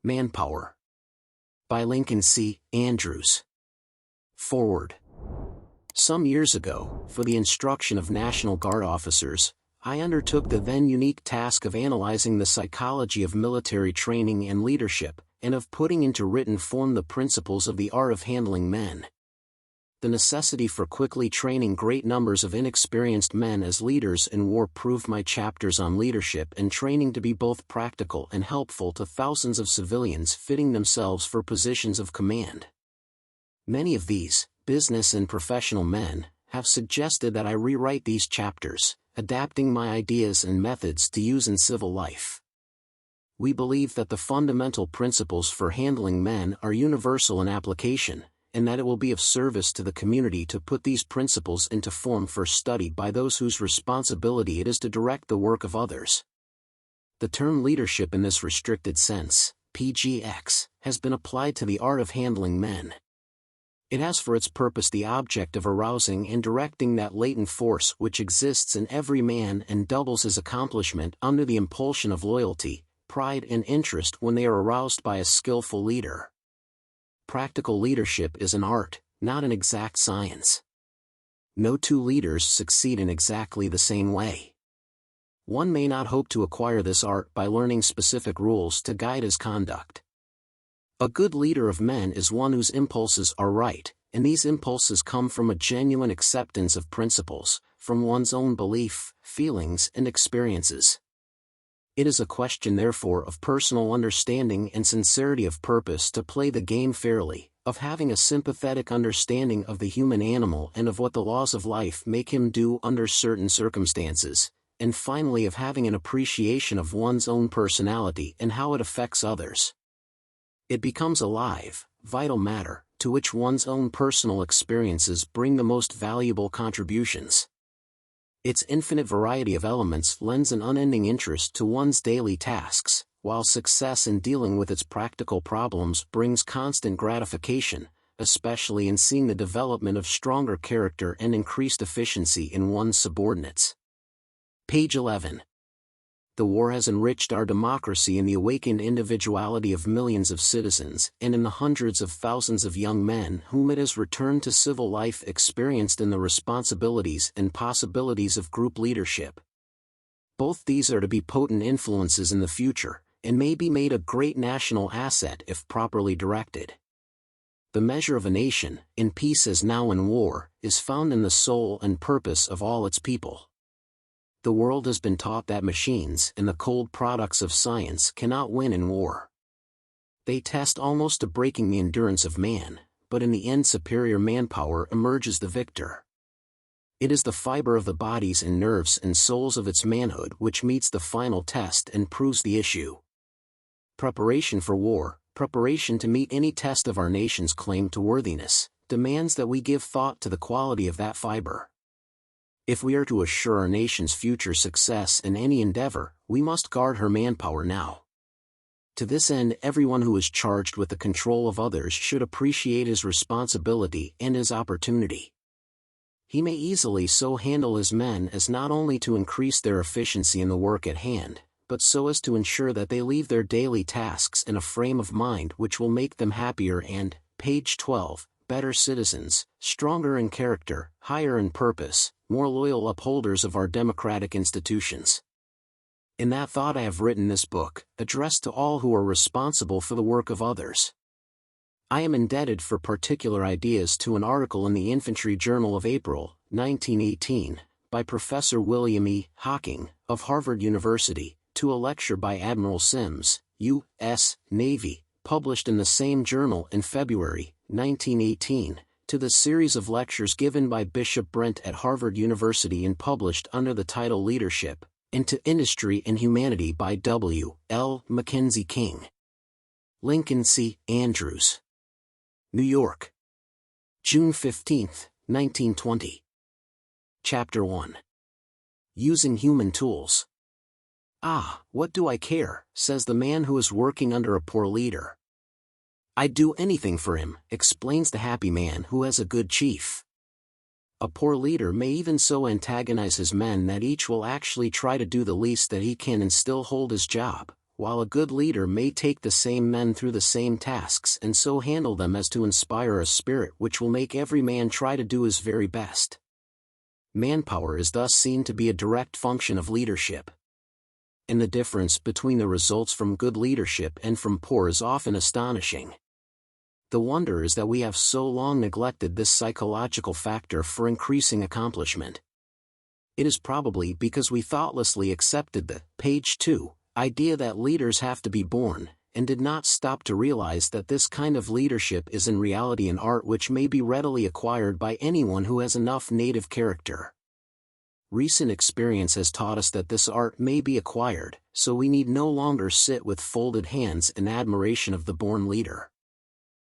Manpower. By LincolnCAndrews. Forward. Some years ago, for the instruction of National Guard officers, I undertook the then unique task of analyzing the psychology of military training and leadership, and of putting into written form the principles of the art of handling men. The necessity for quickly training great numbers of inexperienced men as leaders in war proved my chapters on leadership and training to be both practical and helpful to thousands of civilians fitting themselves for positions of command. Many of these, business and professional men, have suggested that I rewrite these chapters, adapting my ideas and methods to use in civil life. We believe that the fundamental principles for handling men are universal in application, and that it will be of service to the community to put these principles into form for study by those whose responsibility it is to direct the work of others. The term leadership in this restricted sense, PGX, has been applied to the art of handling men. It has for its purpose the object of arousing and directing that latent force which exists in every man and doubles his accomplishment under the impulsion of loyalty, pride and interest when they are aroused by a skillful leader. Practical leadership is an art, not an exact science. No two leaders succeed in exactly the same way. One may not hope to acquire this art by learning specific rules to guide his conduct. A good leader of men is one whose impulses are right, and these impulses come from a genuine acceptance of principles, from one's own belief, feelings and experiences. It is a question therefore of personal understanding and sincerity of purpose to play the game fairly, of having a sympathetic understanding of the human animal and of what the laws of life make him do under certain circumstances, and finally of having an appreciation of one's own personality and how it affects others. It becomes alive, vital matter, to which one's own personal experiences bring the most valuable contributions. Its infinite variety of elements lends an unending interest to one's daily tasks, while success in dealing with its practical problems brings constant gratification, especially in seeing the development of stronger character and increased efficiency in one's subordinates. Page 11. The war has enriched our democracy in the awakened individuality of millions of citizens and in the hundreds of thousands of young men whom it has returned to civil life experienced in the responsibilities and possibilities of group leadership. Both these are to be potent influences in the future, and may be made a great national asset if properly directed. The measure of a nation, in peace as now in war, is found in the soul and purpose of all its people. The world has been taught that machines and the cold products of science cannot win in war. They test almost to breaking the endurance of man, but in the end superior manpower emerges the victor. It is the fiber of the bodies and nerves and souls of its manhood which meets the final test and proves the issue. Preparation for war, preparation to meet any test of our nation's claim to worthiness, demands that we give thought to the quality of that fiber. If we are to assure our nation's future success in any endeavor, we must guard her manpower now. To this end, everyone who is charged with the control of others should appreciate his responsibility and his opportunity. He may easily so handle his men as not only to increase their efficiency in the work at hand, but so as to ensure that they leave their daily tasks in a frame of mind which will make them happier and, page 12, better citizens, stronger in character, higher in purpose, more loyal upholders of our democratic institutions. In that thought I have written this book, addressed to all who are responsible for the work of others. I am indebted for particular ideas to an article in the Infantry Journal of April, 1918, by Professor William E. Hocking, of Harvard University, to a lecture by Admiral Sims, U.S. Navy, published in the same journal in February, 1918, to the series of lectures given by Bishop Brent at Harvard University and published under the title Leadership, into Industry and Humanity by W. L. Mackenzie King. LincolnCAndrews. New York. June 15, 1920. Chapter 1. Using Human Tools. Ah, what do I care, says the man who is working under a poor leader. I'd do anything for him, explains the happy man who has a good chief. A poor leader may even so antagonize his men that each will actually try to do the least that he can and still hold his job, while a good leader may take the same men through the same tasks and so handle them as to inspire a spirit which will make every man try to do his very best. Manpower is thus seen to be a direct function of leadership. And the difference between the results from good leadership and from poor is often astonishing. The wonder is that we have so long neglected this psychological factor for increasing accomplishment. It is probably because we thoughtlessly accepted the page 2 idea that leaders have to be born, and did not stop to realize that this kind of leadership is in reality an art which may be readily acquired by anyone who has enough native character. Recent experience has taught us that this art may be acquired, so we need no longer sit with folded hands in admiration of the born leader.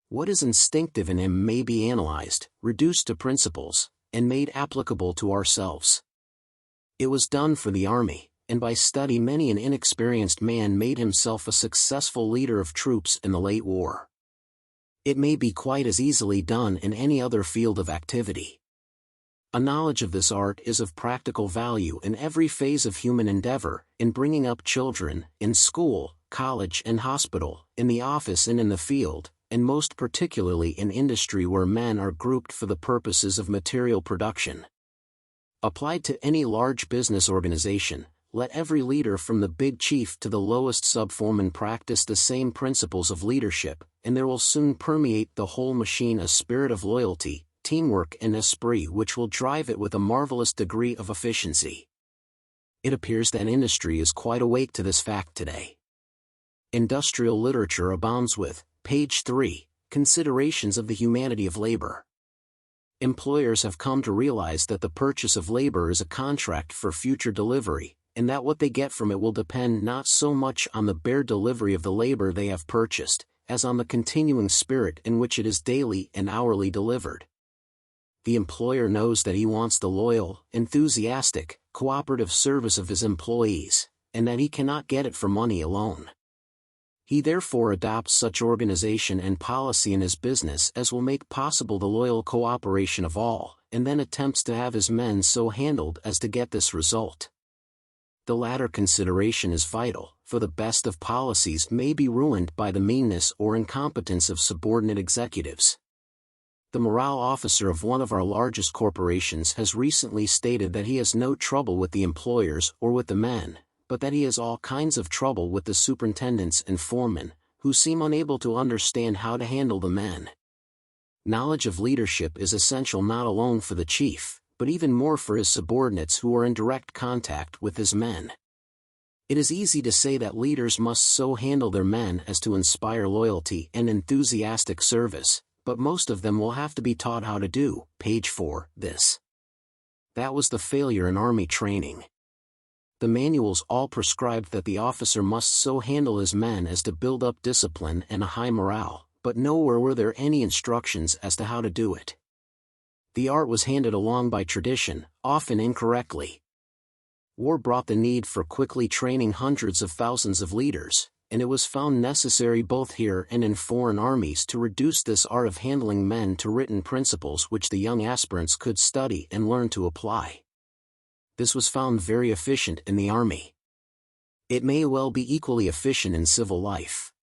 What is instinctive in him may be analyzed, reduced to principles, and made applicable to ourselves. It was done for the army, and by study many an inexperienced man made himself a successful leader of troops in the late war. It may be quite as easily done in any other field of activity. A knowledge of this art is of practical value in every phase of human endeavor, in bringing up children, in school, college and hospital, in the office and in the field, and most particularly in industry where men are grouped for the purposes of material production. Applied to any large business organization, let every leader from the big chief to the lowest subforeman practice the same principles of leadership, and there will soon permeate the whole machine a spirit of loyalty, teamwork and esprit which will drive it with a marvelous degree of efficiency. It appears that industry is quite awake to this fact today. Industrial literature abounds with, page 3, considerations of the humanity of labor. Employers have come to realize that the purchase of labor is a contract for future delivery, and that what they get from it will depend not so much on the bare delivery of the labor they have purchased, as on the continuing spirit in which it is daily and hourly delivered. The employer knows that he wants the loyal, enthusiastic, cooperative service of his employees, and that he cannot get it for money alone. He therefore adopts such organization and policy in his business as will make possible the loyal cooperation of all, and then attempts to have his men so handled as to get this result. The latter consideration is vital, for the best of policies may be ruined by the meanness or incompetence of subordinate executives. The morale officer of one of our largest corporations has recently stated that he has no trouble with the employers or with the men, but that he has all kinds of trouble with the superintendents and foremen, who seem unable to understand how to handle the men. Knowledge of leadership is essential not alone for the chief, but even more for his subordinates who are in direct contact with his men. It is easy to say that leaders must so handle their men as to inspire loyalty and enthusiastic service, but most of them will have to be taught how to do, page 4, this. That was the failure in army training. The manuals all prescribed that the officer must so handle his men as to build up discipline and a high morale, but nowhere were there any instructions as to how to do it. The art was handed along by tradition, often incorrectly. War brought the need for quickly training hundreds of thousands of leaders, and it was found necessary both here and in foreign armies to reduce this art of handling men to written principles which the young aspirants could study and learn to apply. This was found very efficient in the army. It may well be equally efficient in civil life.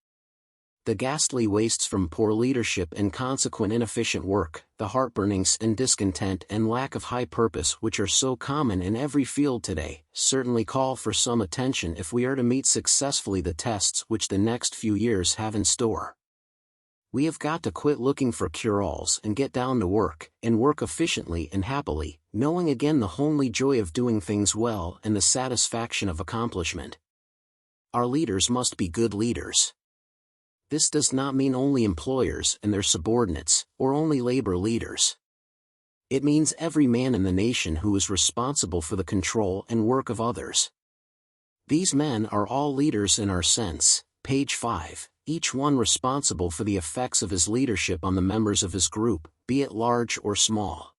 The ghastly wastes from poor leadership and consequent inefficient work, the heartburnings and discontent and lack of high purpose which are so common in every field today, certainly call for some attention if we are to meet successfully the tests which the next few years have in store. We have got to quit looking for cure-alls and get down to work, and work efficiently and happily, knowing again the homely joy of doing things well and the satisfaction of accomplishment. Our leaders must be good leaders. This does not mean only employers and their subordinates, or only labor leaders. It means every man in the nation who is responsible for the control and work of others. These men are all leaders in our sense, page 5, each one responsible for the effects of his leadership on the members of his group, be it large or small.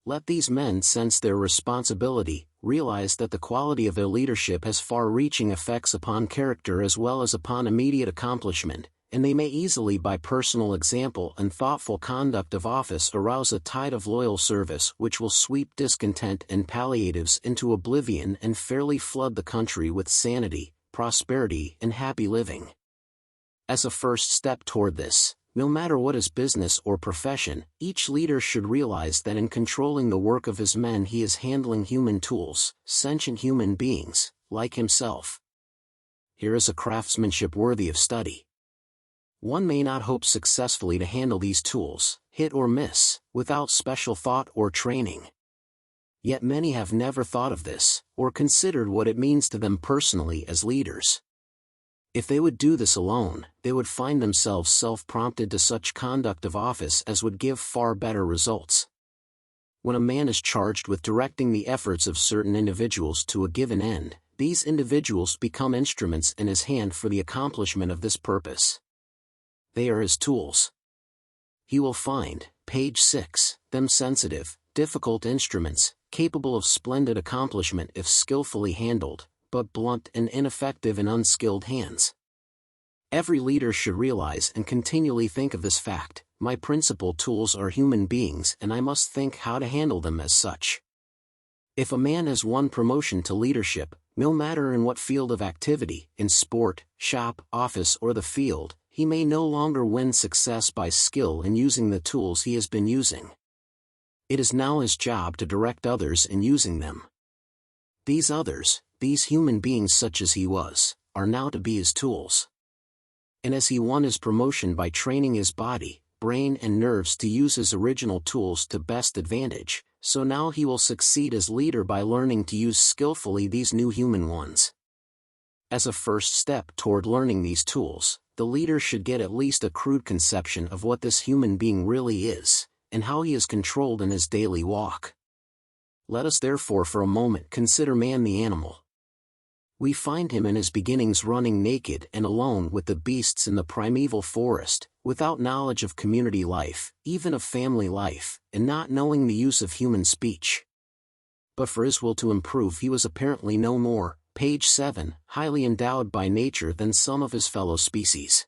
Let these men sense their responsibility, realize that the quality of their leadership has far-reaching effects upon character as well as upon immediate accomplishment, and they may easily by personal example and thoughtful conduct of office arouse a tide of loyal service which will sweep discontent and palliatives into oblivion and fairly flood the country with sanity, prosperity, and happy living. As a first step toward this, no matter what his business or profession, each leader should realize that in controlling the work of his men he is handling human tools, sentient human beings, like himself. Here is a craftsmanship worthy of study. One may not hope successfully to handle these tools, hit or miss, without special thought or training. Yet many have never thought of this, or considered what it means to them personally as leaders. If they would do this alone, they would find themselves self-prompted to such conduct of office as would give far better results. When a man is charged with directing the efforts of certain individuals to a given end, these individuals become instruments in his hand for the accomplishment of this purpose. They are his tools. He will find, page 6, them sensitive, difficult instruments, capable of splendid accomplishment if skillfully handled, but blunt and ineffective in unskilled hands. Every leader should realize and continually think of this fact: my principal tools are human beings and I must think how to handle them as such. If a man has won promotion to leadership, no matter in what field of activity, in sport, shop, office or the field, he may no longer win success by skill in using the tools he has been using. It is now his job to direct others in using them. These others, these human beings such as he was, are now to be his tools. And as he won his promotion by training his body, brain and nerves to use his original tools to best advantage, so now he will succeed as leader by learning to use skillfully these new human ones. As a first step toward learning these tools, the leader should get at least a crude conception of what this human being really is, and how he is controlled in his daily walk. Let us therefore for a moment consider man the animal. We find him in his beginnings running naked and alone with the beasts in the primeval forest, without knowledge of community life, even of family life, and not knowing the use of human speech. But for his will to improve he was apparently no more, page 7, highly endowed by nature than some of his fellow species.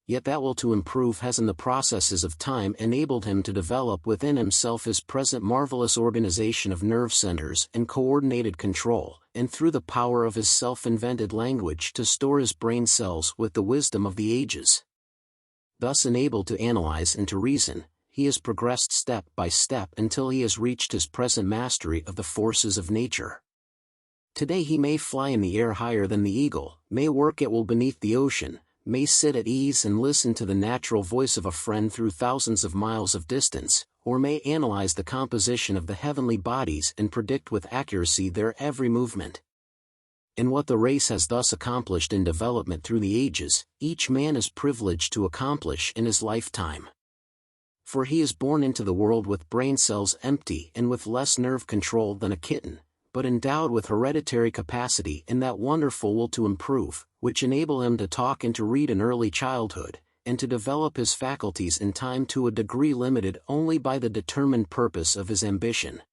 Yet that will to improve has in the processes of time enabled him to develop within himself his present marvelous organization of nerve centers and coordinated control, and through the power of his self-invented language to store his brain cells with the wisdom of the ages. Thus enabled to analyze and to reason, he has progressed step by step until he has reached his present mastery of the forces of nature. Today he may fly in the air higher than the eagle, may work at will beneath the ocean, may sit at ease and listen to the natural voice of a friend through thousands of miles of distance, or may analyze the composition of the heavenly bodies and predict with accuracy their every movement. In what the race has thus accomplished in development through the ages, each man is privileged to accomplish in his lifetime. For he is born into the world with brain cells empty and with less nerve control than a kitten, but endowed with hereditary capacity and that wonderful will to improve, which enable him to talk and to read in early childhood, and to develop his faculties in time to a degree limited only by the determined purpose of his ambition.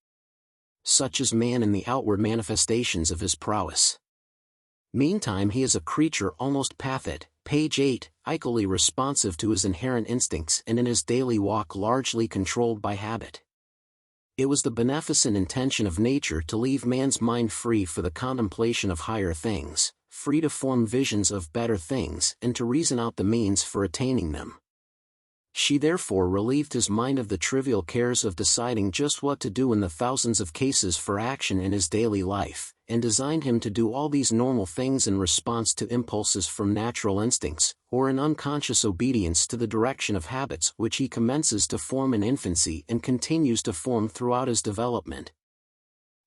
Such is man in the outward manifestations of his prowess. Meantime he is a creature almost pathet, page 8, equally responsive to his inherent instincts and in his daily walk largely controlled by habit. It was the beneficent intention of nature to leave man's mind free for the contemplation of higher things, free to form visions of better things and to reason out the means for attaining them. She therefore relieved his mind of the trivial cares of deciding just what to do in the thousands of cases for action in his daily life, and designed him to do all these normal things in response to impulses from natural instincts, or in unconscious obedience to the direction of habits which he commences to form in infancy and continues to form throughout his development.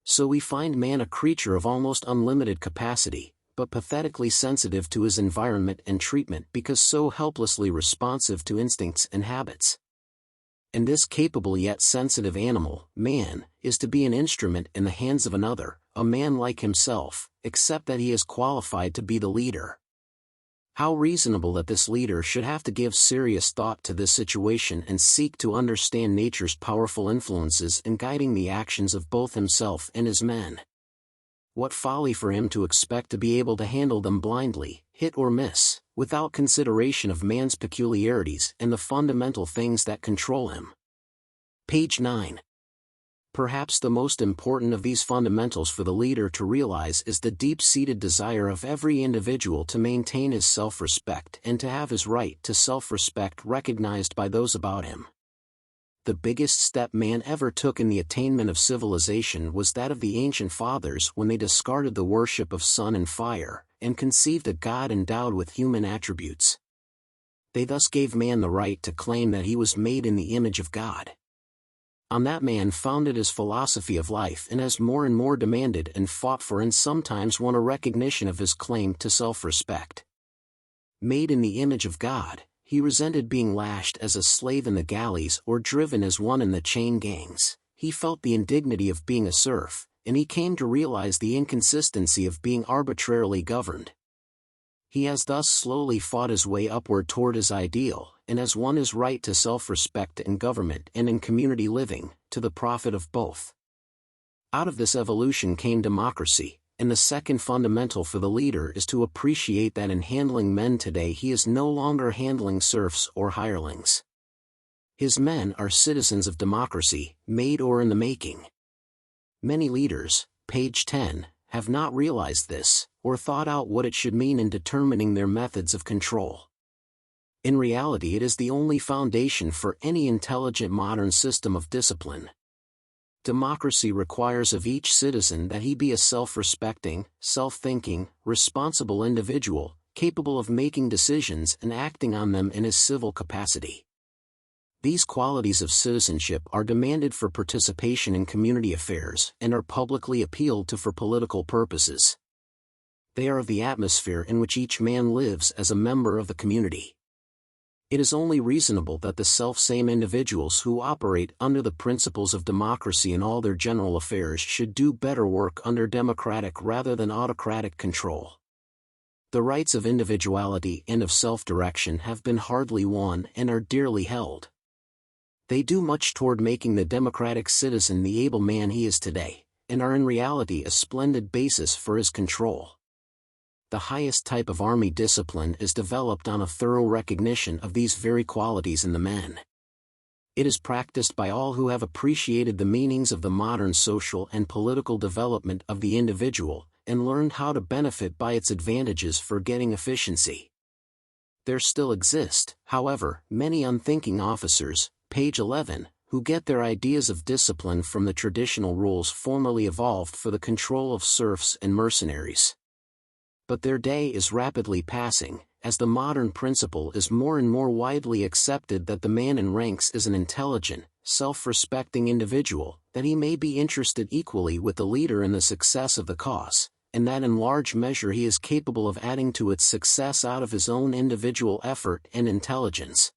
So we find man a creature of almost unlimited capacity, but pathetically sensitive to his environment and treatment because so helplessly responsive to instincts and habits. And this capable yet sensitive animal, man, is to be an instrument in the hands of another, a man like himself, except that he is qualified to be the leader. How reasonable that this leader should have to give serious thought to this situation and seek to understand nature's powerful influences in guiding the actions of both himself and his men. What folly for him to expect to be able to handle them blindly, hit or miss, without consideration of man's peculiarities and the fundamental things that control him. Page 9. Perhaps the most important of these fundamentals for the leader to realize is the deep-seated desire of every individual to maintain his self-respect and to have his right to self-respect recognized by those about him. The biggest step man ever took in the attainment of civilization was that of the ancient fathers when they discarded the worship of sun and fire, and conceived a God endowed with human attributes. They thus gave man the right to claim that he was made in the image of God. On that man founded his philosophy of life and as more and more demanded and fought for and sometimes won a recognition of his claim to self-respect. Made in the image of God, he resented being lashed as a slave in the galleys or driven as one in the chain gangs. He felt the indignity of being a serf, and he came to realize the inconsistency of being arbitrarily governed. He has thus slowly fought his way upward toward his ideal, and has won his right to self-respect in government and in community living, to the profit of both. Out of this evolution came democracy, and the second fundamental for the leader is to appreciate that in handling men today he is no longer handling serfs or hirelings. His men are citizens of democracy, made or in the making. Many leaders, page 10, have not realized this, or thought out what it should mean in determining their methods of control. In reality, it is the only foundation for any intelligent modern system of discipline. Democracy requires of each citizen that he be a self-respecting, self-thinking, responsible individual, capable of making decisions and acting on them in his civil capacity. These qualities of citizenship are demanded for participation in community affairs and are publicly appealed to for political purposes. They are of the atmosphere in which each man lives as a member of the community. It is only reasonable that the self-same individuals who operate under the principles of democracy in all their general affairs should do better work under democratic rather than autocratic control. The rights of individuality and of self-direction have been hardly won and are dearly held. They do much toward making the democratic citizen the able man he is today, and are in reality a splendid basis for his control. The highest type of army discipline is developed on a thorough recognition of these very qualities in the men. It is practiced by all who have appreciated the meanings of the modern social and political development of the individual, and learned how to benefit by its advantages for getting efficiency. There still exist, however, many unthinking officers, page 11, who get their ideas of discipline from the traditional rules formerly evolved for the control of serfs and mercenaries. But their day is rapidly passing, as the modern principle is more and more widely accepted that the man in ranks is an intelligent, self-respecting individual, that he may be interested equally with the leader in the success of the cause, and that in large measure he is capable of adding to its success out of his own individual effort and intelligence.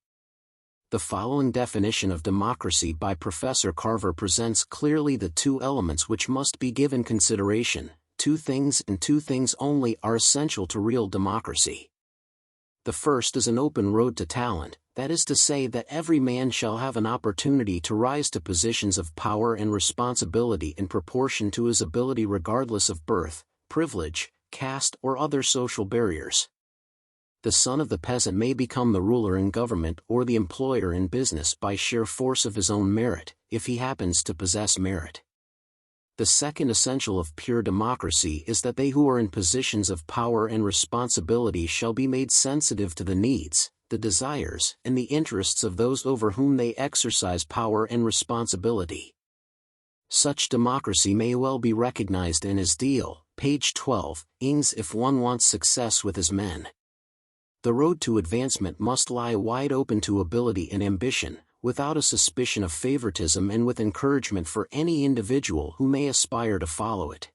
The following definition of democracy by Professor Carver presents clearly the two elements which must be given consideration. Two things and two things only are essential to real democracy. The first is an open road to talent, that is to say that every man shall have an opportunity to rise to positions of power and responsibility in proportion to his ability regardless of birth, privilege, caste or other social barriers. The son of the peasant may become the ruler in government or the employer in business by sheer force of his own merit, if he happens to possess merit. The second essential of pure democracy is that they who are in positions of power and responsibility shall be made sensitive to the needs, the desires, and the interests of those over whom they exercise power and responsibility. Such democracy may well be recognized in his deal, page 12, ings if one wants success with his men. The road to advancement must lie wide open to ability and ambition, without a suspicion of favoritism and with encouragement for any individual who may aspire to follow it.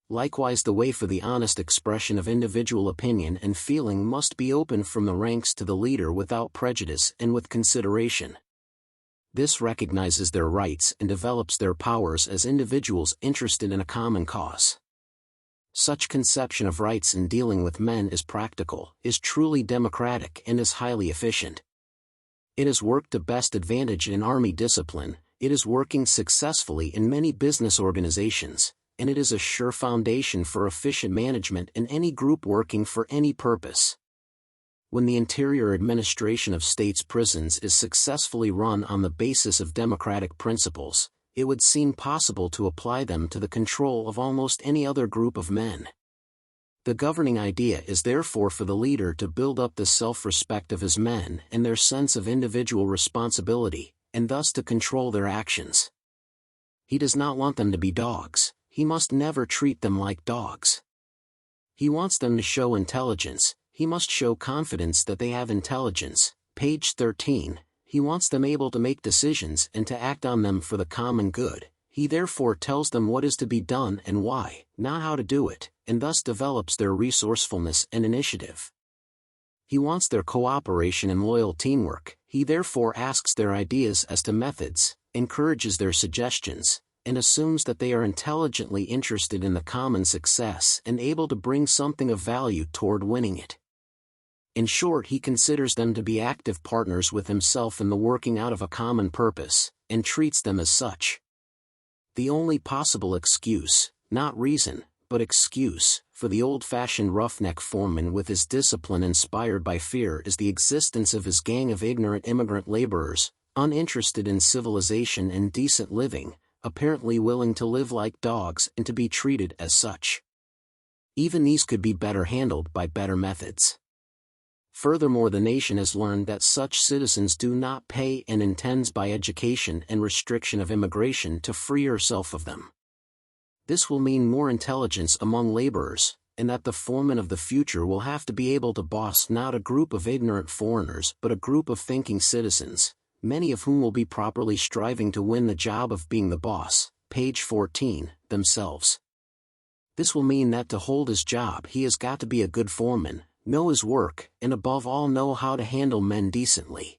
Likewise, the way for the honest expression of individual opinion and feeling must be open from the ranks to the leader without prejudice and with consideration. This recognizes their rights and develops their powers as individuals interested in a common cause. Such conception of rights in dealing with men is practical, is truly democratic and is highly efficient. It has worked to best advantage in army discipline, it is working successfully in many business organizations, and it is a sure foundation for efficient management in any group working for any purpose. When the interior administration of states' prisons is successfully run on the basis of democratic principles, it would seem possible to apply them to the control of almost any other group of men. The governing idea is therefore for the leader to build up the self-respect of his men and their sense of individual responsibility, and thus to control their actions. He does not want them to be dogs. He must never treat them like dogs. He wants them to show intelligence. He must show confidence that they have intelligence. Page 13. He wants them able to make decisions and to act on them for the common good. He therefore tells them what is to be done and why, not how to do it, and thus develops their resourcefulness and initiative. He wants their cooperation and loyal teamwork. He therefore asks their ideas as to methods, encourages their suggestions, and assumes that they are intelligently interested in the common success and able to bring something of value toward winning it. In short, he considers them to be active partners with himself in the working out of a common purpose, and treats them as such. The only possible excuse, not reason, but excuse, for the old-fashioned roughneck foreman with his discipline inspired by fear is the existence of his gang of ignorant immigrant laborers, uninterested in civilization and decent living, apparently willing to live like dogs and to be treated as such. Even these could be better handled by better methods. Furthermore, the nation has learned that such citizens do not pay and intends by education and restriction of immigration to free herself of them. This will mean more intelligence among laborers, and that the foreman of the future will have to be able to boss not a group of ignorant foreigners but a group of thinking citizens, many of whom will be properly striving to win the job of being the boss. Page 14, themselves. This will mean that to hold his job he has got to be a good foreman, know his work, and above all know how to handle men decently.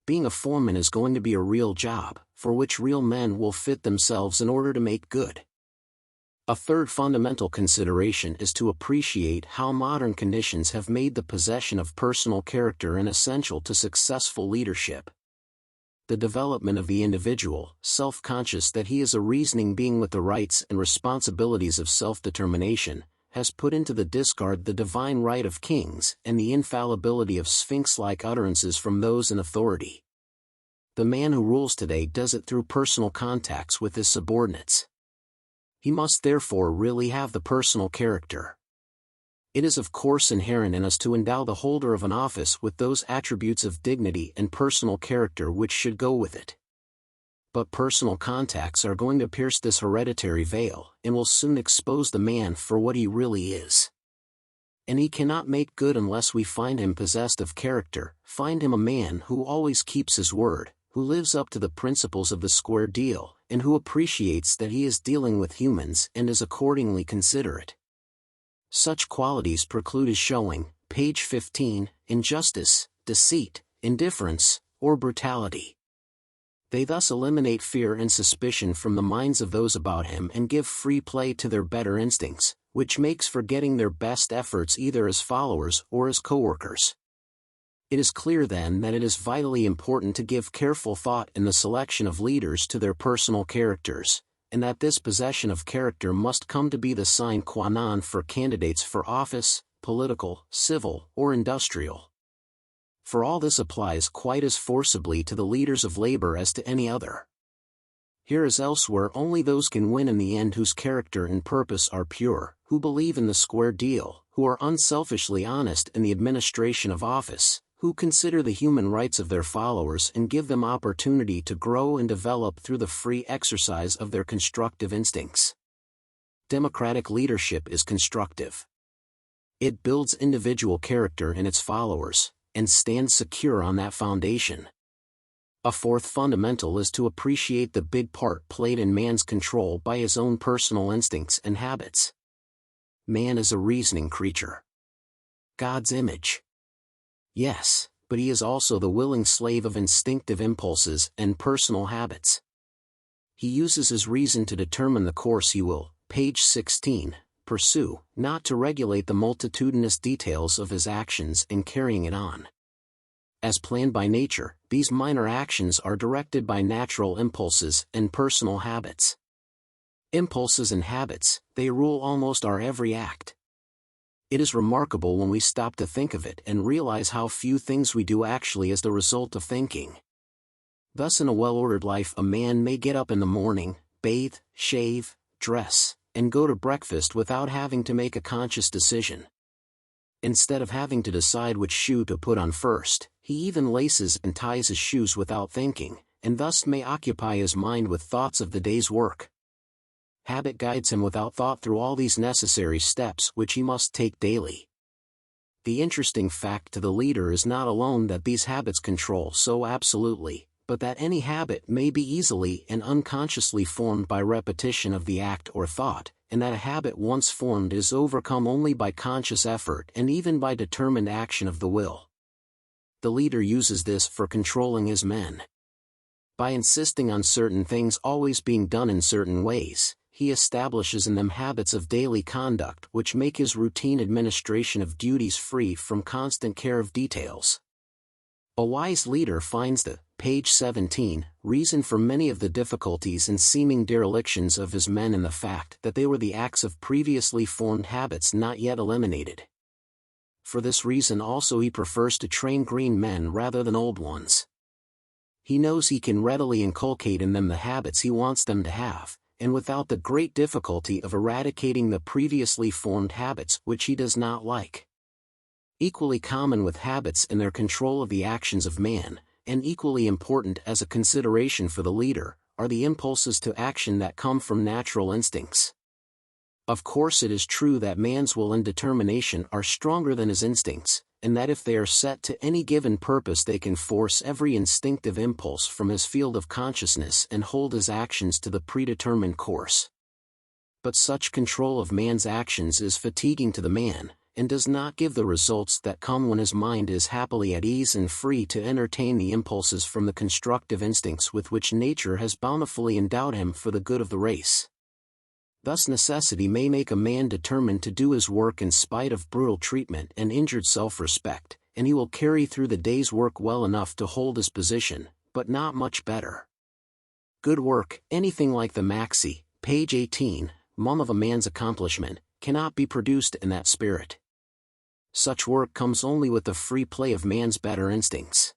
Being a foreman is going to be a real job, for which real men will fit themselves in order to make good. A third fundamental consideration is to appreciate how modern conditions have made the possession of personal character an essential to successful leadership. The development of the individual, self-conscious that he is a reasoning being with the rights and responsibilities of self-determination, has put into the discard the divine right of kings and the infallibility of sphinx-like utterances from those in authority. The man who rules today does it through personal contacts with his subordinates. He must therefore really have the personal character. It is of course inherent in us to endow the holder of an office with those attributes of dignity and personal character which should go with it. But personal contacts are going to pierce this hereditary veil and will soon expose the man for what he really is. And he cannot make good unless we find him possessed of character, find him a man who always keeps his word, who lives up to the principles of the square deal, and who appreciates that he is dealing with humans and is accordingly considerate. Such qualities preclude his showing, page 15, injustice, deceit, indifference, or brutality. They thus eliminate fear and suspicion from the minds of those about him and give free play to their better instincts, which makes for getting their best efforts either as followers or as co-workers. It is clear then that it is vitally important to give careful thought in the selection of leaders to their personal characters, and that this possession of character must come to be the sine qua non for candidates for office, political, civil, or industrial. For all this applies quite as forcibly to the leaders of labor as to any other. Here as elsewhere only those can win in the end whose character and purpose are pure, who believe in the square deal, who are unselfishly honest in the administration of office, who consider the human rights of their followers and give them opportunity to grow and develop through the free exercise of their constructive instincts. Democratic leadership is constructive. It builds individual character in its followers, and stands secure on that foundation. A fourth fundamental is to appreciate the big part played in man's control by his own personal instincts and habits. Man is a reasoning creature. God's image. Yes, but he is also the willing slave of instinctive impulses and personal habits. He uses his reason to determine the course he will, page 16, pursue, not to regulate the multitudinous details of his actions in carrying it on. As planned by nature, these minor actions are directed by natural impulses and personal habits. Impulses and habits, they rule almost our every act. It is remarkable when we stop to think of it and realize how few things we do actually as the result of thinking. Thus in a well-ordered life a man may get up in the morning, bathe, shave, dress, and go to breakfast without having to make a conscious decision. Instead of having to decide which shoe to put on first, he even laces and ties his shoes without thinking, and thus may occupy his mind with thoughts of the day's work. Habit guides him without thought through all these necessary steps which he must take daily. The interesting fact to the leader is not alone that these habits control so absolutely, but that any habit may be easily and unconsciously formed by repetition of the act or thought, and that a habit once formed is overcome only by conscious effort and even by determined action of the will. The leader uses this for controlling his men. By insisting on certain things always being done in certain ways, he establishes in them habits of daily conduct which make his routine administration of duties free from constant care of details. A wise leader finds the, page 17, reason for many of the difficulties and seeming derelictions of his men in the fact that they were the acts of previously formed habits not yet eliminated. For this reason also he prefers to train green men rather than old ones. He knows he can readily inculcate in them the habits he wants them to have, and without the great difficulty of eradicating the previously formed habits which he does not like. Equally common with habits in their control of the actions of man, and equally important as a consideration for the leader, are the impulses to action that come from natural instincts. Of course it is true that man's will and determination are stronger than his instincts, and that if they are set to any given purpose they can force every instinctive impulse from his field of consciousness and hold his actions to the predetermined course. But such control of man's actions is fatiguing to the man, and does not give the results that come when his mind is happily at ease and free to entertain the impulses from the constructive instincts with which nature has bountifully endowed him for the good of the race. Thus necessity may make a man determined to do his work in spite of brutal treatment and injured self-respect, and he will carry through the day's work well enough to hold his position, but not much better. Good work, anything like the maxi, page 18, mum of a man's accomplishment, cannot be produced in that spirit. Such work comes only with the free play of man's better instincts.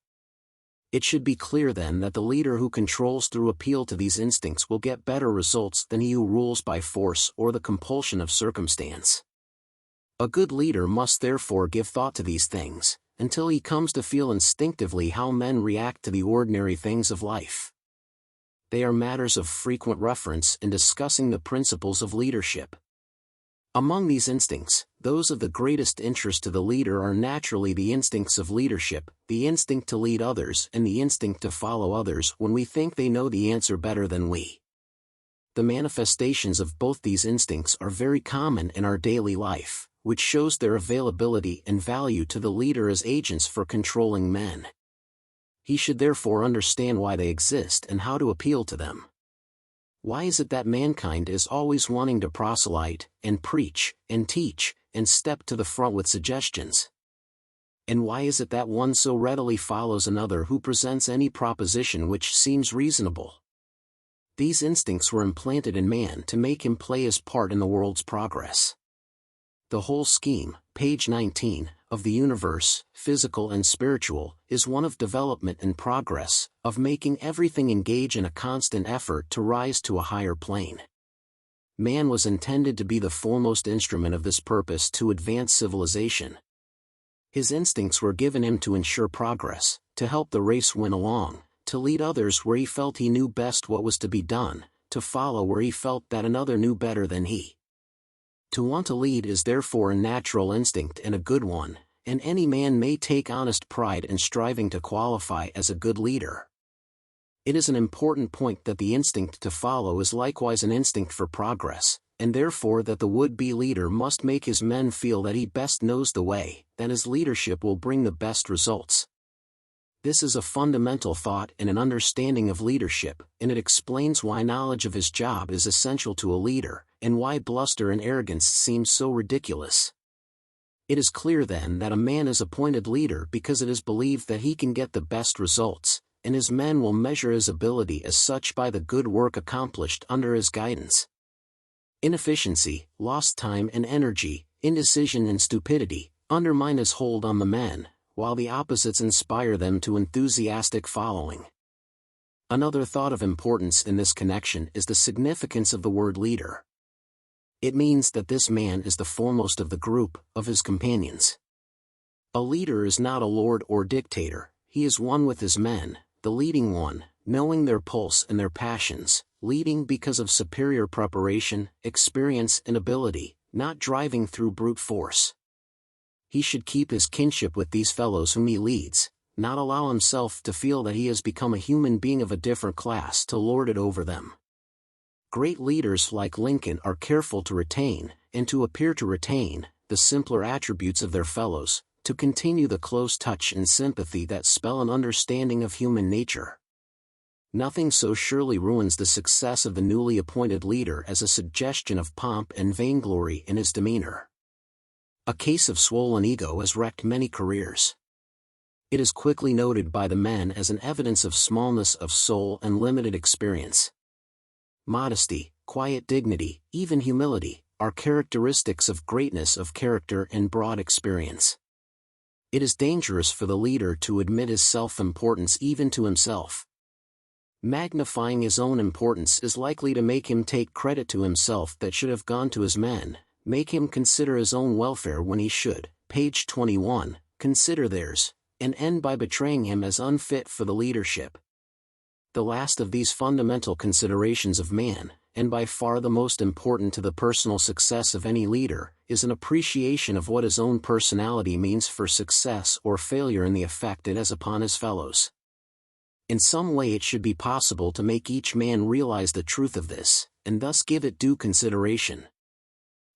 It should be clear then that the leader who controls through appeal to these instincts will get better results than he who rules by force or the compulsion of circumstance. A good leader must therefore give thought to these things, until he comes to feel instinctively how men react to the ordinary things of life. They are matters of frequent reference in discussing the principles of leadership. Among these instincts, those of the greatest interest to the leader are naturally the instincts of leadership, the instinct to lead others and the instinct to follow others when we think they know the answer better than we. The manifestations of both these instincts are very common in our daily life, which shows their availability and value to the leader as agents for controlling men. He should therefore understand why they exist and how to appeal to them. Why is it that mankind is always wanting to proselyte, and preach, and teach, and step to the front with suggestions? And why is it that one so readily follows another who presents any proposition which seems reasonable? These instincts were implanted in man to make him play his part in the world's progress. The whole scheme, page 19, of the universe, physical and spiritual, is one of development and progress, of making everything engage in a constant effort to rise to a higher plane. Man was intended to be the foremost instrument of this purpose to advance civilization. His instincts were given him to ensure progress, to help the race win along, to lead others where he felt he knew best what was to be done, to follow where he felt that another knew better than he. To want to lead is therefore a natural instinct and a good one, and any man may take honest pride in striving to qualify as a good leader. It is an important point that the instinct to follow is likewise an instinct for progress, and therefore that the would-be leader must make his men feel that he best knows the way, that his leadership will bring the best results. This is a fundamental thought and an understanding of leadership, and it explains why knowledge of his job is essential to a leader, and why bluster and arrogance seem so ridiculous. It is clear then that a man is appointed leader because it is believed that he can get the best results, and his men will measure his ability as such by the good work accomplished under his guidance. Inefficiency, lost time and energy, indecision and stupidity, undermine his hold on the men, while the opposites inspire them to enthusiastic following. Another thought of importance in this connection is the significance of the word leader. It means that this man is the foremost of the group of his companions. A leader is not a lord or dictator, he is one with his men, the leading one, knowing their pulse and their passions, leading because of superior preparation, experience and ability, not driving through brute force. He should keep his kinship with these fellows whom he leads, not allow himself to feel that he has become a human being of a different class to lord it over them. Great leaders like Lincoln are careful to retain, and to appear to retain, the simpler attributes of their fellows, to continue the close touch and sympathy that spell an understanding of human nature. Nothing so surely ruins the success of the newly appointed leader as a suggestion of pomp and vainglory in his demeanor. A case of swollen ego has wrecked many careers. It is quickly noted by the men as an evidence of smallness of soul and limited experience. Modesty, quiet dignity, even humility, are characteristics of greatness of character and broad experience. It is dangerous for the leader to admit his self-importance even to himself. Magnifying his own importance is likely to make him take credit to himself that should have gone to his men, make him consider his own welfare when he should, page 21, consider theirs, and end by betraying him as unfit for the leadership. The last of these fundamental considerations of man, and by far the most important to the personal success of any leader, is an appreciation of what his own personality means for success or failure in the effect it has upon his fellows. In some way it should be possible to make each man realize the truth of this, and thus give it due consideration.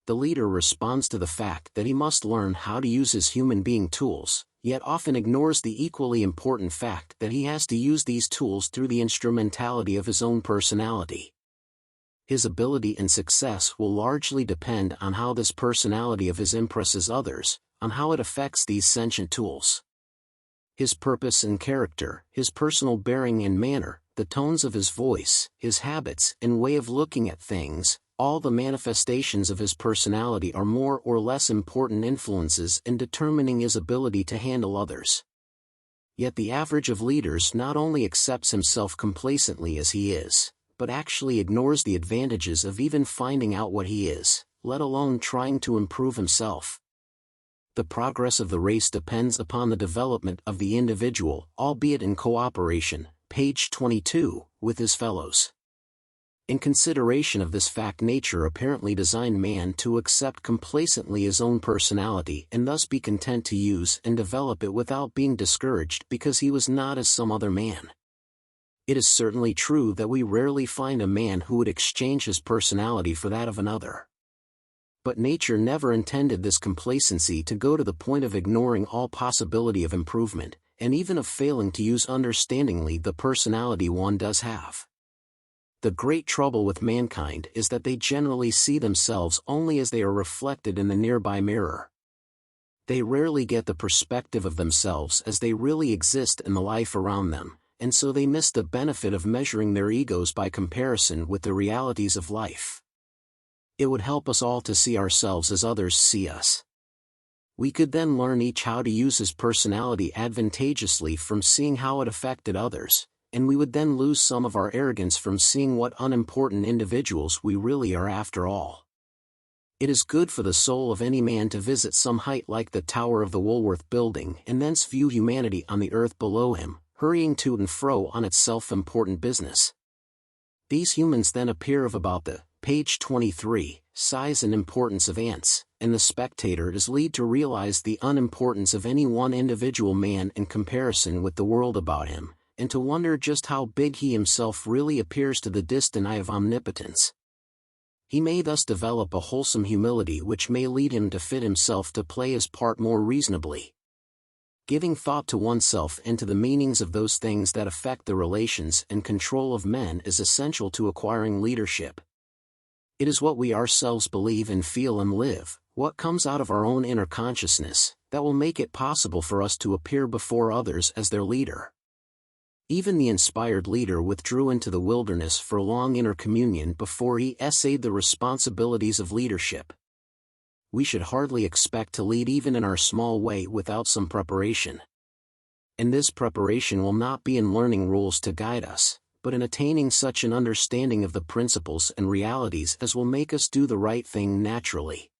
The leader responds to the fact that he must learn how to use his human being tools, yet often ignores the equally important fact that he has to use these tools through the instrumentality of his own personality. His ability and success will largely depend on how this personality of his impresses others, on how it affects these sentient tools. His purpose and character, his personal bearing and manner, the tones of his voice, his habits and way of looking at things, all the manifestations of his personality are more or less important influences in determining his ability to handle others. Yet the average of leaders not only accepts himself complacently as he is, but actually ignores the advantages of even finding out what he is, let alone trying to improve himself. The progress of the race depends upon the development of the individual, albeit in cooperation, page 22, with his fellows. In consideration of this fact, nature apparently designed man to accept complacently his own personality and thus be content to use and develop it without being discouraged because he was not as some other man. It is certainly true that we rarely find a man who would exchange his personality for that of another. But nature never intended this complacency to go to the point of ignoring all possibility of improvement, and even of failing to use understandingly the personality one does have. The great trouble with mankind is that they generally see themselves only as they are reflected in the nearby mirror. They rarely get the perspective of themselves as they really exist in the life around them, and so they miss the benefit of measuring their egos by comparison with the realities of life. It would help us all to see ourselves as others see us. We could then learn each how to use his personality advantageously from seeing how it affected others, and we would then lose some of our arrogance from seeing what unimportant individuals we really are after all. It is good for the soul of any man to visit some height like the tower of the Woolworth Building and thence view humanity on the earth below him, hurrying to and fro on its self-important business. These humans then appear of about the, page 23, size and importance of ants, and the spectator is led to realize the unimportance of any one individual man in comparison with the world about him, and to wonder just how big he himself really appears to the distant eye of omnipotence. He may thus develop a wholesome humility which may lead him to fit himself to play his part more reasonably. Giving thought to oneself and to the meanings of those things that affect the relations and control of men is essential to acquiring leadership. It is what we ourselves believe and feel and live, what comes out of our own inner consciousness, that will make it possible for us to appear before others as their leader. Even the inspired leader withdrew into the wilderness for long inner communion before he essayed the responsibilities of leadership. We should hardly expect to lead even in our small way without some preparation. And this preparation will not be in learning rules to guide us, but in attaining such an understanding of the principles and realities as will make us do the right thing naturally.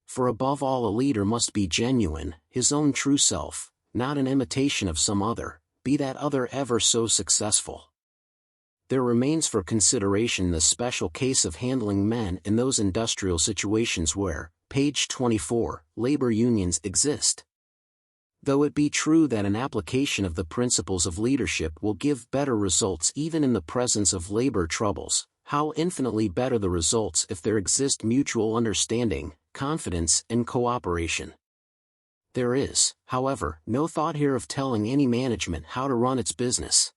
For above all, a leader must be genuine, his own true self, not an imitation of some other, be that other ever so successful. There remains for consideration the special case of handling men in those industrial situations where, page 24, labor unions exist. Though it be true that an application of the principles of leadership will give better results even in the presence of labor troubles, how infinitely better the results if there exist mutual understanding, confidence, and cooperation. There is, however, no thought here of telling any management how to run its business.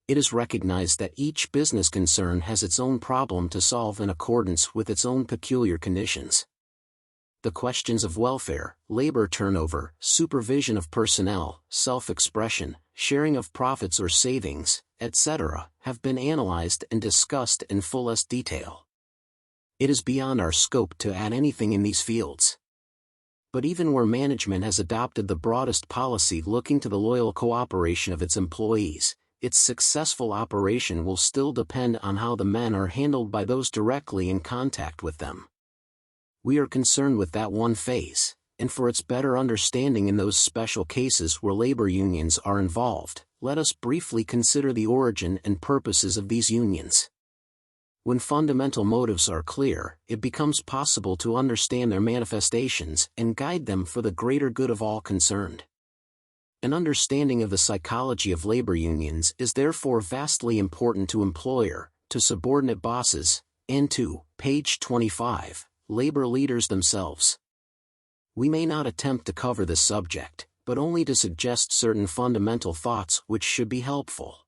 It is recognized that each business concern has its own problem to solve in accordance with its own peculiar conditions. The questions of welfare, labor turnover, supervision of personnel, self-expression, sharing of profits or savings, etc., have been analyzed and discussed in fullest detail. It is beyond our scope to add anything in these fields. But even where management has adopted the broadest policy looking to the loyal cooperation of its employees, its successful operation will still depend on how the men are handled by those directly in contact with them. We are concerned with that one phase, and for its better understanding in those special cases where labor unions are involved, let us briefly consider the origin and purposes of these unions. When fundamental motives are clear, it becomes possible to understand their manifestations and guide them for the greater good of all concerned. An understanding of the psychology of labor unions is therefore vastly important to employer, to subordinate bosses, and to, page 25, labor leaders themselves. We may not attempt to cover this subject, but only to suggest certain fundamental thoughts which should be helpful.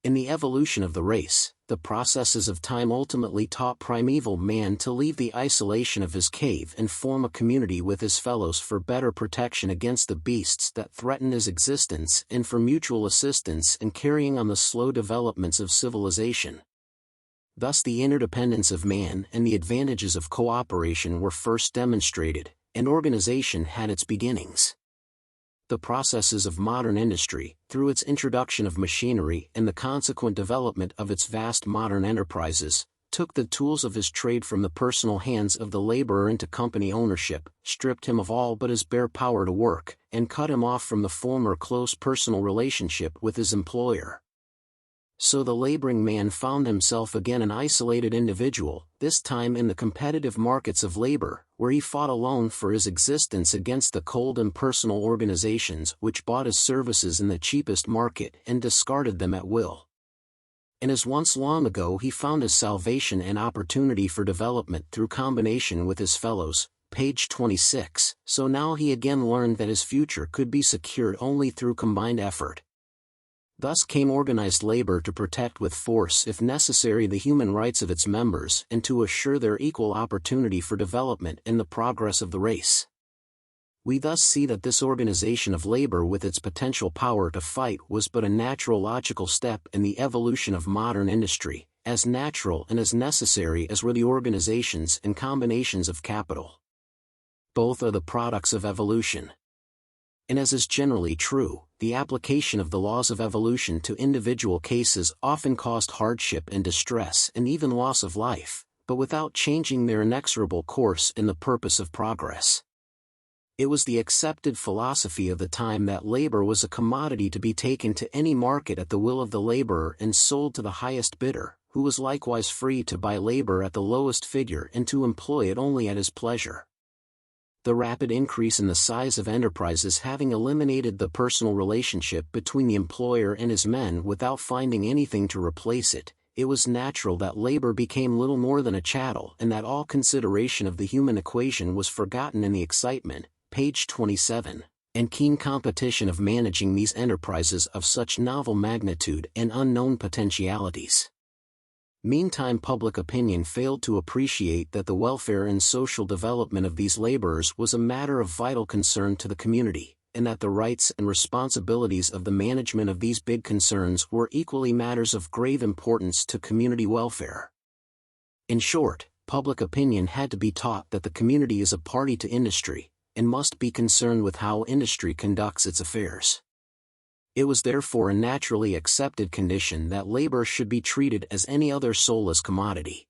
In the evolution of the race, the processes of time ultimately taught primeval man to leave the isolation of his cave and form a community with his fellows for better protection against the beasts that threaten his existence and for mutual assistance in carrying on the slow developments of civilization. Thus the interdependence of man and the advantages of cooperation were first demonstrated, and organization had its beginnings. The processes of modern industry, through its introduction of machinery and the consequent development of its vast modern enterprises, took the tools of his trade from the personal hands of the laborer into company ownership, stripped him of all but his bare power to work, and cut him off from the former close personal relationship with his employer. So the laboring man found himself again an isolated individual, this time in the competitive markets of labor, where he fought alone for his existence against the cold impersonal organizations which bought his services in the cheapest market and discarded them at will. And as once long ago he found his salvation and opportunity for development through combination with his fellows, page 26, so now he again learned that his future could be secured only through combined effort. Thus came organized labor to protect with force if necessary the human rights of its members and to assure their equal opportunity for development in the progress of the race. We thus see that this organization of labor with its potential power to fight was but a natural logical step in the evolution of modern industry, as natural and as necessary as were the organizations and combinations of capital. Both are the products of evolution. And as is generally true, the application of the laws of evolution to individual cases often caused hardship and distress and even loss of life, but without changing their inexorable course in the purpose of progress. It was the accepted philosophy of the time that labor was a commodity to be taken to any market at the will of the laborer and sold to the highest bidder, who was likewise free to buy labor at the lowest figure and to employ it only at his pleasure. The rapid increase in the size of enterprises having eliminated the personal relationship between the employer and his men without finding anything to replace it, it was natural that labor became little more than a chattel and that all consideration of the human equation was forgotten in the excitement, page 27, and keen competition of managing these enterprises of such novel magnitude and unknown potentialities. Meantime, public opinion failed to appreciate that the welfare and social development of these laborers was a matter of vital concern to the community, and that the rights and responsibilities of the management of these big concerns were equally matters of grave importance to community welfare. In short, public opinion had to be taught that the community is a party to industry, and must be concerned with how industry conducts its affairs. It was therefore a naturally accepted condition that labor should be treated as any other soulless commodity.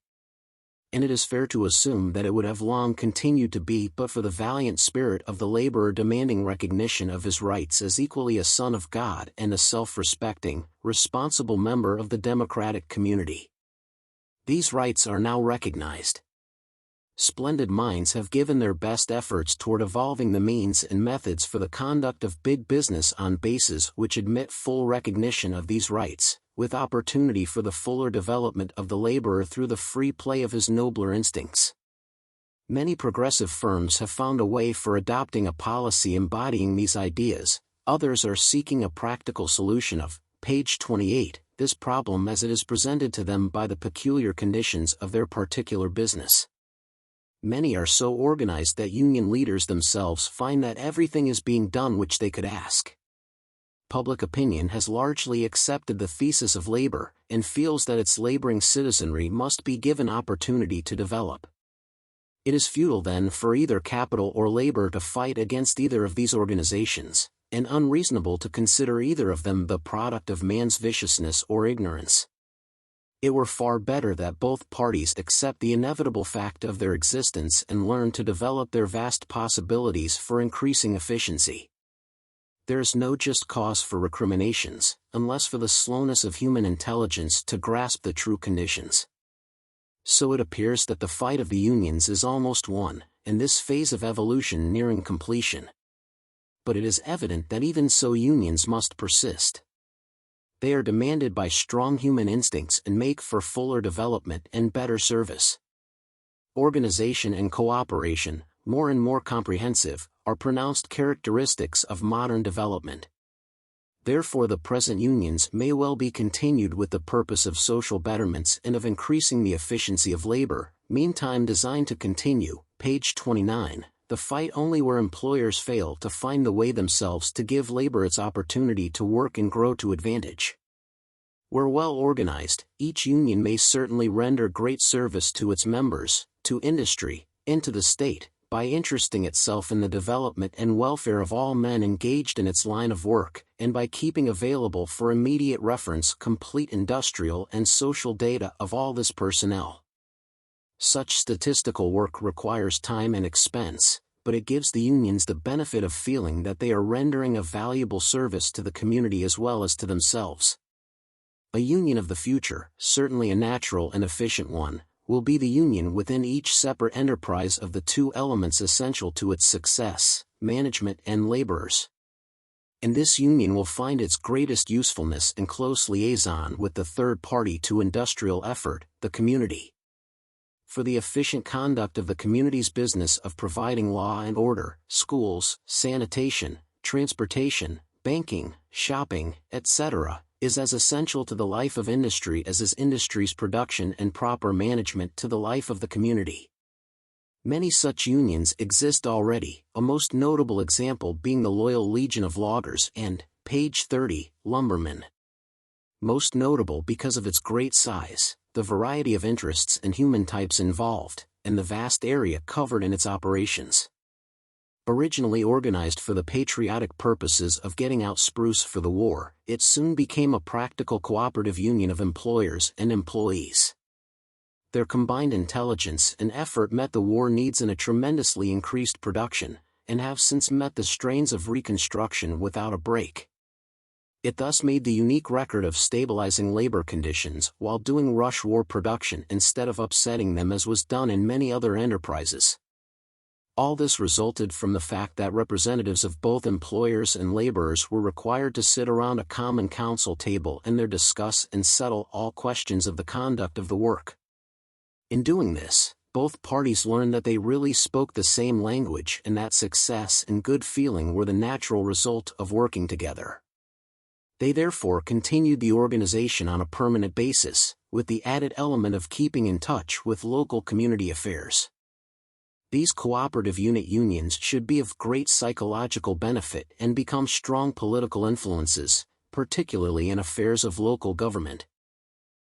And it is fair to assume that it would have long continued to be but for the valiant spirit of the laborer demanding recognition of his rights as equally a son of God and a self-respecting, responsible member of the democratic community. These rights are now recognized. Splendid minds have given their best efforts toward evolving the means and methods for the conduct of big business on bases which admit full recognition of these rights, with opportunity for the fuller development of the laborer through the free play of his nobler instincts. Many progressive firms have found a way for adopting a policy embodying these ideas, others are seeking a practical solution of, page 28, this problem as it is presented to them by the peculiar conditions of their particular business. Many are so organized that union leaders themselves find that everything is being done which they could ask. Public opinion has largely accepted the thesis of labor, and feels that its laboring citizenry must be given opportunity to develop. It is futile then for either capital or labor to fight against either of these organizations, and unreasonable to consider either of them the product of man's viciousness or ignorance. It were far better that both parties accept the inevitable fact of their existence and learn to develop their vast possibilities for increasing efficiency. There is no just cause for recriminations, unless for the slowness of human intelligence to grasp the true conditions. So it appears that the fight of the unions is almost won, and this phase of evolution nearing completion. But it is evident that even so unions must persist. They are demanded by strong human instincts and make for fuller development and better service. Organization and cooperation, more and more comprehensive, are pronounced characteristics of modern development. Therefore the present unions may well be continued with the purpose of social betterments and of increasing the efficiency of labor, meantime designed to continue, page 29, the fight only where employers fail to find the way themselves to give labor its opportunity to work and grow to advantage. Where well organized, each union may certainly render great service to its members, to industry, and to the state, by interesting itself in the development and welfare of all men engaged in its line of work, and by keeping available for immediate reference complete industrial and social data of all this personnel. Such statistical work requires time and expense, but it gives the unions the benefit of feeling that they are rendering a valuable service to the community as well as to themselves. A union of the future, certainly a natural and efficient one, will be the union within each separate enterprise of the two elements essential to its success, management and laborers. And this union will find its greatest usefulness in close liaison with the third party to industrial effort, the community. For the efficient conduct of the community's business of providing law and order, schools, sanitation, transportation, banking, shopping, etc., is as essential to the life of industry as is industry's production and proper management to the life of the community. Many such unions exist already, a most notable example being the Loyal Legion of Loggers and, page 30, Lumbermen. Most notable because of its great size, the variety of interests and human types involved, and the vast area covered in its operations. Originally organized for the patriotic purposes of getting out spruce for the war, it soon became a practical cooperative union of employers and employees. Their combined intelligence and effort met the war needs in a tremendously increased production, and have since met the strains of Reconstruction without a break. It thus made the unique record of stabilizing labor conditions while doing rush war production instead of upsetting them as was done in many other enterprises. All this resulted from the fact that representatives of both employers and laborers were required to sit around a common council table and there discuss and settle all questions of the conduct of the work. In doing this, both parties learned that they really spoke the same language and that success and good feeling were the natural result of working together. They therefore continued the organization on a permanent basis, with the added element of keeping in touch with local community affairs. These cooperative unit unions should be of great psychological benefit and become strong political influences, particularly in affairs of local government.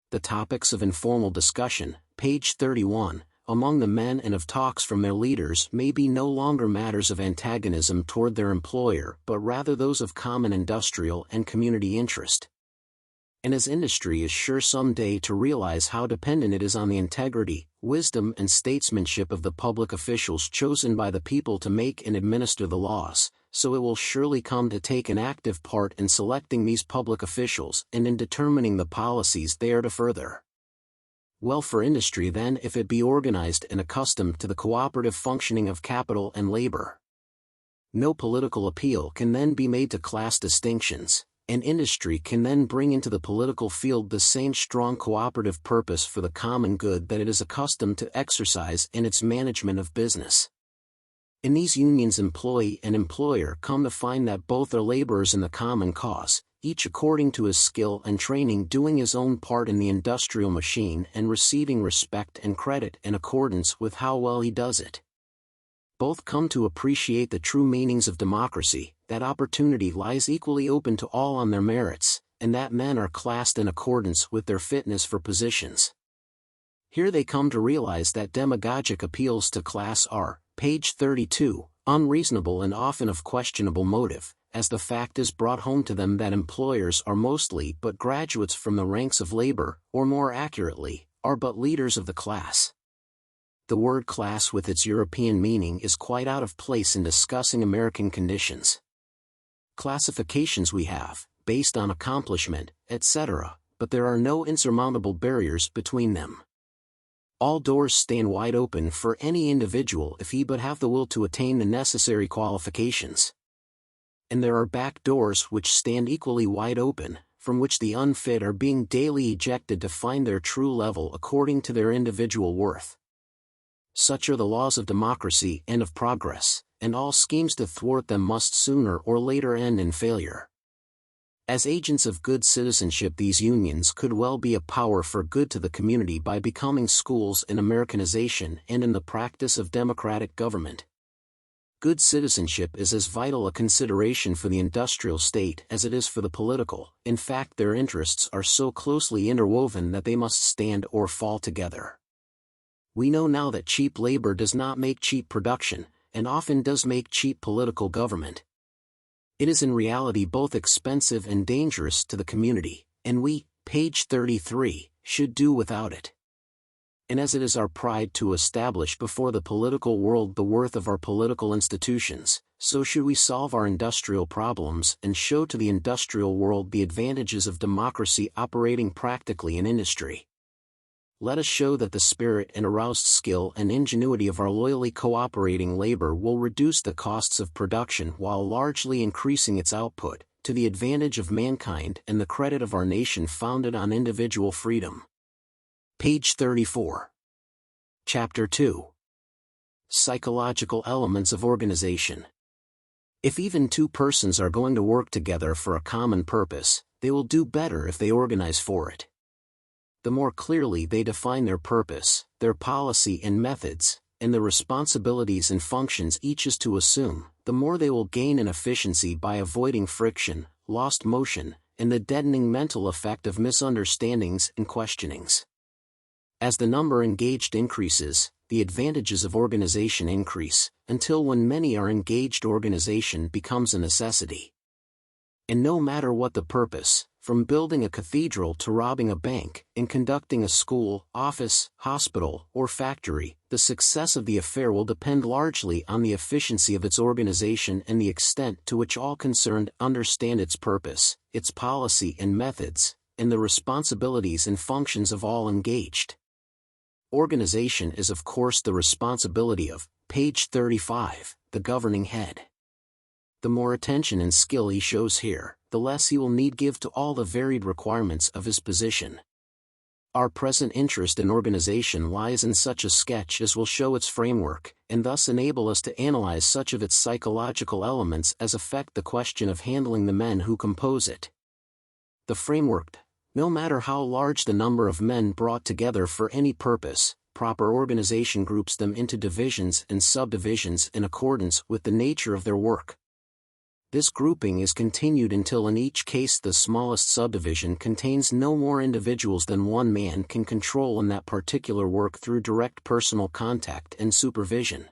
The topics of informal discussion, page 31, among the men and of talks from their leaders may be no longer matters of antagonism toward their employer but rather those of common industrial and community interest. And as industry is sure someday to realize how dependent it is on the integrity, wisdom and statesmanship of the public officials chosen by the people to make and administer the laws, so it will surely come to take an active part in selecting these public officials and in determining the policies they are to further. Well for industry then if it be organized and accustomed to the cooperative functioning of capital and labor. No political appeal can then be made to class distinctions, and industry can then bring into the political field the same strong cooperative purpose for the common good that it is accustomed to exercise in its management of business. In these unions employee and employer come to find that both are laborers in the common cause, each according to his skill and training doing his own part in the industrial machine and receiving respect and credit in accordance with how well he does it. Both come to appreciate the true meanings of democracy, that opportunity lies equally open to all on their merits, and that men are classed in accordance with their fitness for positions. Here they come to realize that demagogic appeals to class are, page 32, unreasonable and often of questionable motive, as the fact is brought home to them that employers are mostly but graduates from the ranks of labor, or more accurately, are but leaders of the class. The word class with its European meaning is quite out of place in discussing American conditions. Classifications we have, based on accomplishment, etc., but there are no insurmountable barriers between them. All doors stand wide open for any individual if he but have the will to attain the necessary qualifications. And there are back doors which stand equally wide open, from which the unfit are being daily ejected to find their true level according to their individual worth. Such are the laws of democracy and of progress, and all schemes to thwart them must sooner or later end in failure. As agents of good citizenship, these unions could well be a power for good to the community by becoming schools in Americanization and in the practice of democratic government. Good citizenship is as vital a consideration for the industrial state as it is for the political. In fact, their interests are so closely interwoven that they must stand or fall together. We know now that cheap labor does not make cheap production, and often does make cheap political government. It is in reality both expensive and dangerous to the community, and we, page 33, should do without it. And as it is our pride to establish before the political world the worth of our political institutions, so should we solve our industrial problems and show to the industrial world the advantages of democracy operating practically in industry. Let us show that the spirit and aroused skill and ingenuity of our loyally cooperating labor will reduce the costs of production while largely increasing its output, to the advantage of mankind and the credit of our nation founded on individual freedom. Page 34. Chapter 2. Psychological Elements of Organization. If even two persons are going to work together for a common purpose, they will do better if they organize for it. The more clearly they define their purpose, their policy and methods, and the responsibilities and functions each is to assume, the more they will gain in efficiency by avoiding friction, lost motion, and the deadening mental effect of misunderstandings and questionings. As the number engaged increases, the advantages of organization increase, until when many are engaged organization becomes a necessity. And no matter what the purpose, from building a cathedral to robbing a bank, in conducting a school, office, hospital, or factory, the success of the affair will depend largely on the efficiency of its organization and the extent to which all concerned understand its purpose, its policy and methods, and the responsibilities and functions of all engaged. Organization is of course the responsibility of, page 35, the governing head. The more attention and skill he shows here, the less he will need give to all the varied requirements of his position. Our present interest in organization lies in such a sketch as will show its framework, and thus enable us to analyze such of its psychological elements as affect the question of handling the men who compose it. The framework, no matter how large the number of men brought together for any purpose, proper organization groups them into divisions and subdivisions in accordance with the nature of their work. This grouping is continued until in each case the smallest subdivision contains no more individuals than one man can control in that particular work through direct personal contact and supervision.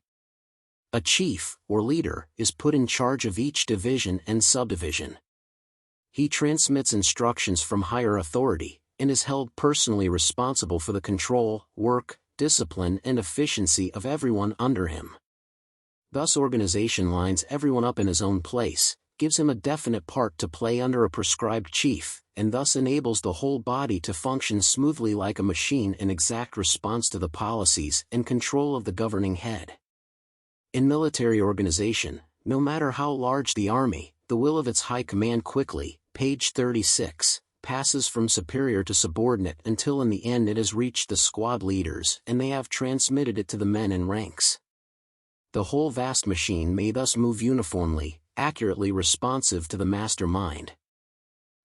A chief, or leader, is put in charge of each division and subdivision. He transmits instructions from higher authority, and is held personally responsible for the control, work, discipline and efficiency of everyone under him. Thus organization lines everyone up in his own place, gives him a definite part to play under a prescribed chief, and thus enables the whole body to function smoothly like a machine in exact response to the policies and control of the governing head. In military organization, no matter how large the army, the will of its high command quickly, page 36, passes from superior to subordinate until in the end it has reached the squad leaders and they have transmitted it to the men in ranks. The whole vast machine may thus move uniformly, accurately responsive to the master mind.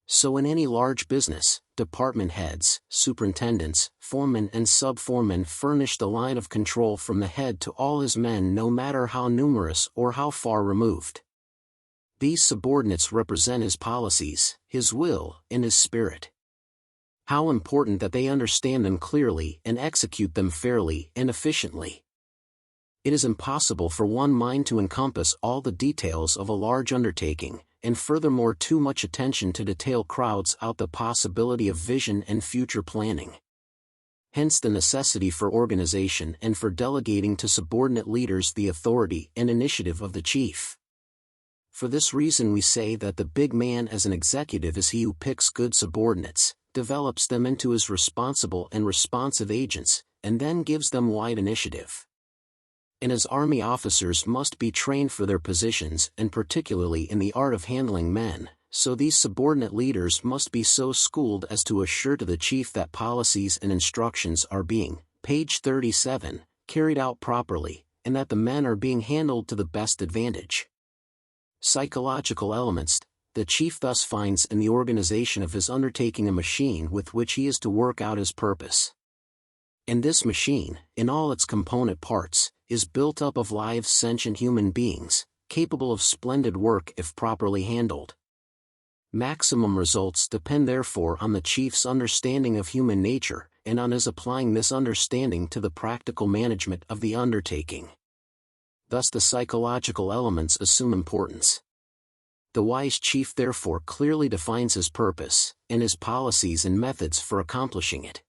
So in any large business, department heads, superintendents, foremen and sub-foremen furnish the line of control from the head to all his men no matter how numerous or how far removed. These subordinates represent his policies, his will, and his spirit. How important that they understand them clearly and execute them fairly and efficiently. It is impossible for one mind to encompass all the details of a large undertaking, and furthermore too much attention to detail crowds out the possibility of vision and future planning. Hence the necessity for organization and for delegating to subordinate leaders the authority and initiative of the chief. For this reason we say that the big man as an executive is he who picks good subordinates, develops them into his responsible and responsive agents, and then gives them wide initiative. And as army officers must be trained for their positions and particularly in the art of handling men, so these subordinate leaders must be so schooled as to assure to the chief that policies and instructions are being, page 37, carried out properly, and that the men are being handled to the best advantage. Psychological elements. The chief thus finds in the organization of his undertaking a machine with which he is to work out his purpose. And this machine, in all its component parts, is built up of live sentient human beings, capable of splendid work if properly handled. Maximum results depend therefore on the chief's understanding of human nature, and on his applying this understanding to the practical management of the undertaking. Thus the psychological elements assume importance. The wise chief therefore clearly defines his purpose, and his policies and methods for accomplishing it.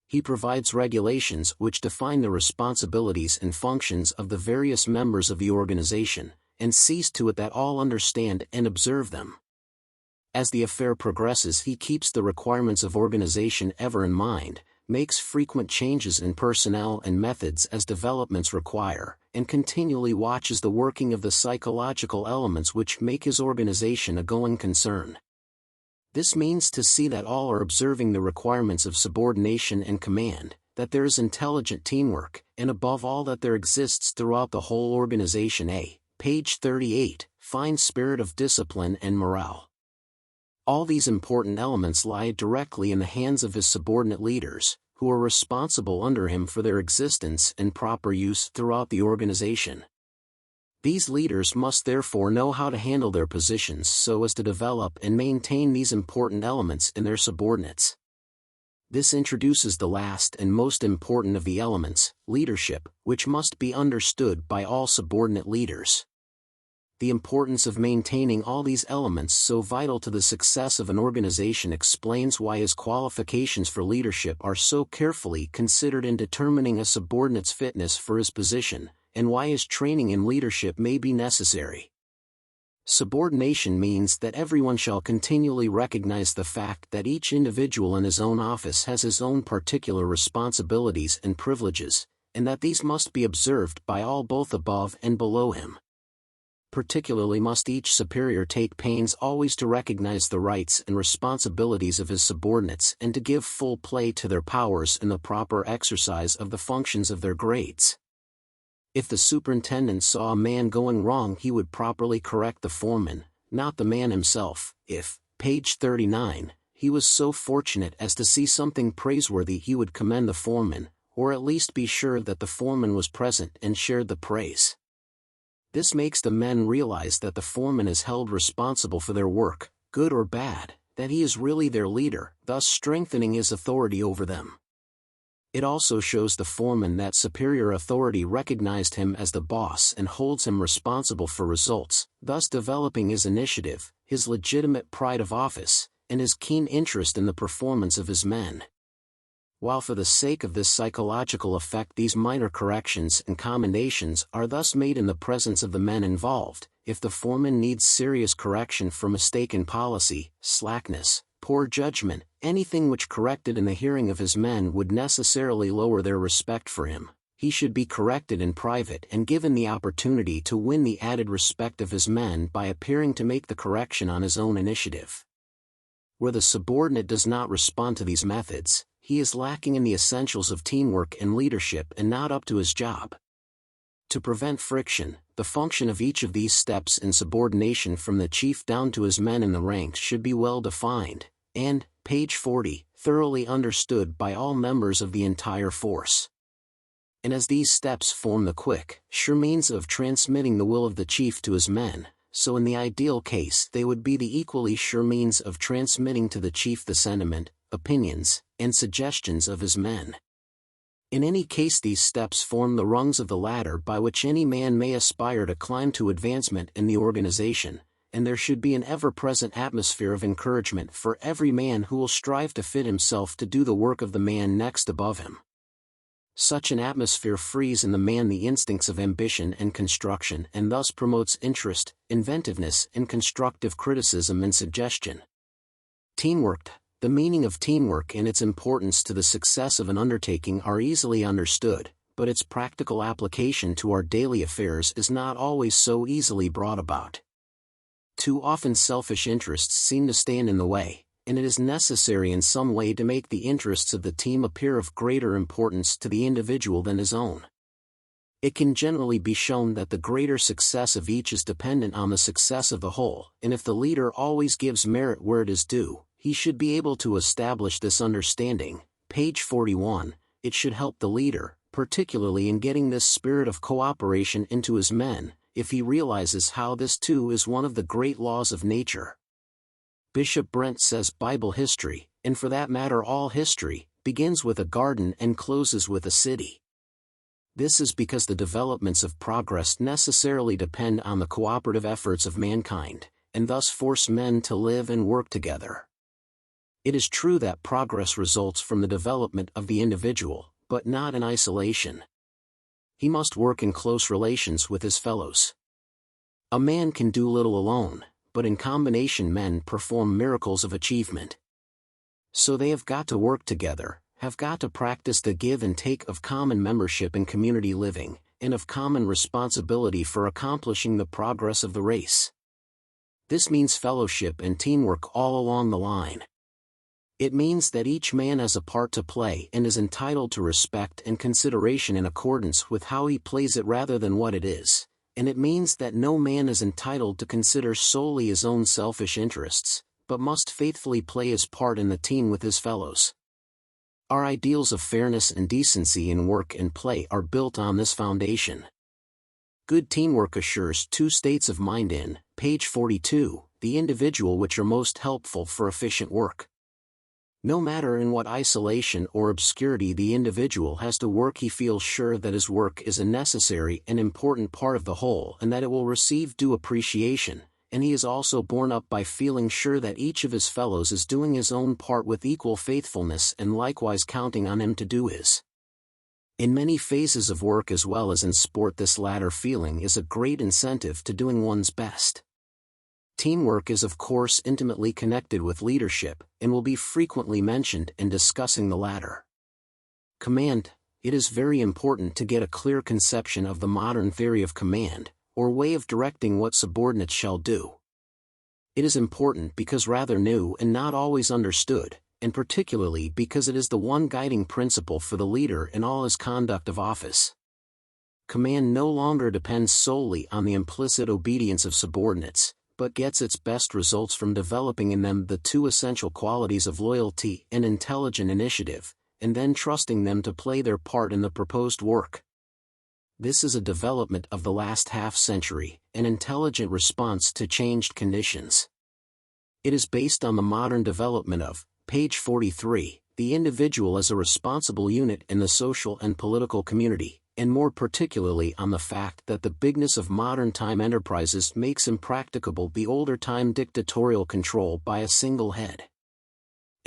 He provides regulations which define the responsibilities and functions of the various members of the organization, and sees to it that all understand and observe them. As the affair progresses he keeps the requirements of organization ever in mind, makes frequent changes in personnel and methods as developments require, and continually watches the working of the psychological elements which make his organization a going concern. This means to see that all are observing the requirements of subordination and command, that there is intelligent teamwork, and above all that there exists throughout the whole organization a, page 38, fine spirit of discipline and morale. All these important elements lie directly in the hands of his subordinate leaders, who are responsible under him for their existence and proper use throughout the organization. These leaders must therefore know how to handle their positions so as to develop and maintain these important elements in their subordinates. This introduces the last and most important of the elements, leadership, which must be understood by all subordinate leaders. The importance of maintaining all these elements so vital to the success of an organization explains why his qualifications for leadership are so carefully considered in determining a subordinate's fitness for his position, and why his training in leadership may be necessary. Subordination means that everyone shall continually recognize the fact that each individual in his own office has his own particular responsibilities and privileges, and that these must be observed by all both above and below him. Particularly must each superior take pains always to recognize the rights and responsibilities of his subordinates and to give full play to their powers in the proper exercise of the functions of their grades. If the superintendent saw a man going wrong he would properly correct the foreman, not the man himself. If, page 39, he was so fortunate as to see something praiseworthy he would commend the foreman, or at least be sure that the foreman was present and shared the praise. This makes the men realize that the foreman is held responsible for their work, good or bad, that he is really their leader, thus strengthening his authority over them. It also shows the foreman that superior authority recognized him as the boss and holds him responsible for results, thus developing his initiative, his legitimate pride of office, and his keen interest in the performance of his men. While for the sake of this psychological effect these minor corrections and commendations are thus made in the presence of the men involved, if the foreman needs serious correction for mistaken policy, slackness, poor judgment, anything which corrected in the hearing of his men would necessarily lower their respect for him, he should be corrected in private and given the opportunity to win the added respect of his men by appearing to make the correction on his own initiative. Where the subordinate does not respond to these methods, he is lacking in the essentials of teamwork and leadership and not up to his job. To prevent friction, the function of each of these steps in subordination from the chief down to his men in the ranks should be well defined, and, page 40, thoroughly understood by all members of the entire force. And as these steps form the quick, sure means of transmitting the will of the chief to his men, so in the ideal case they would be the equally sure means of transmitting to the chief the sentiment, opinions, and suggestions of his men. In any case these steps form the rungs of the ladder by which any man may aspire to climb to advancement in the organization, and there should be an ever-present atmosphere of encouragement for every man who will strive to fit himself to do the work of the man next above him. Such an atmosphere frees in the man the instincts of ambition and construction and thus promotes interest, inventiveness, and constructive criticism and suggestion. Teamwork. The meaning of teamwork and its importance to the success of an undertaking are easily understood, but its practical application to our daily affairs is not always so easily brought about. Too often selfish interests seem to stand in the way, and it is necessary in some way to make the interests of the team appear of greater importance to the individual than his own. It can generally be shown that the greater success of each is dependent on the success of the whole, and if the leader always gives merit where it is due, he should be able to establish this understanding. Page 41, it should help the leader, particularly in getting this spirit of cooperation into his men, if he realizes how this too is one of the great laws of nature. Bishop Brent says Bible history, and for that matter all history, begins with a garden and closes with a city. This is because the developments of progress necessarily depend on the cooperative efforts of mankind, and thus force men to live and work together. It is true that progress results from the development of the individual, but not in isolation. He must work in close relations with his fellows. A man can do little alone, but in combination men perform miracles of achievement. So they have got to work together, have got to practice the give and take of common membership in community living, and of common responsibility for accomplishing the progress of the race. This means fellowship and teamwork all along the line. It means that each man has a part to play and is entitled to respect and consideration in accordance with how he plays it rather than what it is, and it means that no man is entitled to consider solely his own selfish interests, but must faithfully play his part in the team with his fellows. Our ideals of fairness and decency in work and play are built on this foundation. Good teamwork assures two states of mind in, page 42, the individual which are most helpful for efficient work. No matter in what isolation or obscurity the individual has to work, he feels sure that his work is a necessary and important part of the whole and that it will receive due appreciation, and he is also borne up by feeling sure that each of his fellows is doing his own part with equal faithfulness and likewise counting on him to do his. In many phases of work as well as in sport, this latter feeling is a great incentive to doing one's best. Teamwork is of course intimately connected with leadership, and will be frequently mentioned in discussing the latter. Command. It is very important to get a clear conception of the modern theory of command, or way of directing what subordinates shall do. It is important because rather new and not always understood, and particularly because it is the one guiding principle for the leader in all his conduct of office. Command no longer depends solely on the implicit obedience of subordinates, but gets its best results from developing in them the two essential qualities of loyalty and intelligent initiative, and then trusting them to play their part in the proposed work. This is a development of the last half-century, an intelligent response to changed conditions. It is based on the modern development of, page 43, the individual as a responsible unit in the social and political community, and more particularly on the fact that the bigness of modern-time enterprises makes impracticable the older-time dictatorial control by a single head.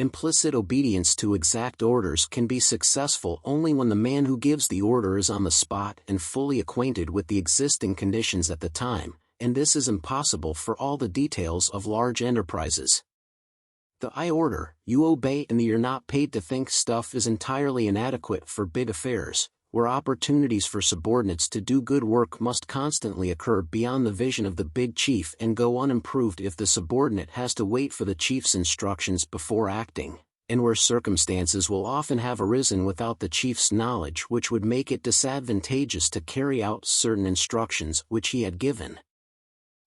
Implicit obedience to exact orders can be successful only when the man who gives the order is on the spot and fully acquainted with the existing conditions at the time, and this is impossible for all the details of large enterprises. The "I order, you obey" and the "you're not paid to think" stuff is entirely inadequate for big affairs, where opportunities for subordinates to do good work must constantly occur beyond the vision of the big chief and go unimproved if the subordinate has to wait for the chief's instructions before acting, and where circumstances will often have arisen without the chief's knowledge which would make it disadvantageous to carry out certain instructions which he had given.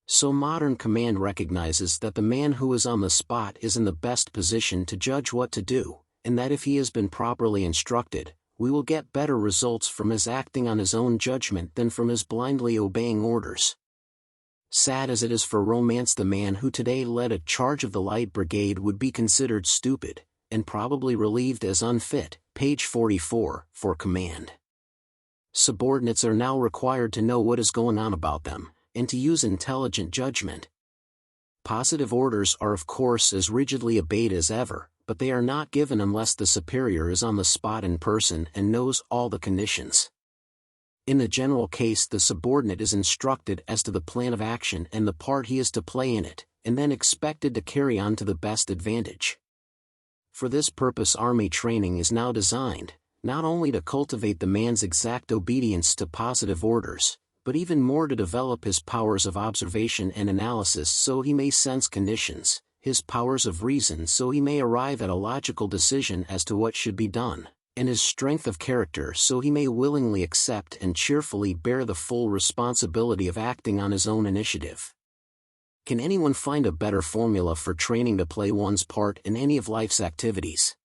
So modern command recognizes that the man who is on the spot is in the best position to judge what to do, and that if he has been properly instructed, we will get better results from his acting on his own judgment than from his blindly obeying orders. Sad as it is for romance, the man who today led a charge of the Light Brigade would be considered stupid, and probably relieved as unfit, page 44, for command. Subordinates are now required to know what is going on about them, and to use intelligent judgment. Positive orders are of course as rigidly obeyed as ever, but they are not given unless the superior is on the spot in person and knows all the conditions. In the general case, the subordinate is instructed as to the plan of action and the part he is to play in it, and then expected to carry on to the best advantage. For this purpose Army training is now designed, not only to cultivate the man's exact obedience to positive orders, but even more to develop his powers of observation and analysis so he may sense conditions, his powers of reason so he may arrive at a logical decision as to what should be done, and his strength of character so he may willingly accept and cheerfully bear the full responsibility of acting on his own initiative. Can anyone find a better formula for training to play one's part in any of life's activities?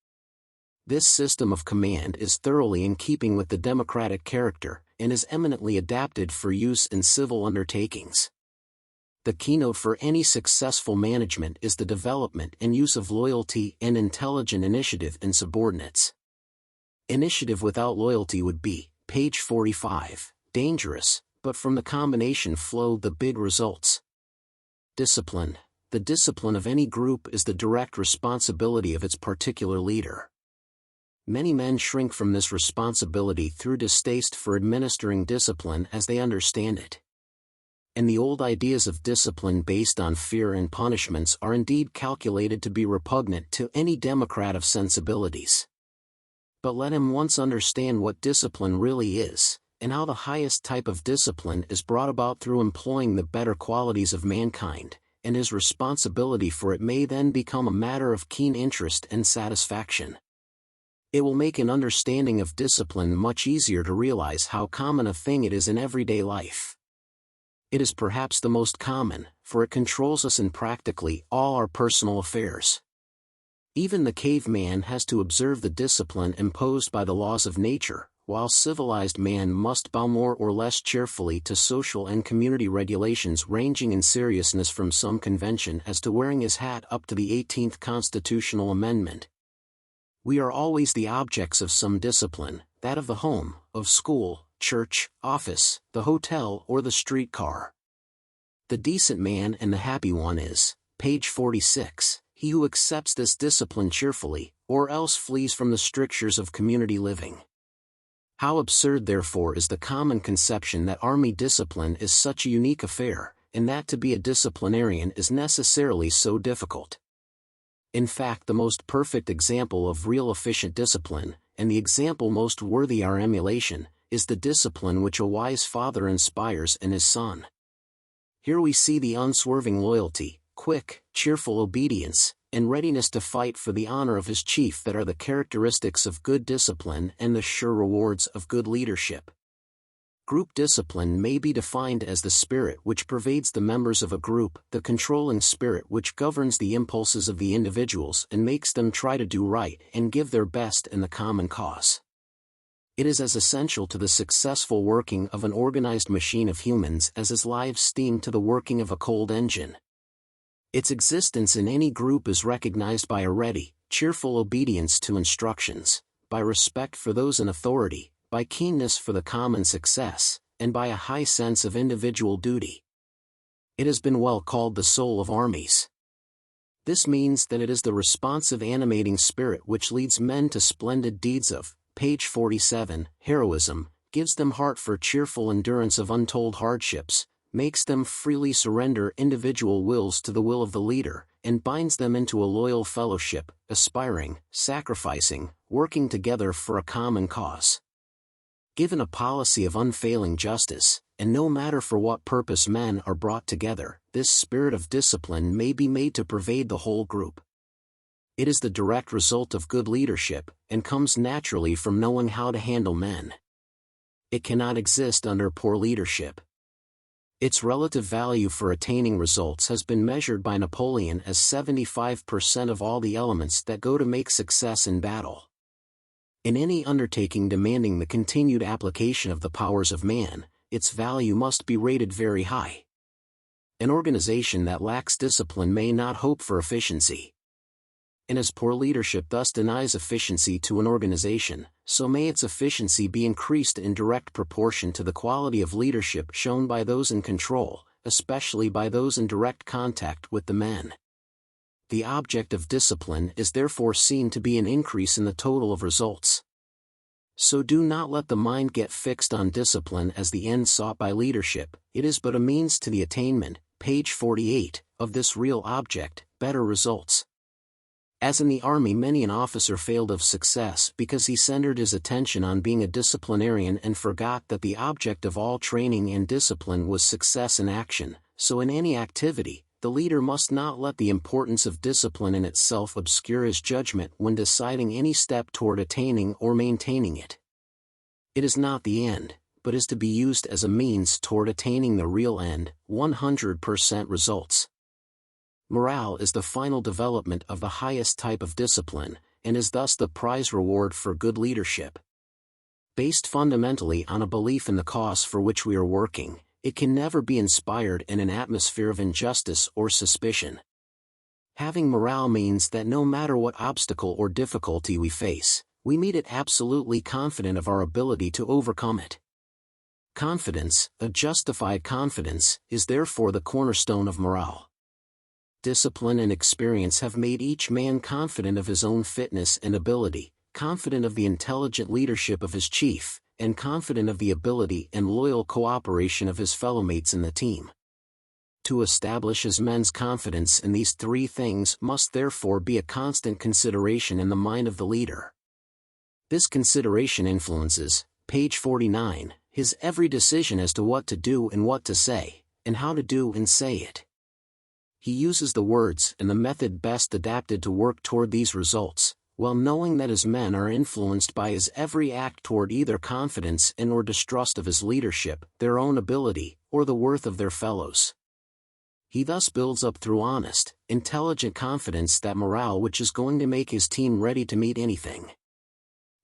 This system of command is thoroughly in keeping with the democratic character, and is eminently adapted for use in civil undertakings. The keynote for any successful management is the development and use of loyalty and intelligent initiative in subordinates. Initiative without loyalty would be, page 45, dangerous, but from the combination flow the big results. Discipline. The discipline of any group is the direct responsibility of its particular leader. Many men shrink from this responsibility through distaste for administering discipline as they understand it. And the old ideas of discipline based on fear and punishments are indeed calculated to be repugnant to any democrat of sensibilities. But let him once understand what discipline really is, and how the highest type of discipline is brought about through employing the better qualities of mankind, and his responsibility for it may then become a matter of keen interest and satisfaction. It will make an understanding of discipline much easier to realize how common a thing it is in everyday life. It is perhaps the most common, for it controls us in practically all our personal affairs. Even the caveman has to observe the discipline imposed by the laws of nature, while civilized man must bow more or less cheerfully to social and community regulations ranging in seriousness from some convention as to wearing his hat up to the 18th constitutional amendment. We are always the objects of some discipline, that of the home, of school, church, office, the hotel or the streetcar. The decent man and the happy one is, page 46, he who accepts this discipline cheerfully, or else flees from the strictures of community living. How absurd therefore is the common conception that army discipline is such a unique affair, and that to be a disciplinarian is necessarily so difficult. In fact, the most perfect example of real efficient discipline, and the example most worthy our emulation, is the discipline which a wise father inspires in his son. Here we see the unswerving loyalty, quick, cheerful obedience, and readiness to fight for the honor of his chief that are the characteristics of good discipline and the sure rewards of good leadership. Group discipline may be defined as the spirit which pervades the members of a group, the controlling spirit which governs the impulses of the individuals and makes them try to do right and give their best in the common cause. It is as essential to the successful working of an organized machine of humans as is live steam to the working of a cold engine. Its existence in any group is recognized by a ready, cheerful obedience to instructions, by respect for those in authority, by keenness for the common success, and by a high sense of individual duty. It has been well called the soul of armies. This means that it is the responsive animating spirit which leads men to splendid deeds of, page 47, heroism, gives them heart for cheerful endurance of untold hardships, makes them freely surrender individual wills to the will of the leader, and binds them into a loyal fellowship, aspiring, sacrificing, working together for a common cause. Given a policy of unfailing justice, and no matter for what purpose men are brought together, this spirit of discipline may be made to pervade the whole group. It is the direct result of good leadership, and comes naturally from knowing how to handle men. It cannot exist under poor leadership. Its relative value for attaining results has been measured by Napoleon as 75% of all the elements that go to make success in battle. In any undertaking demanding the continued application of the powers of man, its value must be rated very high. An organization that lacks discipline may not hope for efficiency. And as poor leadership thus denies efficiency to an organization, so may its efficiency be increased in direct proportion to the quality of leadership shown by those in control, especially by those in direct contact with the men. The object of discipline is therefore seen to be an increase in the total of results. So do not let the mind get fixed on discipline as the end sought by leadership. It is but a means to the attainment, page 48, of this real object, better results. As in the army, many an officer failed of success because he centered his attention on being a disciplinarian and forgot that the object of all training and discipline was success in action. So in any activity, the leader must not let the importance of discipline in itself obscure his judgment when deciding any step toward attaining or maintaining it. It is not the end, but is to be used as a means toward attaining the real end, 100% results. Morale is the final development of the highest type of discipline, and is thus the prize reward for good leadership. Based fundamentally on a belief in the cause for which we are working, it can never be inspired in an atmosphere of injustice or suspicion. Having morale means that no matter what obstacle or difficulty we face, we meet it absolutely confident of our ability to overcome it. Confidence, a justified confidence, is therefore the cornerstone of morale. Discipline and experience have made each man confident of his own fitness and ability, confident of the intelligent leadership of his chief, and confident of the ability and loyal cooperation of his fellowmates in the team. To establish his men's confidence in these three things must therefore be a constant consideration in the mind of the leader. This consideration influences, page 49, his every decision as to what to do and what to say, and how to do and say it. He uses the words and the method best adapted to work toward these results, while knowing that his men are influenced by his every act toward either confidence in or distrust of his leadership, their own ability, or the worth of their fellows. He thus builds up through honest, intelligent confidence that morale which is going to make his team ready to meet anything.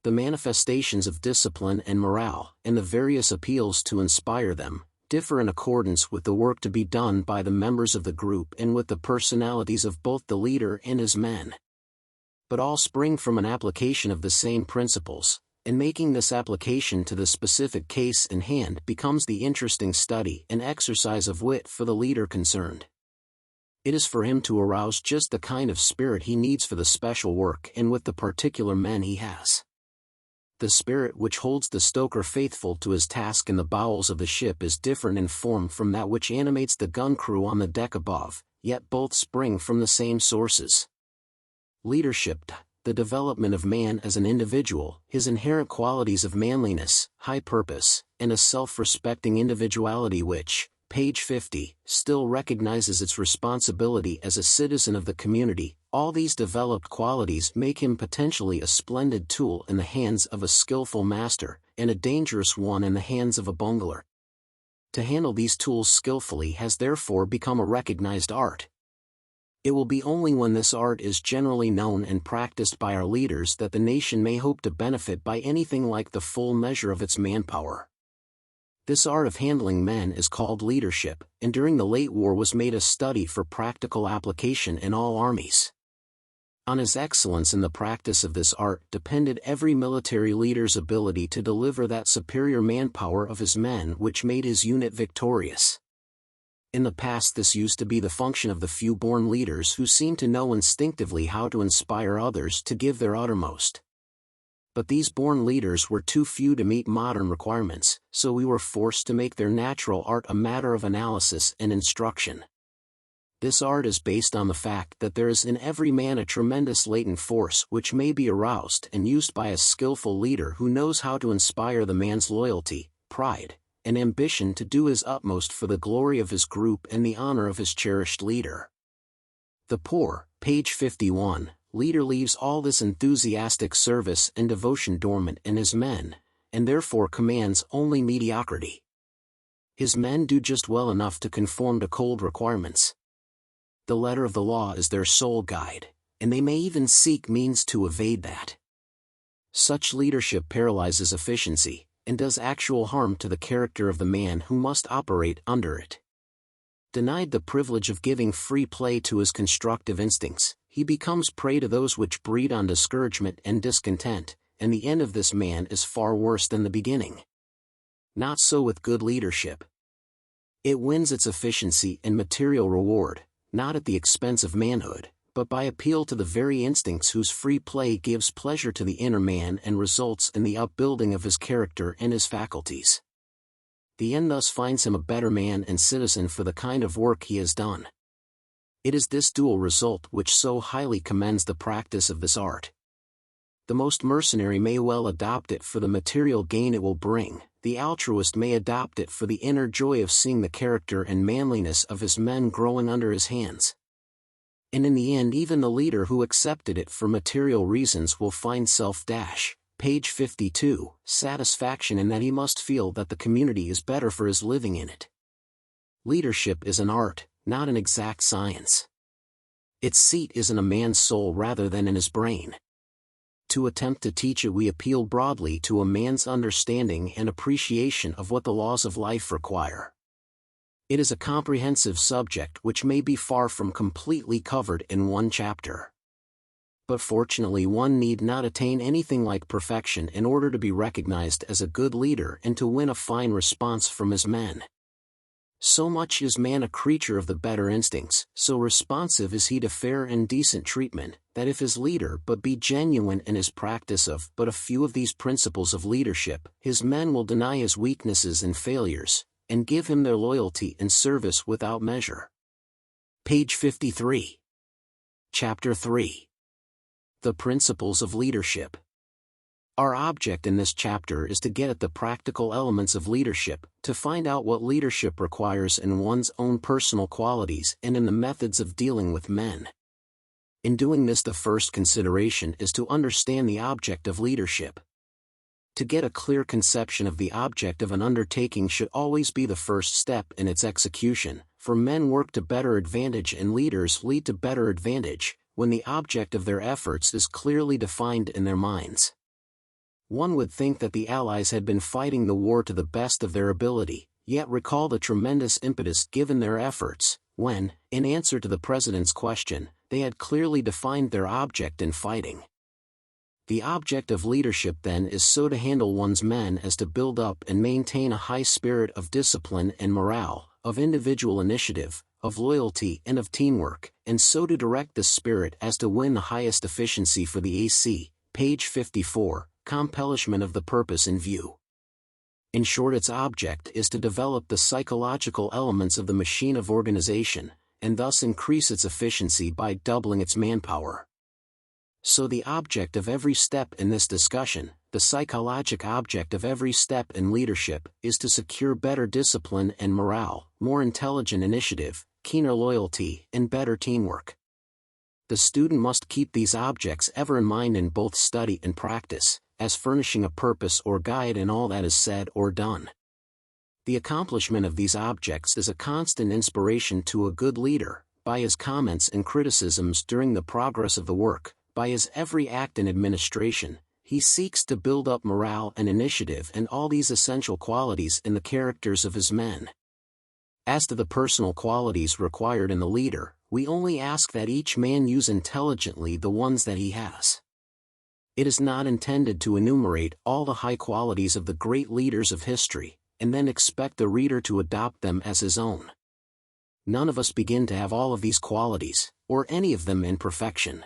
The manifestations of discipline and morale, and the various appeals to inspire them, differ in accordance with the work to be done by the members of the group and with the personalities of both the leader and his men. But all spring from an application of the same principles, and making this application to the specific case in hand becomes the interesting study and exercise of wit for the leader concerned. It is for him to arouse just the kind of spirit he needs for the special work and with the particular men he has. The spirit which holds the stoker faithful to his task in the bowels of the ship is different in form from that which animates the gun crew on the deck above, yet both spring from the same sources. Leadership, the development of man as an individual, his inherent qualities of manliness, high purpose, and a self-respecting individuality which, page 50, still recognizes its responsibility as a citizen of the community. All these developed qualities make him potentially a splendid tool in the hands of a skillful master, and a dangerous one in the hands of a bungler. To handle these tools skillfully has therefore become a recognized art. It will be only when this art is generally known and practiced by our leaders that the nation may hope to benefit by anything like the full measure of its manpower. This art of handling men is called leadership, and during the late war was made a study for practical application in all armies. On his excellence in the practice of this art depended every military leader's ability to deliver that superior manpower of his men which made his unit victorious. In the past this used to be the function of the few born leaders who seemed to know instinctively how to inspire others to give their uttermost. But these born leaders were too few to meet modern requirements, so we were forced to make their natural art a matter of analysis and instruction. This art is based on the fact that there is in every man a tremendous latent force which may be aroused and used by a skillful leader who knows how to inspire the man's loyalty, pride, and ambition to do his utmost for the glory of his group and the honor of his cherished leader. The poor, page 51, leader leaves all this enthusiastic service and devotion dormant in his men, and therefore commands only mediocrity. His men do just well enough to conform to cold requirements. The letter of the law is their sole guide, and they may even seek means to evade that. Such leadership paralyzes efficiency, and does actual harm to the character of the man who must operate under it. Denied the privilege of giving free play to his constructive instincts, he becomes prey to those which breed on discouragement and discontent, and the end of this man is far worse than the beginning. Not so with good leadership. It wins its efficiency and material reward, not at the expense of manhood, but by appeal to the very instincts whose free play gives pleasure to the inner man and results in the upbuilding of his character and his faculties. The end thus finds him a better man and citizen for the kind of work he has done. It is this dual result which so highly commends the practice of this art. The most mercenary may well adopt it for the material gain it will bring, the altruist may adopt it for the inner joy of seeing the character and manliness of his men growing under his hands. And in the end even the leader who accepted it for material reasons will find page 52, satisfaction in that he must feel that the community is better for his living in it. Leadership is an art, not an exact science. Its seat is in a man's soul rather than in his brain. To attempt to teach it we appeal broadly to a man's understanding and appreciation of what the laws of life require. It is a comprehensive subject which may be far from completely covered in one chapter. But fortunately one need not attain anything like perfection in order to be recognized as a good leader and to win a fine response from his men. So much is man a creature of the better instincts, so responsive is he to fair and decent treatment, that if his leader but be genuine in his practice of but a few of these principles of leadership, his men will deny his weaknesses and failures, and give him their loyalty and service without measure. Page 53. Chapter 3. The Principles of Leadership. Our object in this chapter is to get at the practical elements of leadership, to find out what leadership requires in one's own personal qualities and in the methods of dealing with men. In doing this the first consideration is to understand the object of leadership. To get a clear conception of the object of an undertaking should always be the first step in its execution, for men work to better advantage and leaders lead to better advantage, when the object of their efforts is clearly defined in their minds. One would think that the Allies had been fighting the war to the best of their ability, yet recall the tremendous impetus given their efforts, when, in answer to the President's question, they had clearly defined their object in fighting. The object of leadership then is so to handle one's men as to build up and maintain a high spirit of discipline and morale, of individual initiative, of loyalty and of teamwork, and so to direct this spirit as to win the highest efficiency for the AC, page 54, compellishment of the purpose in view. In short, its object is to develop the psychological elements of the machine of organization, and thus increase its efficiency by doubling its manpower. So the object of every step in this discussion, the psychologic object of every step in leadership, is to secure better discipline and morale, more intelligent initiative, keener loyalty, and better teamwork. The student must keep these objects ever in mind in both study and practice, as furnishing a purpose or guide in all that is said or done. The accomplishment of these objects is a constant inspiration to a good leader, by his comments and criticisms during the progress of the work, by his every act in administration. He seeks to build up morale and initiative and all these essential qualities in the characters of his men. As to the personal qualities required in the leader, we only ask that each man use intelligently the ones that he has. It is not intended to enumerate all the high qualities of the great leaders of history, and then expect the reader to adopt them as his own. None of us begin to have all of these qualities, or any of them in perfection.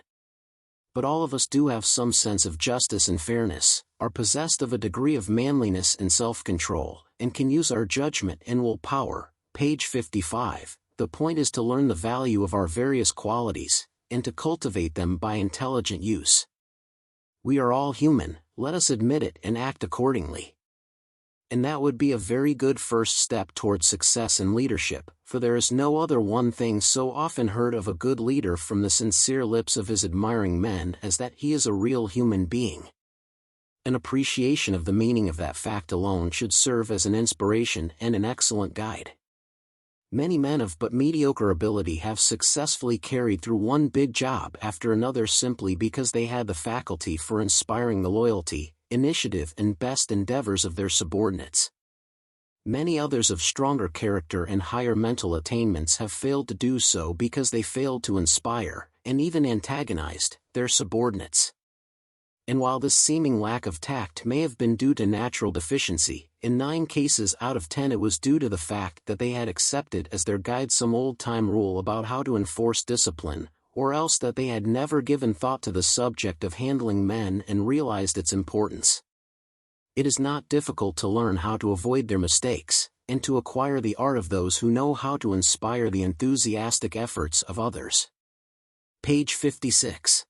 But all of us do have some sense of justice and fairness, are possessed of a degree of manliness and self-control, and can use our judgment and will power. Page 55. The point is to learn the value of our various qualities, and to cultivate them by intelligent use. We are all human, let us admit it and act accordingly. And that would be a very good first step towards success in leadership, for there is no other one thing so often heard of a good leader from the sincere lips of his admiring men as that he is a real human being. An appreciation of the meaning of that fact alone should serve as an inspiration and an excellent guide. Many men of but mediocre ability have successfully carried through one big job after another simply because they had the faculty for inspiring the loyalty, initiative and best endeavors of their subordinates. Many others of stronger character and higher mental attainments have failed to do so because they failed to inspire, and even antagonized, their subordinates. And while this seeming lack of tact may have been due to natural deficiency, in 9 cases out of 10 it was due to the fact that they had accepted as their guide some old-time rule about how to enforce discipline, or else that they had never given thought to the subject of handling men and realized its importance. It is not difficult to learn how to avoid their mistakes, and to acquire the art of those who know how to inspire the enthusiastic efforts of others. Page 56.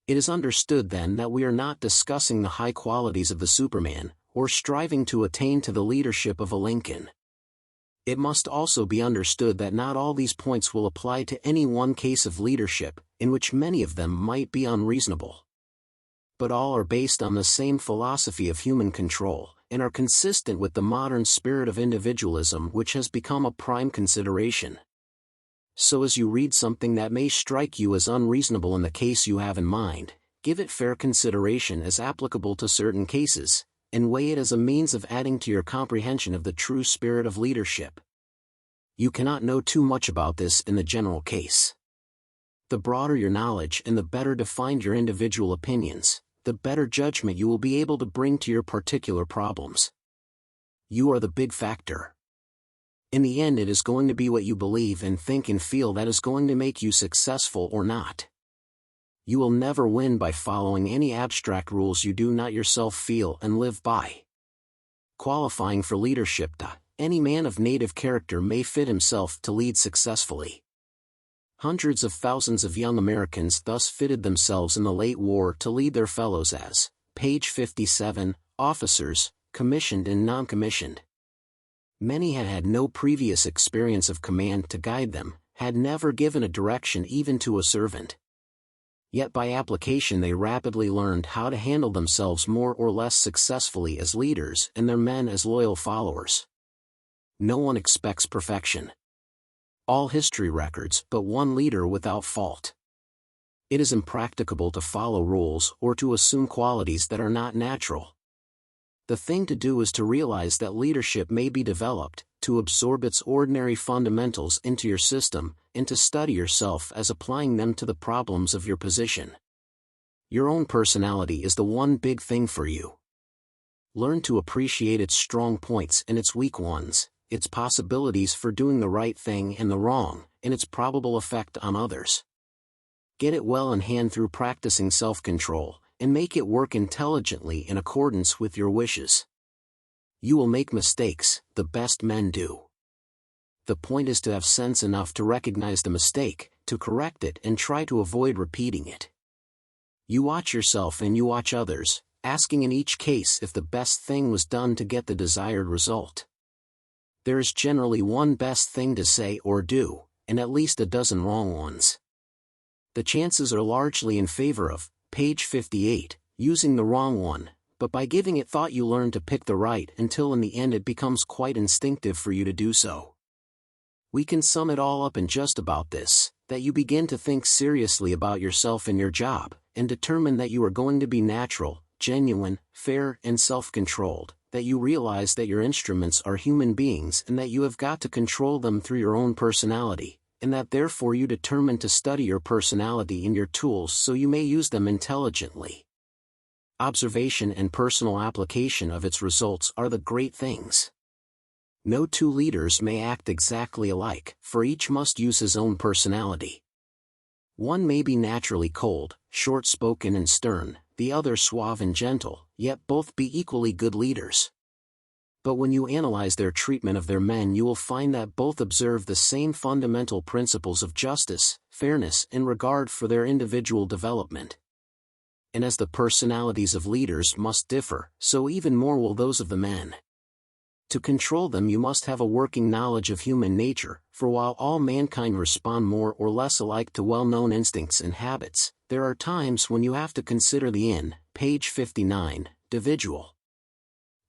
It is understood then that we are not discussing the high qualities of the Superman, or striving to attain to the leadership of a Lincoln. It must also be understood that not all these points will apply to any one case of leadership, in which many of them might be unreasonable. But all are based on the same philosophy of human control, and are consistent with the modern spirit of individualism which has become a prime consideration. So as you read something that may strike you as unreasonable in the case you have in mind, give it fair consideration as applicable to certain cases, and weigh it as a means of adding to your comprehension of the true spirit of leadership. You cannot know too much about this in the general case. The broader your knowledge and the better defined your individual opinions, the better judgment you will be able to bring to your particular problems. You are the big factor. In the end it is going to be what you believe and think and feel that is going to make you successful or not. You will never win by following any abstract rules you do not yourself feel and live by. Qualifying for leadership. Any man of native character may fit himself to lead successfully. Hundreds of thousands of young Americans thus fitted themselves in the late war to lead their fellows as, page 57, officers, commissioned and non-commissioned. Many had had no previous experience of command to guide them, had never given a direction even to a servant. Yet by application they rapidly learned how to handle themselves more or less successfully as leaders and their men as loyal followers. No one expects perfection. All history records but one leader without fault. It is impracticable to follow rules or to assume qualities that are not natural. The thing to do is to realize that leadership may be developed, to absorb its ordinary fundamentals into your system, and to study yourself as applying them to the problems of your position. Your own personality is the one big thing for you. Learn to appreciate its strong points and its weak ones, its possibilities for doing the right thing and the wrong, and its probable effect on others. Get it well in hand through practicing self-control, and make it work intelligently in accordance with your wishes. You will make mistakes, the best men do. The point is to have sense enough to recognize the mistake, to correct it and try to avoid repeating it. You watch yourself and you watch others, asking in each case if the best thing was done to get the desired result. There is generally one best thing to say or do, and at least a dozen wrong ones. The chances are largely in favor of, page 58, using the wrong one, but by giving it thought you learn to pick the right until in the end it becomes quite instinctive for you to do so. We can sum it all up in just about this, that you begin to think seriously about yourself and your job, and determine that you are going to be natural, genuine, fair, and self-controlled, that you realize that your instruments are human beings and that you have got to control them through your own personality, and that therefore you determine to study your personality and your tools so you may use them intelligently. Observation and personal application of its results are the great things. No two leaders may act exactly alike, for each must use his own personality. One may be naturally cold, short-spoken and stern, the other suave and gentle, yet both be equally good leaders. But when you analyze their treatment of their men, you will find that both observe the same fundamental principles of justice, fairness, and regard for their individual development. And as the personalities of leaders must differ, so even more will those of the men. To control them you must have a working knowledge of human nature, for while all mankind respond more or less alike to well-known instincts and habits, there are times when you have to consider the page 59, individual.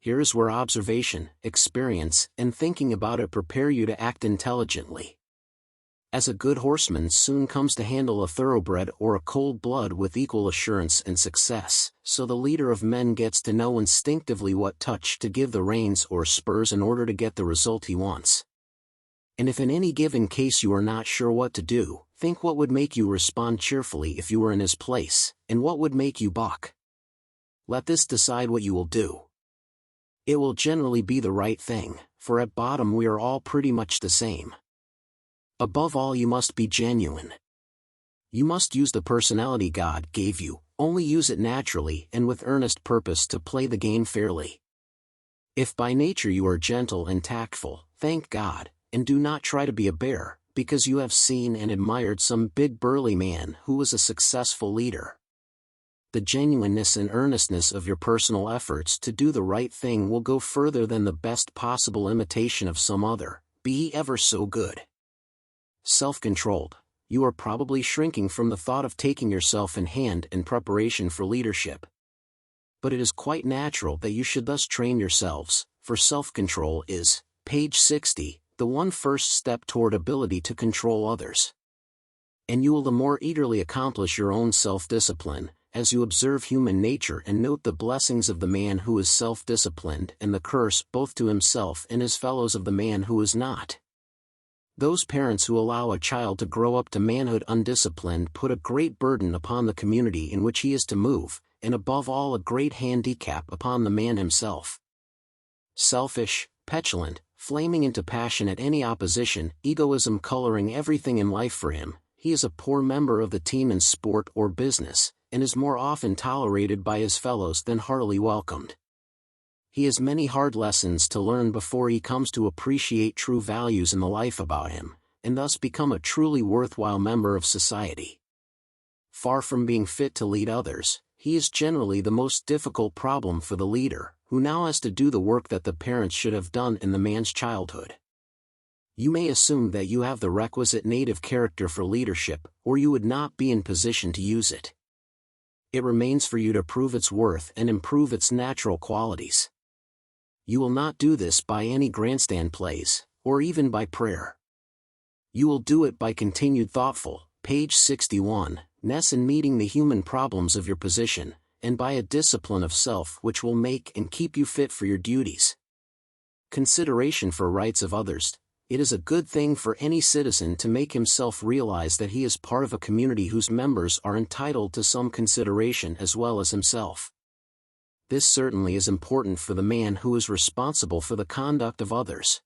Here is where observation, experience, and thinking about it prepare you to act intelligently. As a good horseman soon comes to handle a thoroughbred or a cold blood with equal assurance and success, so the leader of men gets to know instinctively what touch to give the reins or spurs in order to get the result he wants. And if in any given case you are not sure what to do, think what would make you respond cheerfully if you were in his place, and what would make you balk. Let this decide what you will do. It will generally be the right thing, for at bottom we are all pretty much the same. Above all, you must be genuine. You must use the personality God gave you, only use it naturally and with earnest purpose to play the game fairly. If by nature you are gentle and tactful, thank God, and do not try to be a bear, because you have seen and admired some big burly man who was a successful leader. The genuineness and earnestness of your personal efforts to do the right thing will go further than the best possible imitation of some other, be he ever so good. Self-controlled, you are probably shrinking from the thought of taking yourself in hand in preparation for leadership. But it is quite natural that you should thus train yourselves, for self-control is, page 60, the one first step toward ability to control others. And you will the more eagerly accomplish your own self-discipline, as you observe human nature and note the blessings of the man who is self-disciplined and the curse both to himself and his fellows of the man who is not. Those parents who allow a child to grow up to manhood undisciplined put a great burden upon the community in which he is to move, and above all a great handicap upon the man himself. Selfish, petulant, flaming into passion at any opposition, egoism coloring everything in life for him, he is a poor member of the team in sport or business, and is more often tolerated by his fellows than heartily welcomed. He has many hard lessons to learn before he comes to appreciate true values in the life about him, and thus become a truly worthwhile member of society. Far from being fit to lead others, he is generally the most difficult problem for the leader, who now has to do the work that the parents should have done in the man's childhood. You may assume that you have the requisite native character for leadership, or you would not be in position to use it. It remains for you to prove its worth and improve its natural qualities. You will not do this by any grandstand plays, or even by prayer. You will do it by continued thoughtful, page 61, ness in meeting the human problems of your position, and by a discipline of self which will make and keep you fit for your duties. Consideration for rights of others. It is a good thing for any citizen to make himself realize that he is part of a community whose members are entitled to some consideration as well as himself. This certainly is important for the man who is responsible for the conduct of others.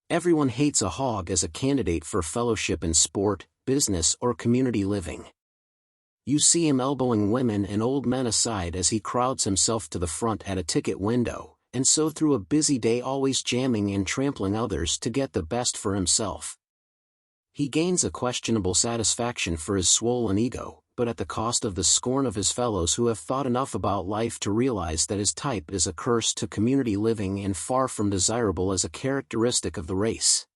Everyone hates a hog as a candidate for fellowship in sport, business, or community living. You see him elbowing women and old men aside as he crowds himself to the front at a ticket window, and so through a busy day always jamming and trampling others to get the best for himself. He gains a questionable satisfaction for his swollen ego, but at the cost of the scorn of his fellows who have thought enough about life to realize that his type is a curse to community living and far from desirable as a characteristic of the race.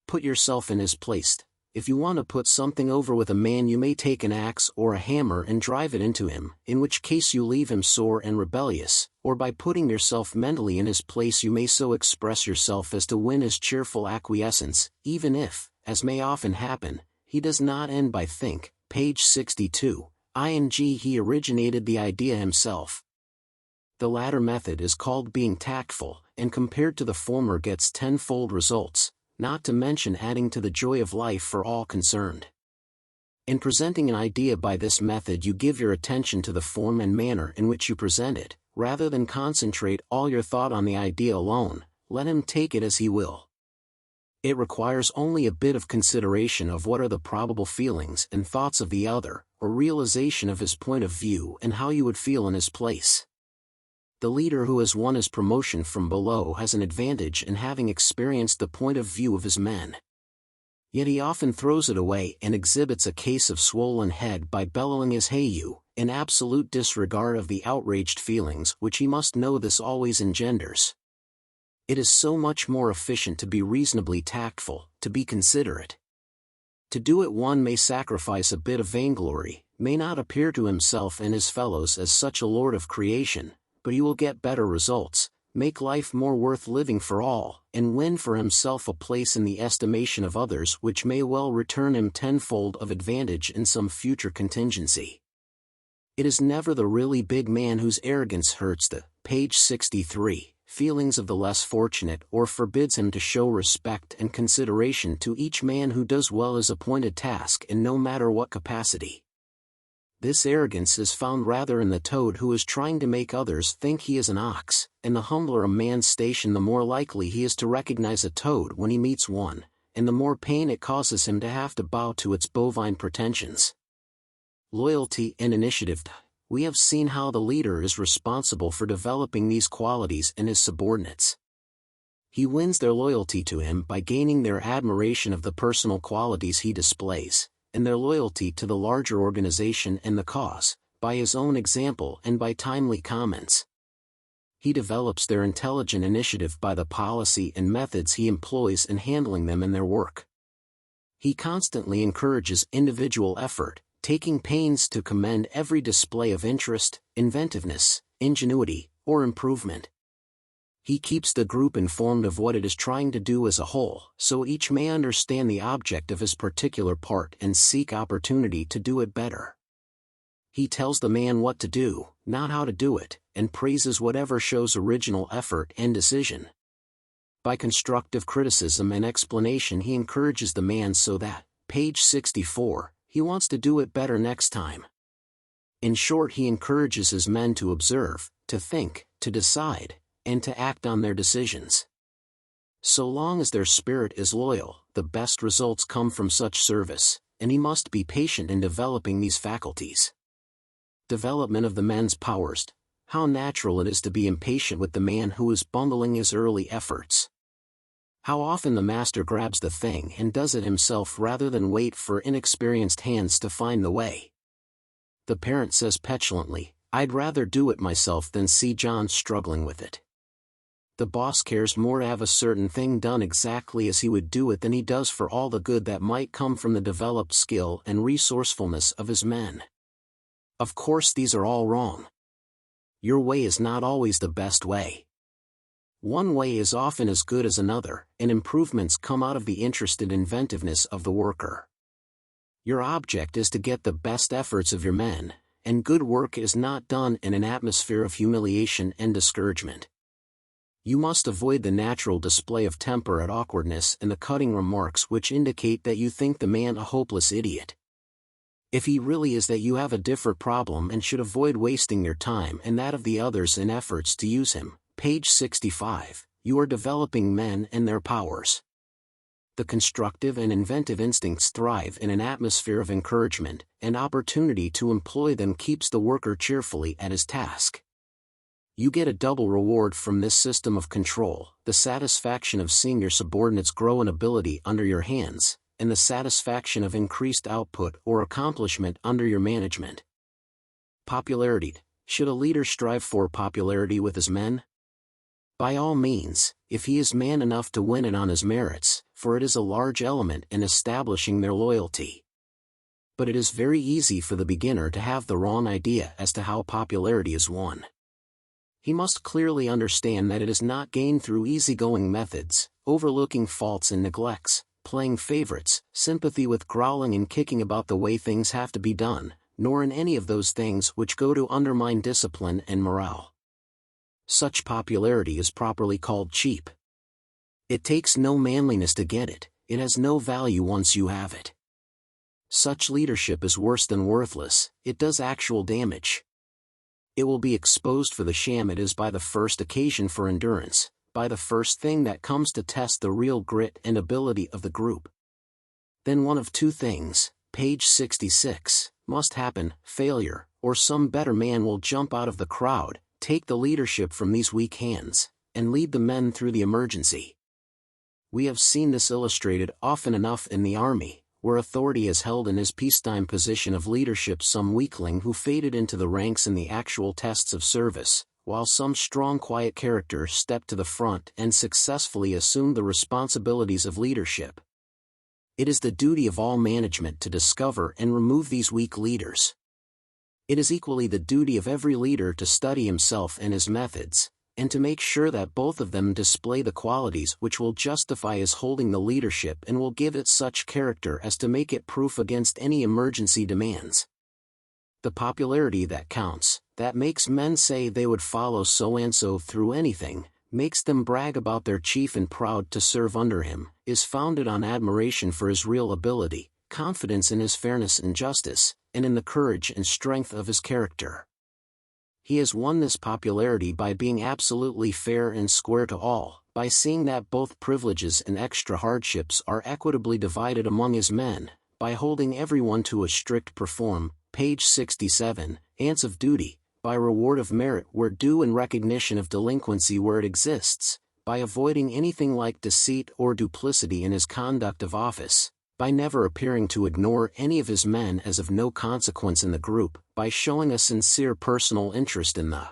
Put yourself in his place. If you want to put something over with a man, you may take an axe or a hammer and drive it into him, in which case you leave him sore and rebellious, or by putting yourself mentally in his place you may so express yourself as to win his cheerful acquiescence, even if, as may often happen, he does not end by think. Page 62, he originated the idea himself. The latter method is called being tactful, and compared to the former gets tenfold results, not to mention adding to the joy of life for all concerned. In presenting an idea by this method, you give your attention to the form and manner in which you present it, rather than concentrate all your thought on the idea alone. Let him take it as he will. It requires only a bit of consideration of what are the probable feelings and thoughts of the other, or realization of his point of view and how you would feel in his place. The leader who has won his promotion from below has an advantage in having experienced the point of view of his men. Yet he often throws it away and exhibits a case of swollen head by bellowing his "Hey you," in absolute disregard of the outraged feelings which he must know this always engenders. It is so much more efficient to be reasonably tactful, to be considerate. To do it one may sacrifice a bit of vainglory, may not appear to himself and his fellows as such a lord of creation, but he will get better results, make life more worth living for all, and win for himself a place in the estimation of others which may well return him tenfold of advantage in some future contingency. It is never the really big man whose arrogance hurts the, page 63, feelings of the less fortunate or forbids him to show respect and consideration to each man who does well his appointed task in no matter what capacity. This arrogance is found rather in the toad who is trying to make others think he is an ox, and the humbler a man's station the more likely he is to recognize a toad when he meets one, and the more pain it causes him to have to bow to its bovine pretensions. Loyalty and initiative. We have seen how the leader is responsible for developing these qualities in his subordinates. He wins their loyalty to him by gaining their admiration of the personal qualities he displays, and their loyalty to the larger organization and the cause, by his own example and by timely comments. He develops their intelligent initiative by the policy and methods he employs in handling them in their work. He constantly encourages individual effort, taking pains to commend every display of interest, inventiveness, ingenuity, or improvement. He keeps the group informed of what it is trying to do as a whole, so each may understand the object of his particular part and seek opportunity to do it better. He tells the man what to do, not how to do it, and praises whatever shows original effort and decision. By constructive criticism and explanation he encourages the man so that, page 64, he wants to do it better next time. In short, he encourages his men to observe, to think, to decide, and to act on their decisions. So long as their spirit is loyal, the best results come from such service, and he must be patient in developing these faculties. Development of the men's powers. How natural it is to be impatient with the man who is bungling his early efforts. How often the master grabs the thing and does it himself rather than wait for inexperienced hands to find the way. The parent says petulantly, "I'd rather do it myself than see John struggling with it." The boss cares more to have a certain thing done exactly as he would do it than he does for all the good that might come from the developed skill and resourcefulness of his men. Of course, these are all wrong. Your way is not always the best way. One way is often as good as another, and improvements come out of the interested inventiveness of the worker. Your object is to get the best efforts of your men, and good work is not done in an atmosphere of humiliation and discouragement. You must avoid the natural display of temper at awkwardness and the cutting remarks which indicate that you think the man a hopeless idiot. If he really is, that you have a different problem and should avoid wasting your time and that of the others in efforts to use him. Page 65, you are developing men and their powers. The constructive and inventive instincts thrive in an atmosphere of encouragement, and opportunity to employ them keeps the worker cheerfully at his task. You get a double reward from this system of control: the satisfaction of seeing your subordinates grow in ability under your hands, and the satisfaction of increased output or accomplishment under your management. Popularity. Should a leader strive for popularity with his men? By all means, if he is man enough to win it on his merits, for it is a large element in establishing their loyalty. But it is very easy for the beginner to have the wrong idea as to how popularity is won. He must clearly understand that it is not gained through easygoing methods, overlooking faults and neglects, playing favorites, sympathy with growling and kicking about the way things have to be done, nor in any of those things which go to undermine discipline and morale. Such popularity is properly called cheap. It takes no manliness to get it, it has no value once you have it. Such leadership is worse than worthless, it does actual damage. It will be exposed for the sham it is by the first occasion for endurance, by the first thing that comes to test the real grit and ability of the group. Then one of two things, page 66, must happen: failure, or some better man will jump out of the crowd, take the leadership from these weak hands, and lead the men through the emergency. We have seen this illustrated often enough in the army, where authority has held in his peacetime position of leadership some weakling who faded into the ranks in the actual tests of service, while some strong quiet character stepped to the front and successfully assumed the responsibilities of leadership. It is the duty of all management to discover and remove these weak leaders. It is equally the duty of every leader to study himself and his methods, and to make sure that both of them display the qualities which will justify his holding the leadership and will give it such character as to make it proof against any emergency demands. The popularity that counts, that makes men say they would follow so-and-so through anything, makes them brag about their chief and proud to serve under him, is founded on admiration for his real ability, confidence in his fairness and justice, and in the courage and strength of his character. He has won this popularity by being absolutely fair and square to all, by seeing that both privileges and extra hardships are equitably divided among his men, by holding everyone to a strict page 67, ance of duty, by reward of merit where due and recognition of delinquency where it exists, by avoiding anything like deceit or duplicity in his conduct of office, by never appearing to ignore any of his men as of no consequence in the group, by showing a sincere personal interest in the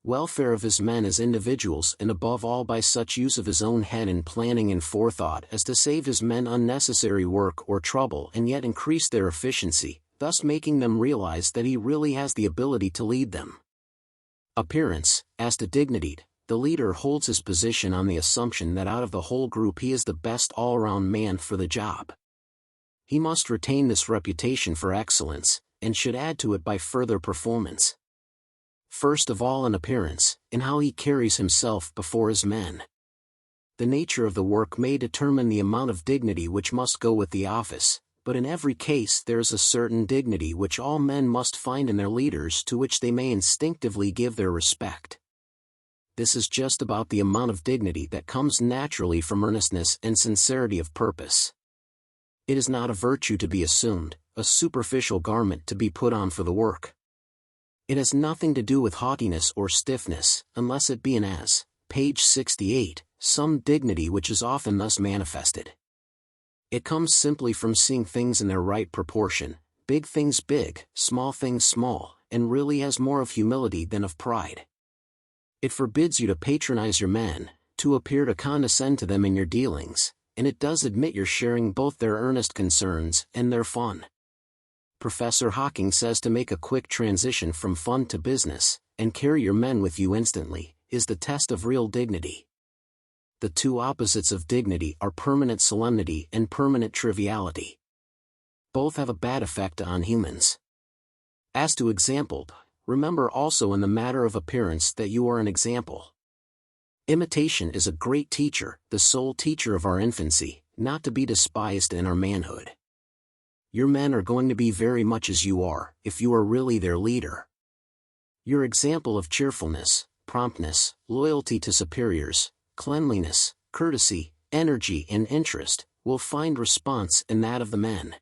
welfare of his men as individuals, and above all by such use of his own head in planning and forethought as to save his men unnecessary work or trouble and yet increase their efficiency, thus making them realize that he really has the ability to lead them. Appearance. As to dignity, the leader holds his position on the assumption that out of the whole group he is the best all-round man for the job. He must retain this reputation for excellence, and should add to it by further performance. First of all in appearance, in how he carries himself before his men. The nature of the work may determine the amount of dignity which must go with the office, but in every case there is a certain dignity which all men must find in their leaders to which they may instinctively give their respect. This is just about the amount of dignity that comes naturally from earnestness and sincerity of purpose. It is not a virtue to be assumed, a superficial garment to be put on for the work. It has nothing to do with haughtiness or stiffness, unless it be in page 68, some dignity which is often thus manifested. It comes simply from seeing things in their right proportion, big things big, small things small, and really has more of humility than of pride. It forbids you to patronize your men, to appear to condescend to them in your dealings, and it does admit your sharing both their earnest concerns and their fun. Professor Hawking says to make a quick transition from fun to business, and carry your men with you instantly, is the test of real dignity. The two opposites of dignity are permanent solemnity and permanent triviality. Both have a bad effect on humans. As to example, remember also in the matter of appearance that you are an example. Imitation is a great teacher, the sole teacher of our infancy, not to be despised in our manhood. Your men are going to be very much as you are, if you are really their leader. Your example of cheerfulness, promptness, loyalty to superiors, cleanliness, courtesy, energy and interest, will find response in that of the men.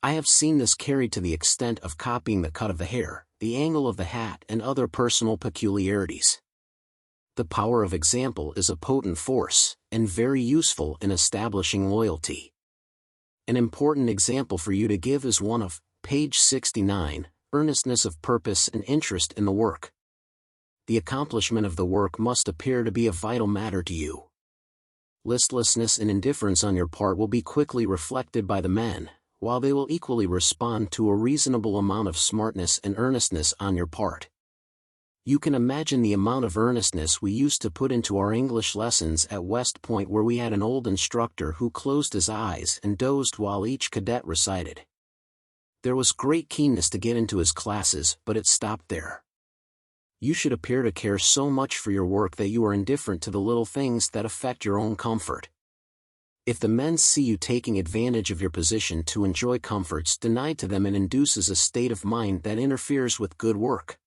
I have seen this carried to the extent of copying the cut of the hair, the angle of the hat and other personal peculiarities. The power of example is a potent force, and very useful in establishing loyalty. An important example for you to give is one of, page 69, earnestness of purpose and interest in the work. The accomplishment of the work must appear to be a vital matter to you. Listlessness and indifference on your part will be quickly reflected by the men, while they will equally respond to a reasonable amount of smartness and earnestness on your part. You can imagine the amount of earnestness we used to put into our English lessons at West Point, where we had an old instructor who closed his eyes and dozed while each cadet recited. There was great keenness to get into his classes, but it stopped there. You should appear to care so much for your work that you are indifferent to the little things that affect your own comfort. If the men see you taking advantage of your position to enjoy comforts denied to them, it induces a state of mind that interferes with good work.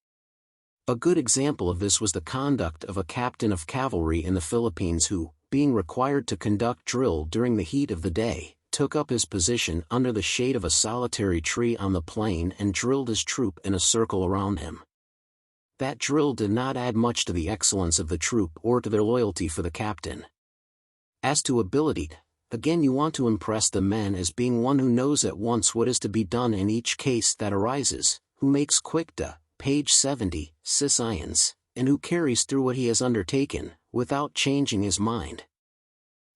A good example of this was the conduct of a captain of cavalry in the Philippines who, being required to conduct drill during the heat of the day, took up his position under the shade of a solitary tree on the plain and drilled his troop in a circle around him. That drill did not add much to the excellence of the troop or to their loyalty for the captain. As to ability, again you want to impress the men as being one who knows at once what is to be done in each case that arises, who makes quick page 70, science, and who carries through what he has undertaken, without changing his mind.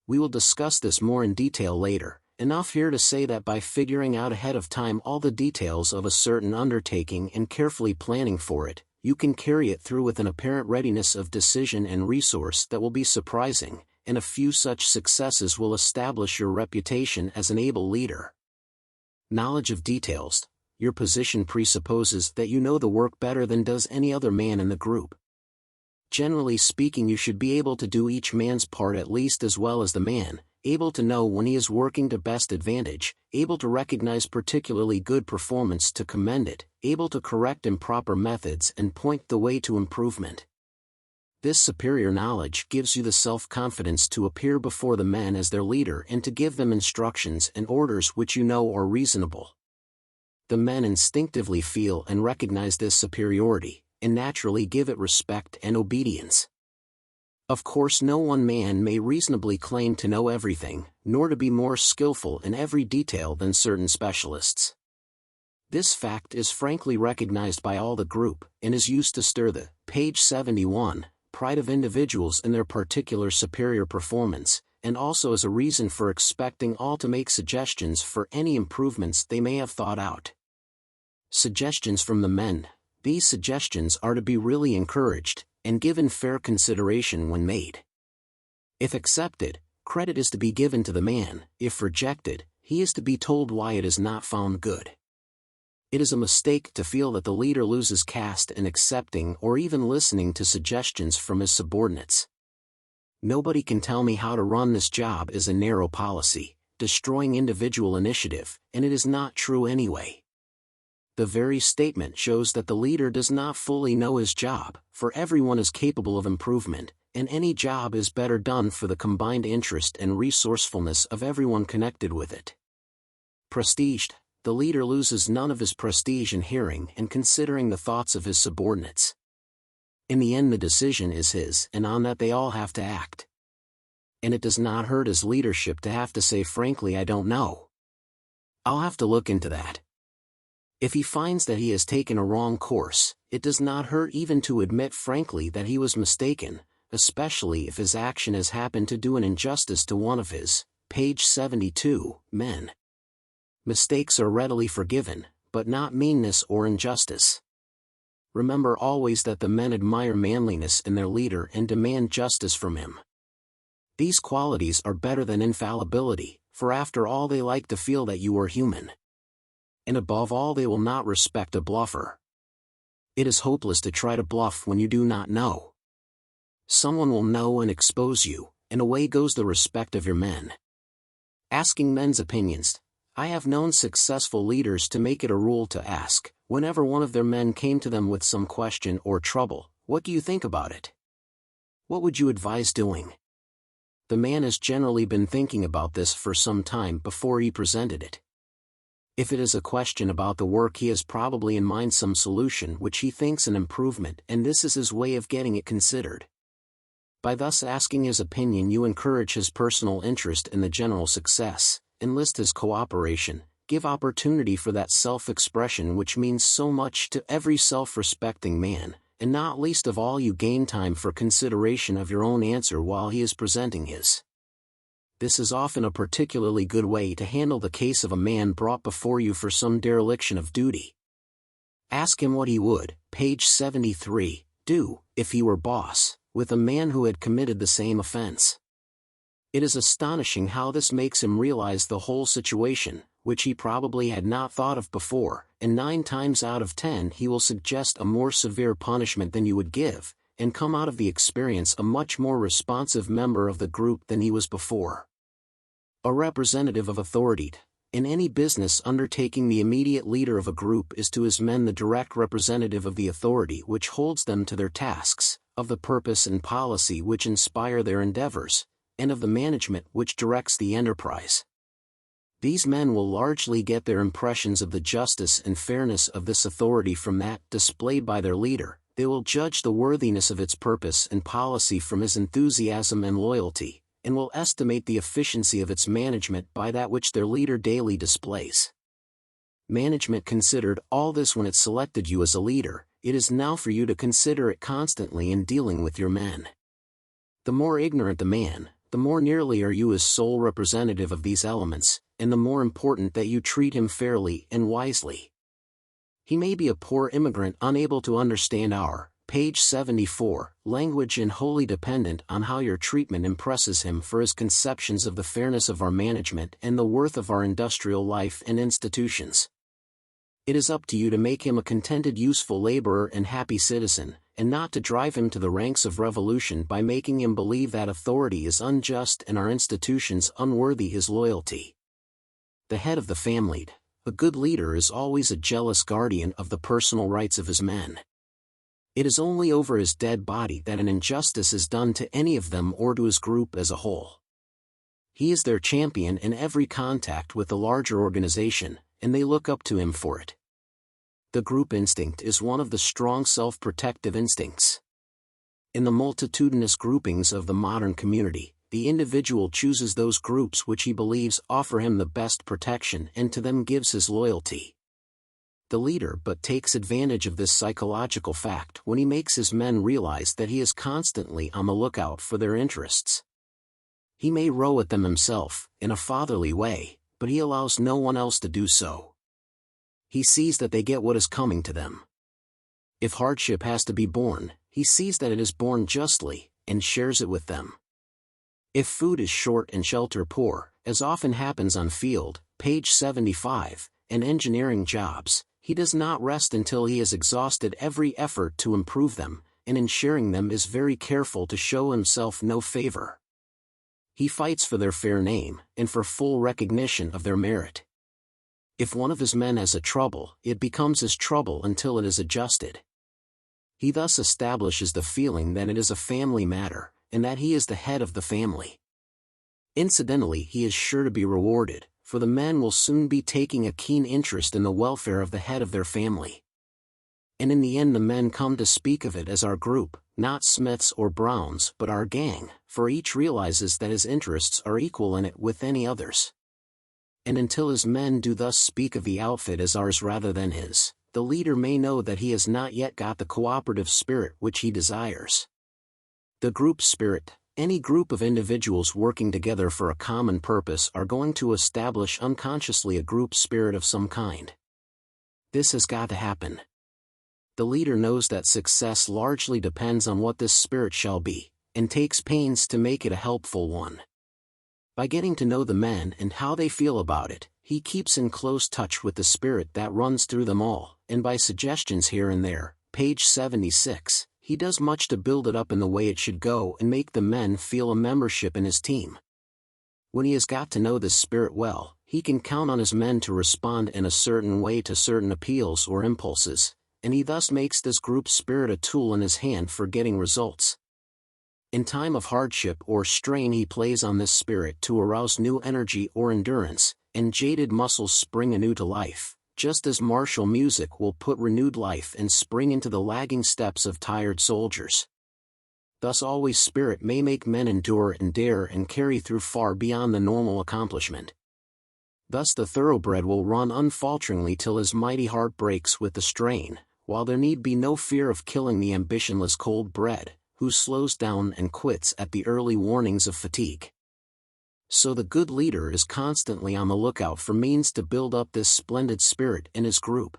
We will discuss this more in detail later. Enough here to say that by figuring out ahead of time all the details of a certain undertaking and carefully planning for it, you can carry it through with an apparent readiness of decision and resource that will be surprising, and a few such successes will establish your reputation as an able leader. Knowledge of details. Your position presupposes that you know the work better than does any other man in the group. Generally speaking, you should be able to do each man's part at least as well as the man, able to know when he is working to best advantage, able to recognize particularly good performance to commend it, able to correct improper methods and point the way to improvement. This superior knowledge gives you the self-confidence to appear before the men as their leader and to give them instructions and orders which you know are reasonable. The men instinctively feel and recognize this superiority, and naturally give it respect and obedience. Of course, no one man may reasonably claim to know everything, nor to be more skillful in every detail than certain specialists. This fact is frankly recognized by all the group, and is used to stir the, page 71, pride of individuals in their particular superior performance, and also as a reason for expecting all to make suggestions for any improvements they may have thought out. Suggestions from the men. These suggestions are to be really encouraged, and given fair consideration when made. If accepted, credit is to be given to the man; if rejected, he is to be told why it is not found good. It is a mistake to feel that the leader loses caste in accepting or even listening to suggestions from his subordinates. "Nobody can tell me how to run this job" is a narrow policy, destroying individual initiative, and it is not true anyway. The very statement shows that the leader does not fully know his job, for everyone is capable of improvement, and any job is better done for the combined interest and resourcefulness of everyone connected with it. Prestige. The leader loses none of his prestige in hearing and considering the thoughts of his subordinates. In the end, the decision is his, and on that they all have to act. And it does not hurt his leadership to have to say frankly, "I don't know. I'll have to look into that." If he finds that he has taken a wrong course, it does not hurt even to admit frankly that he was mistaken, especially if his action has happened to do an injustice to one of his, page 72, men. Mistakes are readily forgiven, but not meanness or injustice. Remember always that the men admire manliness in their leader and demand justice from him. These qualities are better than infallibility, for after all they like to feel that you are human. And above all, they will not respect a bluffer. It is hopeless to try to bluff when you do not know. Someone will know and expose you, and away goes the respect of your men. Asking men's opinions. I have known successful leaders to make it a rule to ask, whenever one of their men came to them with some question or trouble, "What do you think about it? What would you advise doing?" The man has generally been thinking about this for some time before he presented it. If it is a question about the work, he has probably in mind some solution which he thinks an improvement, and this is his way of getting it considered. By thus asking his opinion, you encourage his personal interest in the general success, enlist his cooperation, give opportunity for that self-expression which means so much to every self-respecting man, and not least of all, you gain time for consideration of your own answer while he is presenting his. This is often a particularly good way to handle the case of a man brought before you for some dereliction of duty. Ask him what he would, page 73, do, if he were boss, with a man who had committed the same offense. It is astonishing how this makes him realize the whole situation, which he probably had not thought of before, and 9 times out of 10 he will suggest a more severe punishment than you would give, and come out of the experience a much more responsive member of the group than he was before. A representative of authority. In any business undertaking, the immediate leader of a group is to his men the direct representative of the authority which holds them to their tasks, of the purpose and policy which inspire their endeavors, and of the management which directs the enterprise. These men will largely get their impressions of the justice and fairness of this authority from that displayed by their leader. They will judge the worthiness of its purpose and policy from his enthusiasm and loyalty, and will estimate the efficiency of its management by that which their leader daily displays. Management considered all this when it selected you as a leader. It is now for you to consider it constantly in dealing with your men. The more ignorant the man, the more nearly are you his sole representative of these elements, and the more important that you treat him fairly and wisely. He may be a poor immigrant unable to understand our, page 74, language and wholly dependent on how your treatment impresses him for his conceptions of the fairness of our management and the worth of our industrial life and institutions. It is up to you to make him a contented, useful laborer and happy citizen, and not to drive him to the ranks of revolution by making him believe that authority is unjust and our institutions unworthy his loyalty. The head of the family, a good leader, is always a jealous guardian of the personal rights of his men. It is only over his dead body that an injustice is done to any of them or to his group as a whole. He is their champion in every contact with the larger organization, and they look up to him for it. The group instinct is one of the strong self-protective instincts. In the multitudinous groupings of the modern community, the individual chooses those groups which he believes offer him the best protection and to them gives his loyalty. The leader but takes advantage of this psychological fact when he makes his men realize that he is constantly on the lookout for their interests. He may row at them himself, in a fatherly way, but he allows no one else to do so. He sees that they get what is coming to them. If hardship has to be borne, he sees that it is borne justly, and shares it with them. If food is short and shelter poor, as often happens on field, page 75, and engineering jobs, he does not rest until he has exhausted every effort to improve them, and in sharing them is very careful to show himself no favor. He fights for their fair name, and for full recognition of their merit. If one of his men has a trouble, it becomes his trouble until it is adjusted. He thus establishes the feeling that it is a family matter, and that he is the head of the family. Incidentally, he is sure to be rewarded, for the men will soon be taking a keen interest in the welfare of the head of their family. And in the end the men come to speak of it as our group, not Smiths or Browns but our gang, for each realizes that his interests are equal in it with any others. And until his men do thus speak of the outfit as ours rather than his, the leader may know that he has not yet got the cooperative spirit which he desires. The group spirit. Any group of individuals working together for a common purpose are going to establish unconsciously a group spirit of some kind. This has got to happen. The leader knows that success largely depends on what this spirit shall be, and takes pains to make it a helpful one. By getting to know the men and how they feel about it, he keeps in close touch with the spirit that runs through them all, and by suggestions here and there, page 76, he does much to build it up in the way it should go and make the men feel a membership in his team. When he has got to know this spirit well, he can count on his men to respond in a certain way to certain appeals or impulses, and he thus makes this group spirit a tool in his hand for getting results. In time of hardship or strain he plays on this spirit to arouse new energy or endurance, and jaded muscles spring anew to life, just as martial music will put renewed life and spring into the lagging steps of tired soldiers. Thus always spirit may make men endure and dare and carry through far beyond the normal accomplishment. Thus the thoroughbred will run unfalteringly till his mighty heart breaks with the strain, while there need be no fear of killing the ambitionless cold bred, who slows down and quits at the early warnings of fatigue. So the good leader is constantly on the lookout for means to build up this splendid spirit in his group.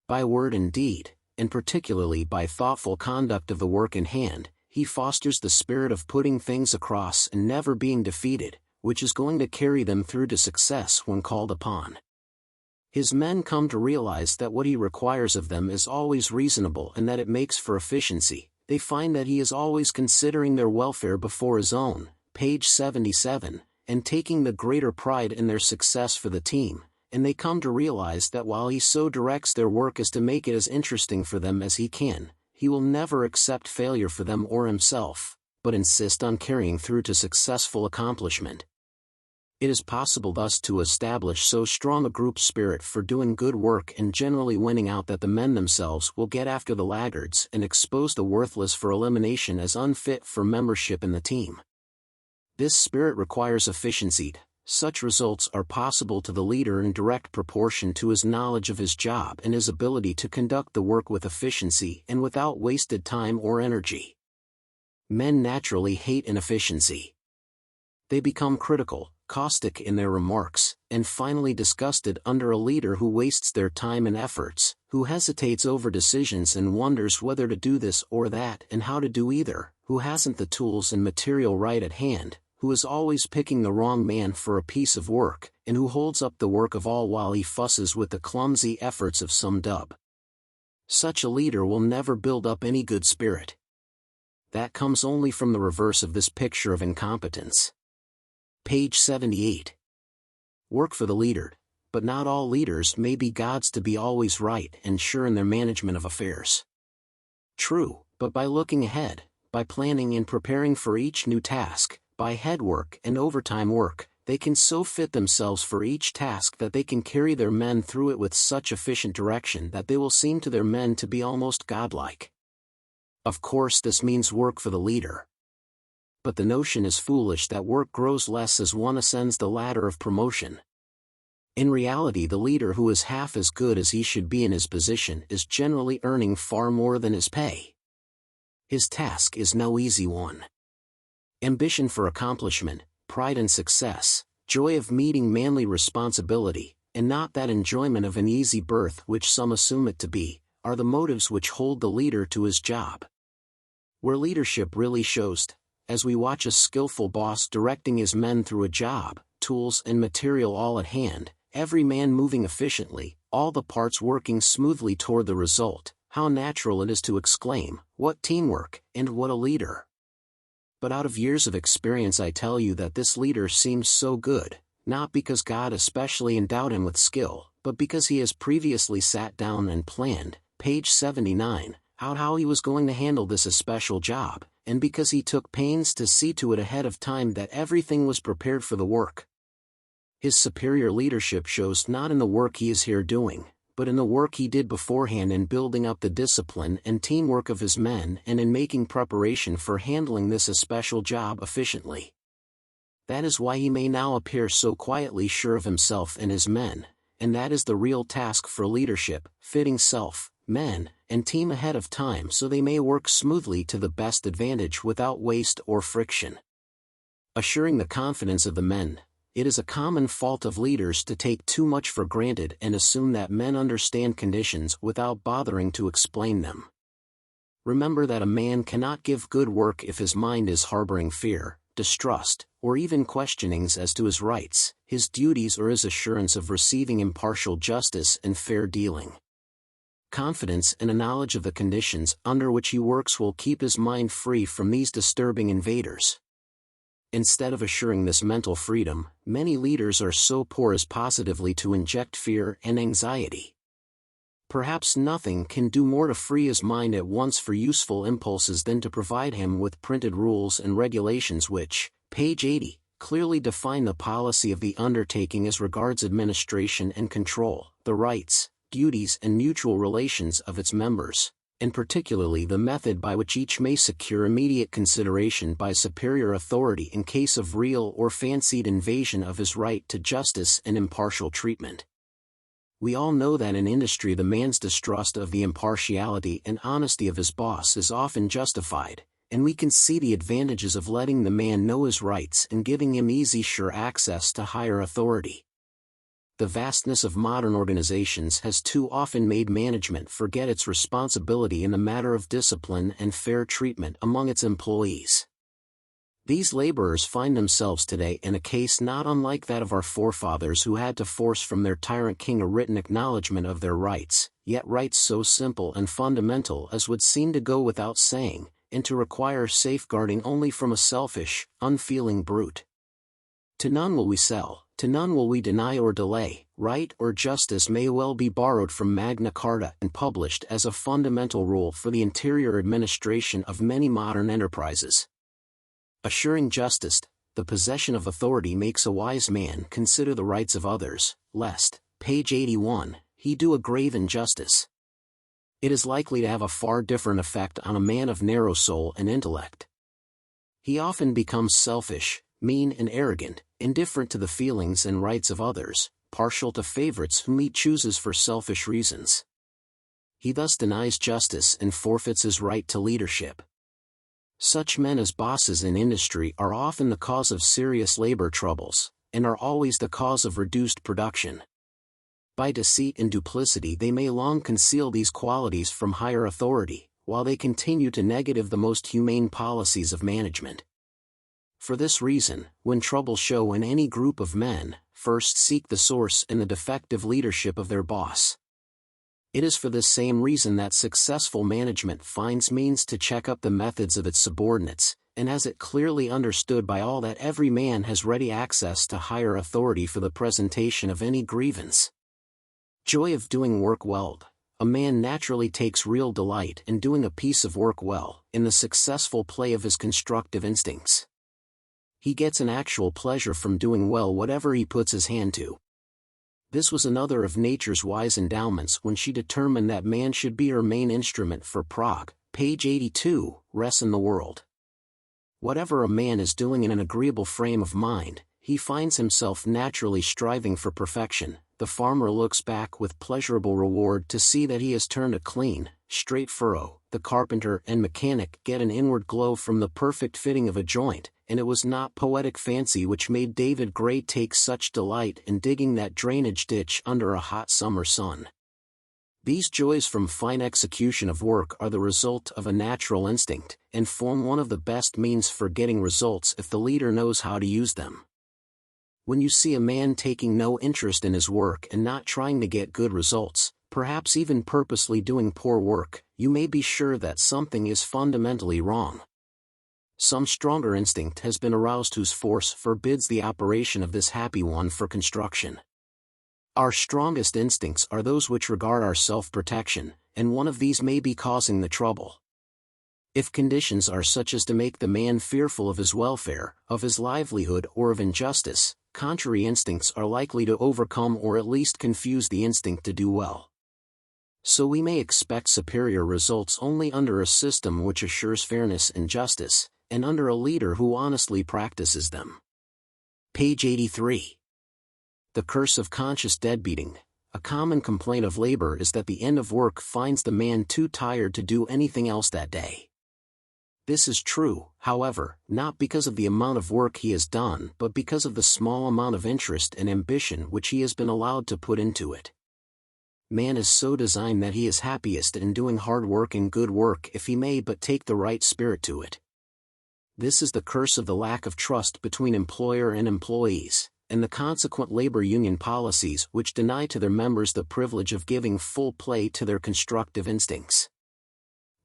By word and deed, and particularly by thoughtful conduct of the work in hand, he fosters the spirit of putting things across and never being defeated, which is going to carry them through to success when called upon. His men come to realize that what he requires of them is always reasonable and that it makes for efficiency. They find that he is always considering their welfare before his own, page 77, and taking the greater pride in their success for the team, and they come to realize that while he so directs their work as to make it as interesting for them as he can, he will never accept failure for them or himself, but insist on carrying through to successful accomplishment. It is possible thus to establish so strong a group spirit for doing good work and generally winning out that the men themselves will get after the laggards and expose the worthless for elimination as unfit for membership in the team. This spirit requires efficiency. Such results are possible to the leader in direct proportion to his knowledge of his job and his ability to conduct the work with efficiency and without wasted time or energy. Men naturally hate inefficiency. They become critical, caustic in their remarks, and finally disgusted under a leader who wastes their time and efforts, who hesitates over decisions and wonders whether to do this or that and how to do either, who hasn't the tools and material right at hand, who is always picking the wrong man for a piece of work, and who holds up the work of all while he fusses with the clumsy efforts of some dub. Such a leader will never build up any good spirit. That comes only from the reverse of this picture of incompetence. Page 78. Work for the leader, but not all leaders may be gods to be always right and sure in their management of affairs. True, but by looking ahead, by planning and preparing for each new task, by head work and overtime work, they can so fit themselves for each task that they can carry their men through it with such efficient direction that they will seem to their men to be almost godlike. Of course, this means work for the leader. But the notion is foolish that work grows less as one ascends the ladder of promotion. In reality, the leader who is half as good as he should be in his position is generally earning far more than his pay. His task is no easy one. Ambition for accomplishment, pride in success, joy of meeting manly responsibility, and not that enjoyment of an easy berth which some assume it to be, are the motives which hold the leader to his job. Where leadership really shows, as we watch a skillful boss directing his men through a job, tools and material all at hand, every man moving efficiently, all the parts working smoothly toward the result, how natural it is to exclaim, "What teamwork, and what a leader!" But out of years of experience I tell you that this leader seems so good, not because God especially endowed him with skill, but because he has previously sat down and planned, page 79, out how he was going to handle this especial job, and because he took pains to see to it ahead of time that everything was prepared for the work. His superior leadership shows not in the work he is here doing, but in the work he did beforehand in building up the discipline and teamwork of his men and in making preparation for handling this especial job efficiently. That is why he may now appear so quietly sure of himself and his men, and that is the real task for leadership, fitting self, men, and team ahead of time so they may work smoothly to the best advantage without waste or friction. Assuring the confidence of the men. It is a common fault of leaders to take too much for granted and assume that men understand conditions without bothering to explain them. Remember that a man cannot give good work if his mind is harboring fear, distrust, or even questionings as to his rights, his duties or his assurance of receiving impartial justice and fair dealing. Confidence and a knowledge of the conditions under which he works will keep his mind free from these disturbing invaders. Instead of assuring this mental freedom, many leaders are so poor as positively to inject fear and anxiety. Perhaps nothing can do more to free his mind at once for useful impulses than to provide him with printed rules and regulations which, page 80, clearly define the policy of the undertaking as regards administration and control, the rights, duties and mutual relations of its members, and particularly the method by which each may secure immediate consideration by superior authority in case of real or fancied invasion of his right to justice and impartial treatment. We all know that in industry the man's distrust of the impartiality and honesty of his boss is often justified, and we can see the advantages of letting the man know his rights and giving him easy, sure access to higher authority. The vastness of modern organizations has too often made management forget its responsibility in the matter of discipline and fair treatment among its employees. These laborers find themselves today in a case not unlike that of our forefathers who had to force from their tyrant king a written acknowledgement of their rights, yet rights so simple and fundamental as would seem to go without saying, and to require safeguarding only from a selfish, unfeeling brute. To none will we sell, to none will we deny or delay. Right or justice may well be borrowed from Magna Carta and published as a fundamental rule for the interior administration of many modern enterprises. Assuring justice, the possession of authority makes a wise man consider the rights of others, lest, page 81, he do a grave injustice. It is likely to have a far different effect on a man of narrow soul and intellect. He often becomes selfish, mean and arrogant, indifferent to the feelings and rights of others, partial to favorites whom he chooses for selfish reasons. He thus denies justice and forfeits his right to leadership. Such men as bosses in industry are often the cause of serious labor troubles, and are always the cause of reduced production. By deceit and duplicity they may long conceal these qualities from higher authority, while they continue to negative the most humane policies of management. For this reason, when trouble show in any group of men, first seek the source in the defective leadership of their boss. It is for this same reason that successful management finds means to check up the methods of its subordinates, and has it clearly understood by all that every man has ready access to higher authority for the presentation of any grievance. Joy of doing work well. A man naturally takes real delight in doing a piece of work well, in the successful play of his constructive instincts. He gets an actual pleasure from doing well whatever he puts his hand to. This was another of nature's wise endowments when she determined that man should be her main instrument for page 82, rest in the world. Whatever a man is doing in an agreeable frame of mind, he finds himself naturally striving for perfection. The farmer looks back with pleasurable reward to see that he has turned a clean, straight furrow. The carpenter and mechanic get an inward glow from the perfect fitting of a joint, and it was not poetic fancy which made David Gray take such delight in digging that drainage ditch under a hot summer sun. These joys from fine execution of work are the result of a natural instinct, and form one of the best means for getting results if the leader knows how to use them. When you see a man taking no interest in his work and not trying to get good results, perhaps even purposely doing poor work, you may be sure that something is fundamentally wrong. Some stronger instinct has been aroused whose force forbids the operation of this happy one for construction. Our strongest instincts are those which regard our self-protection, and one of these may be causing the trouble. If conditions are such as to make the man fearful of his welfare, of his livelihood or of injustice, contrary instincts are likely to overcome or at least confuse the instinct to do well. So we may expect superior results only under a system which assures fairness and justice, and under a leader who honestly practices them. Page 83. The curse of conscious deadbeating. A common complaint of labor is that the end of work finds the man too tired to do anything else that day. This is true, however, not because of the amount of work he has done but because of the small amount of interest and ambition which he has been allowed to put into it. Man is so designed that he is happiest in doing hard work and good work if he may but take the right spirit to it. This is the curse of the lack of trust between employer and employees, and the consequent labor union policies which deny to their members the privilege of giving full play to their constructive instincts.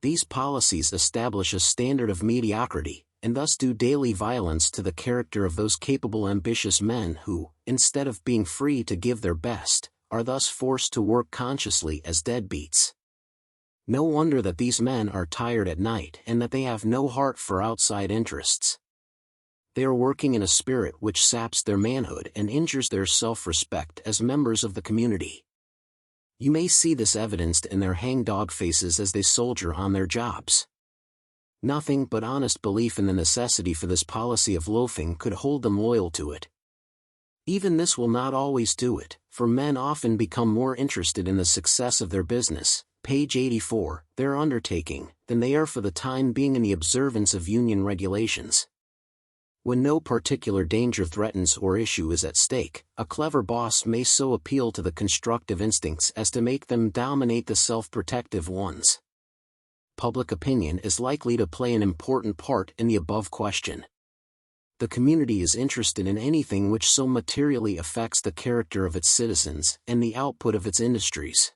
These policies establish a standard of mediocrity, and thus do daily violence to the character of those capable ambitious men who, instead of being free to give their best, are thus forced to work consciously as deadbeats. No wonder that these men are tired at night and that they have no heart for outside interests. They are working in a spirit which saps their manhood and injures their self-respect as members of the community. You may see this evidenced in their hang-dog faces as they soldier on their jobs. Nothing but honest belief in the necessity for this policy of loafing could hold them loyal to it. Even this will not always do it, for men often become more interested in the success of their business, page 84, their undertaking, than they are for the time being in the observance of union regulations. When no particular danger threatens or issue is at stake, a clever boss may so appeal to the constructive instincts as to make them dominate the self-protective ones. Public opinion is likely to play an important part in the above question. The community is interested in anything which so materially affects the character of its citizens and the output of its industries.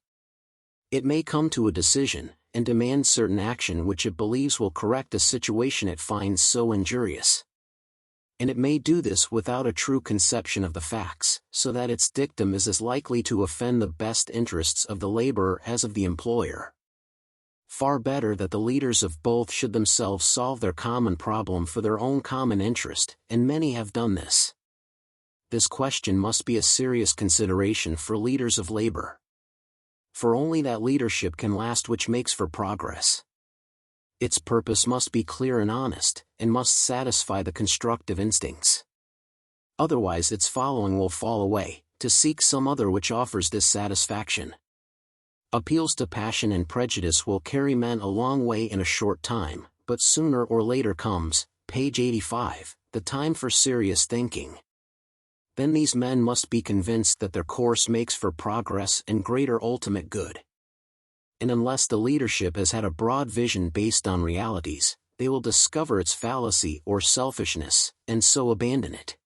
It may come to a decision, and demand certain action which it believes will correct a situation it finds so injurious. And it may do this without a true conception of the facts, so that its dictum is as likely to offend the best interests of the laborer as of the employer. Far better that the leaders of both should themselves solve their common problem for their own common interest, and many have done this. This question must be a serious consideration for leaders of labor. For only that leadership can last which makes for progress. Its purpose must be clear and honest, and must satisfy the constructive instincts. Otherwise its following will fall away, to seek some other which offers this satisfaction. Appeals to passion and prejudice will carry men a long way in a short time, but sooner or later comes, page 85, the time for serious thinking. Then these men must be convinced that their course makes for progress and greater ultimate good. And unless the leadership has had a broad vision based on realities, they will discover its fallacy or selfishness, and so abandon it.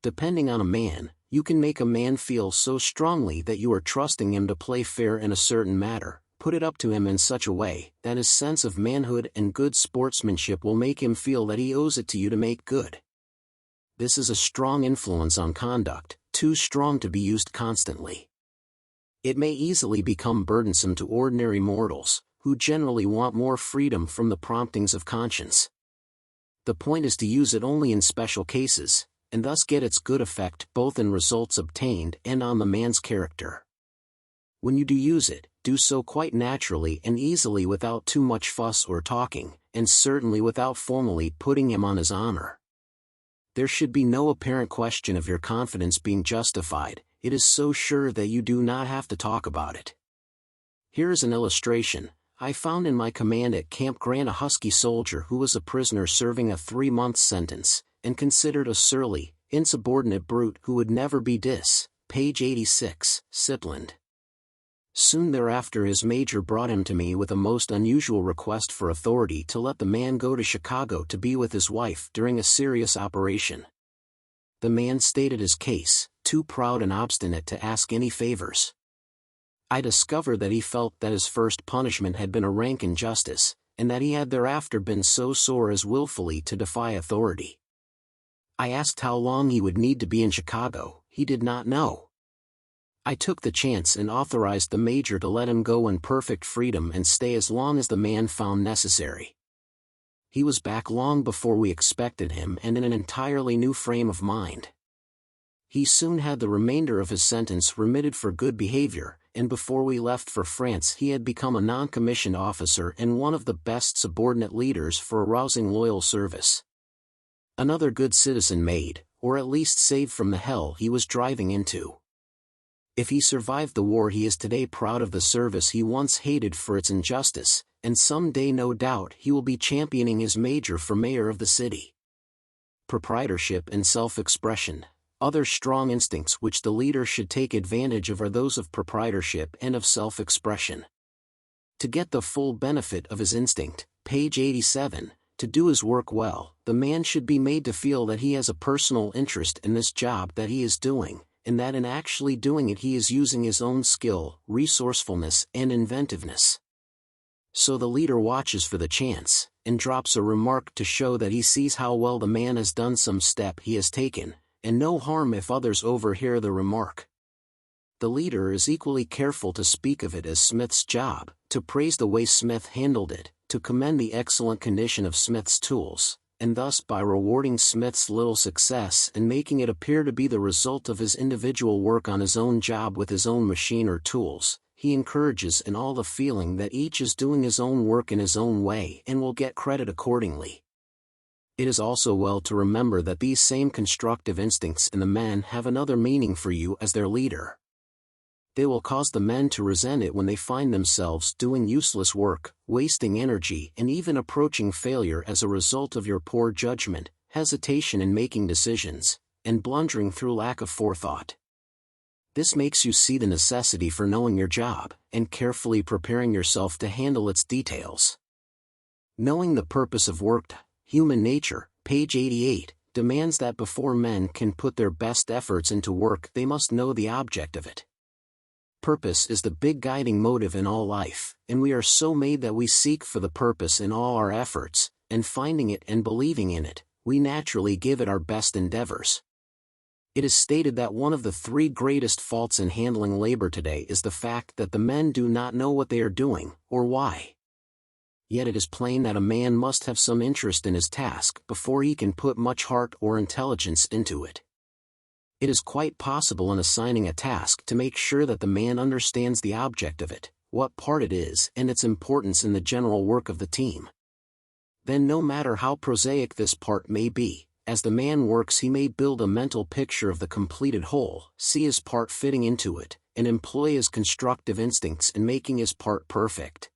Depending on a man, you can make a man feel so strongly that you are trusting him to play fair in a certain matter, put it up to him in such a way that his sense of manhood and good sportsmanship will make him feel that he owes it to you to make good. This is a strong influence on conduct, too strong to be used constantly. It may easily become burdensome to ordinary mortals, who generally want more freedom from the promptings of conscience. The point is to use it only in special cases, and thus get its good effect both in results obtained and on the man's character. When you do use it, do so quite naturally and easily without too much fuss or talking, and certainly without formally putting him on his honor. There should be no apparent question of your confidence being justified. It is so sure that you do not have to talk about it. Here is an illustration. I found in my command at Camp Grant a husky soldier who was a prisoner serving a 3-month sentence, and considered a surly, insubordinate brute who would never be page 86, disciplined. Soon thereafter his major brought him to me with a most unusual request for authority to let the man go to Chicago to be with his wife during a serious operation. The man stated his case, too proud and obstinate to ask any favors. I discovered that he felt that his first punishment had been a rank injustice, and that he had thereafter been so sore as willfully to defy authority. I asked how long he would need to be in Chicago. He did not know. I took the chance and authorized the major to let him go in perfect freedom and stay as long as the man found necessary. He was back long before we expected him and in an entirely new frame of mind. He soon had the remainder of his sentence remitted for good behavior, and before we left for France he had become a non-commissioned officer and one of the best subordinate leaders for arousing loyal service. Another good citizen made, or at least saved from the hell he was driving into. If he survived the war he is today proud of the service he once hated for its injustice, and some day no doubt he will be championing his major for mayor of the city. Proprietorship and self-expression. Other strong instincts which the leader should take advantage of are those of proprietorship and of self-expression. To get the full benefit of his instinct, page 87, to do his work well, the man should be made to feel that he has a personal interest in this job that he is doing, and that in actually doing it he is using his own skill, resourcefulness, and inventiveness. So the leader watches for the chance, and drops a remark to show that he sees how well the man has done some step he has taken, and no harm if others overhear the remark. The leader is equally careful to speak of it as Smith's job, to praise the way Smith handled it, to commend the excellent condition of Smith's tools, and thus by rewarding Smith's little success and making it appear to be the result of his individual work on his own job with his own machine or tools, he encourages in all the feeling that each is doing his own work in his own way and will get credit accordingly. It is also well to remember that these same constructive instincts in the men have another meaning for you as their leader. They will cause the men to resent it when they find themselves doing useless work, wasting energy and even approaching failure as a result of your poor judgment, hesitation in making decisions, and blundering through lack of forethought. This makes you see the necessity for knowing your job, and carefully preparing yourself to handle its details. Knowing the purpose of work, human nature, page 88, demands that before men can put their best efforts into work they must know the object of it. Purpose is the big guiding motive in all life, and we are so made that we seek for the purpose in all our efforts, and finding it and believing in it, we naturally give it our best endeavors. It is stated that one of the 3 greatest faults in handling labor today is the fact that the men do not know what they are doing, or why. Yet it is plain that a man must have some interest in his task before he can put much heart or intelligence into it. It is quite possible in assigning a task to make sure that the man understands the object of it, what part it is and its importance in the general work of the team. Then no matter how prosaic this part may be, as the man works he may build a mental picture of the completed whole, see his part fitting into it, and employ his constructive instincts in making his part perfect.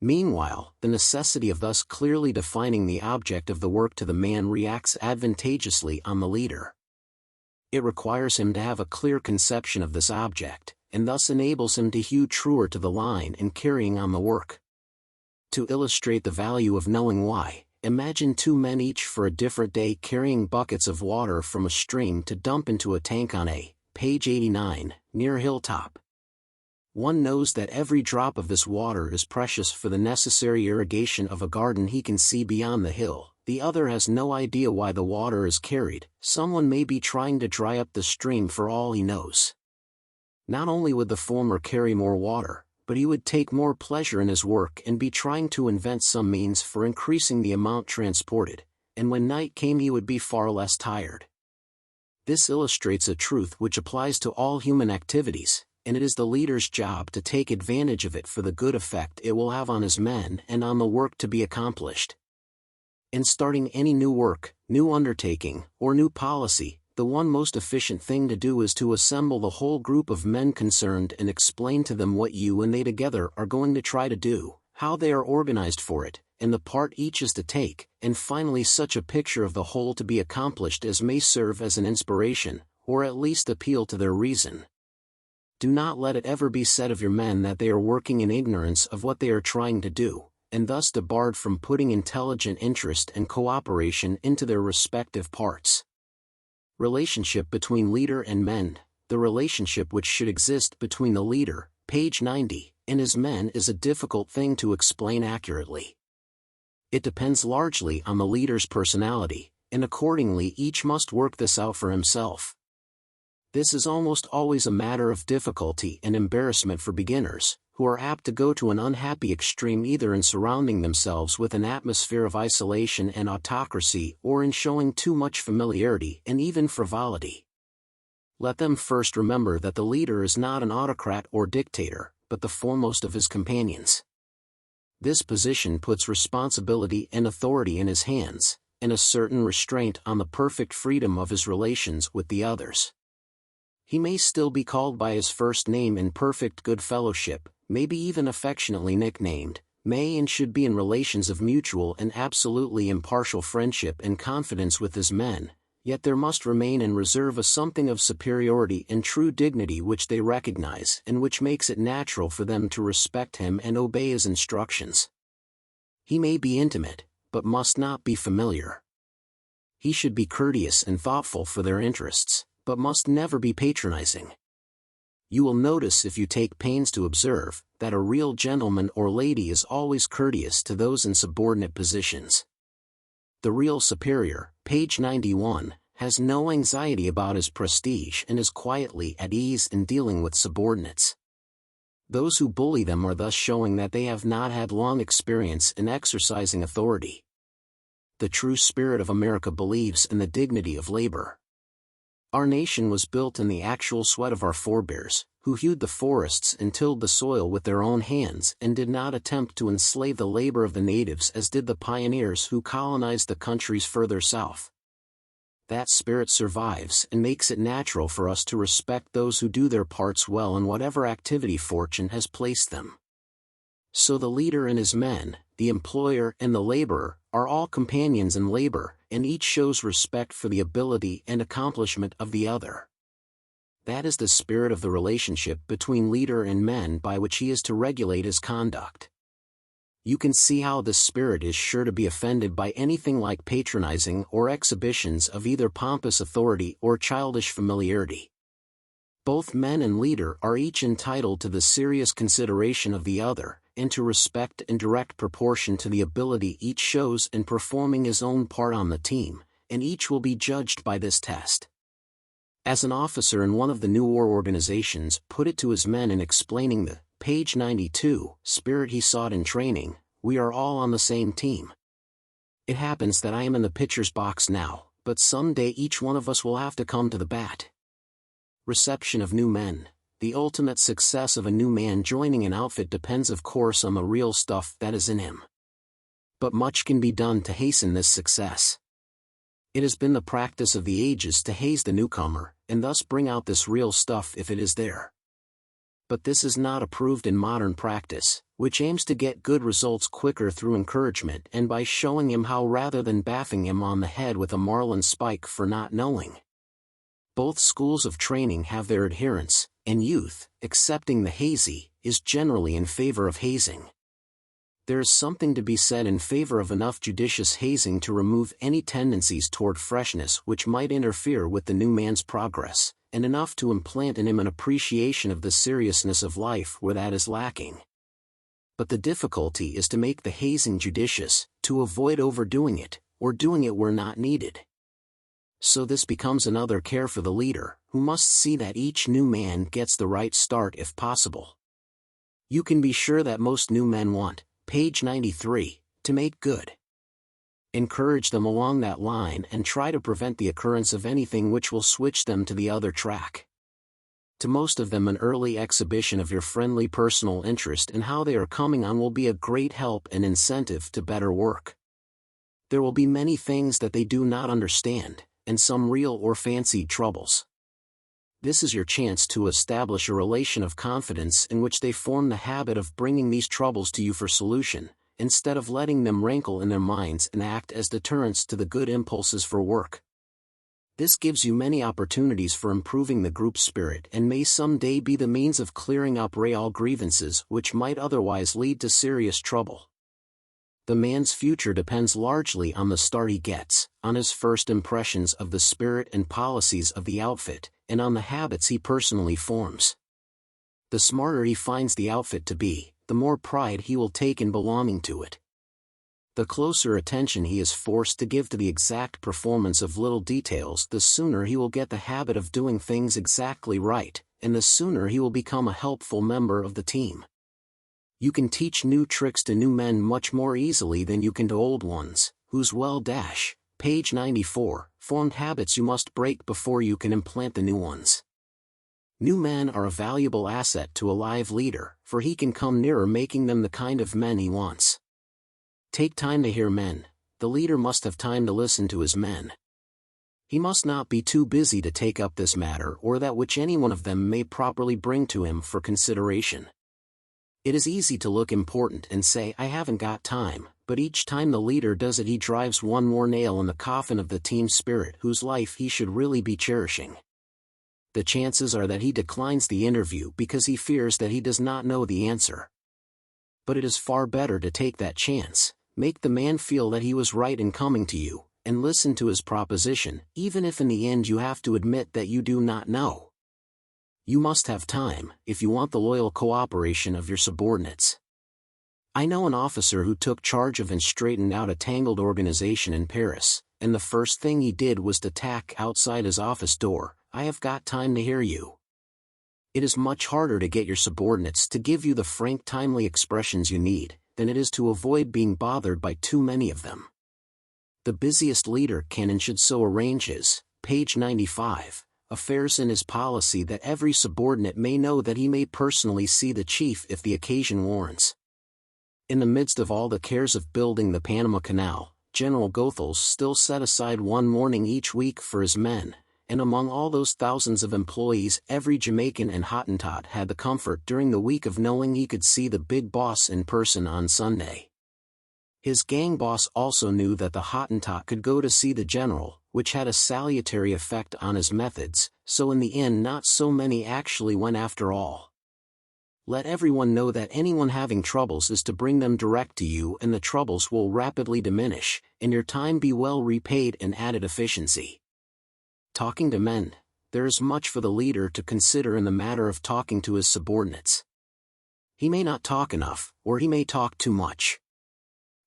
Meanwhile, the necessity of thus clearly defining the object of the work to the man reacts advantageously on the leader. It requires him to have a clear conception of this object, and thus enables him to hew truer to the line in carrying on the work. To illustrate the value of knowing why, imagine 2 men each for a different day carrying buckets of water from a stream to dump into a tank on a, page 89, near a hilltop. One knows that every drop of this water is precious for the necessary irrigation of a garden he can see beyond the hill. The other has no idea why the water is carried. Someone may be trying to dry up the stream for all he knows. Not only would the former carry more water, but he would take more pleasure in his work and be trying to invent some means for increasing the amount transported, and when night came he would be far less tired. This illustrates a truth which applies to all human activities, and it is the leader's job to take advantage of it for the good effect it will have on his men and on the work to be accomplished. In starting any new work, new undertaking, or new policy, the one most efficient thing to do is to assemble the whole group of men concerned and explain to them what you and they together are going to try to do, how they are organized for it, and the part each is to take, and finally such a picture of the whole to be accomplished as may serve as an inspiration, or at least appeal to their reason. Do not let it ever be said of your men that they are working in ignorance of what they are trying to do, and thus debarred from putting intelligent interest and cooperation into their respective parts. Relationship between leader and men. The relationship which should exist between the leader, page 90, and his men is a difficult thing to explain accurately. It depends largely on the leader's personality, and accordingly each must work this out for himself. This is almost always a matter of difficulty and embarrassment for beginners, who are apt to go to an unhappy extreme either in surrounding themselves with an atmosphere of isolation and autocracy or in showing too much familiarity and even frivolity. Let them first remember that the leader is not an autocrat or dictator, but the foremost of his companions. This position puts responsibility and authority in his hands, and a certain restraint on the perfect freedom of his relations with the others. He may still be called by his first name in perfect good fellowship, may be even affectionately nicknamed, may and should be in relations of mutual and absolutely impartial friendship and confidence with his men, yet there must remain in reserve a something of superiority and true dignity which they recognize and which makes it natural for them to respect him and obey his instructions. He may be intimate, but must not be familiar. He should be courteous and thoughtful for their interests, but must never be patronizing. You will notice if you take pains to observe, that a real gentleman or lady is always courteous to those in subordinate positions. The real superior, page 91, has no anxiety about his prestige and is quietly at ease in dealing with subordinates. Those who bully them are thus showing that they have not had long experience in exercising authority. The true spirit of America believes in the dignity of labor. Our nation was built in the actual sweat of our forebears, who hewed the forests and tilled the soil with their own hands and did not attempt to enslave the labor of the natives as did the pioneers who colonized the countries further south. that spirit survives and makes it natural for us to respect those who do their parts well in whatever activity fortune has placed them. So the leader and his men, the employer and the laborer, are all companions in labor, and each shows respect for the ability and accomplishment of the other. That is the spirit of the relationship between leader and men by which he is to regulate his conduct. You can see how this spirit is sure to be offended by anything like patronizing or exhibitions of either pompous authority or childish familiarity. Both men and leader are each entitled to the serious consideration of the other, and to respect in direct proportion to the ability each shows in performing his own part on the team, and each will be judged by this test. As an officer in one of the new war organizations put it to his men in explaining the page 92 spirit he sought in training, we are all on the same team. It happens that I am in the pitcher's box now, but someday each one of us will have to come to the bat. Reception of new men. The ultimate success of a new man joining an outfit depends of course on the real stuff that is in him. But much can be done to hasten this success. It has been the practice of the ages to haze the newcomer, and thus bring out this real stuff if it is there. But this is not approved in modern practice, which aims to get good results quicker through encouragement and by showing him how rather than baffing him on the head with a marlin spike for not knowing. Both schools of training have their adherents, and youth, accepting the hazy, is generally in favor of hazing. There is something to be said in favor of enough judicious hazing to remove any tendencies toward freshness which might interfere with the new man's progress, and enough to implant in him an appreciation of the seriousness of life where that is lacking. But the difficulty is to make the hazing judicious, to avoid overdoing it, or doing it where not needed. So this becomes another care for the leader, who must see that each new man gets the right start if possible. You can be sure that most new men want, page 93, to make good. Encourage them along that line and try to prevent the occurrence of anything which will switch them to the other track. To most of them an early exhibition of your friendly personal interest in how they are coming on will be a great help and incentive to better work. There will be many things that they do not understand, and some real or fancied troubles. This is your chance to establish a relation of confidence in which they form the habit of bringing these troubles to you for solution, instead of letting them rankle in their minds and act as deterrents to the good impulses for work. This gives you many opportunities for improving the group spirit and may someday be the means of clearing up real grievances which might otherwise lead to serious trouble. The man's future depends largely on the start he gets, on his first impressions of the spirit and policies of the outfit, and on the habits he personally forms. The smarter he finds the outfit to be, the more pride he will take in belonging to it. The closer attention he is forced to give to the exact performance of little details, the sooner he will get the habit of doing things exactly right, and the sooner he will become a helpful member of the team. You can teach new tricks to new men much more easily than you can to old ones, whose page 94, formed habits you must break before you can implant the new ones. New men are a valuable asset to a live leader, for he can come nearer making them the kind of men he wants. Take time to hear men. The leader must have time to listen to his men. He must not be too busy to take up this matter or that which any one of them may properly bring to him for consideration. It is easy to look important and say I haven't got time, but each time the leader does it he drives one more nail in the coffin of the team spirit whose life he should really be cherishing. The chances are that he declines the interview because he fears that he does not know the answer. But it is far better to take that chance, make the man feel that he was right in coming to you, and listen to his proposition, even if in the end you have to admit that you do not know. You must have time, if you want the loyal cooperation of your subordinates. I know an officer who took charge of and straightened out a tangled organization in Paris, and the first thing he did was to tack outside his office door, "I have got time to hear you." It is much harder to get your subordinates to give you the frank timely expressions you need, than it is to avoid being bothered by too many of them. The busiest leader can and should so arrange his, page 95, affairs in his policy that every subordinate may know that he may personally see the chief if the occasion warrants. In the midst of all the cares of building the Panama Canal, General Goethals still set aside one morning each week for his men, and among all those thousands of employees, every Jamaican and Hottentot had the comfort during the week of knowing he could see the big boss in person on Sunday. His gang boss also knew that the Hottentot could go to see the general, which had a salutary effect on his methods, so in the end not so many actually went after all. Let everyone know that anyone having troubles is to bring them direct to you, and the troubles will rapidly diminish, and your time be well repaid and added efficiency. Talking to men. There is much for the leader to consider in the matter of talking to his subordinates. He may not talk enough, or he may talk too much.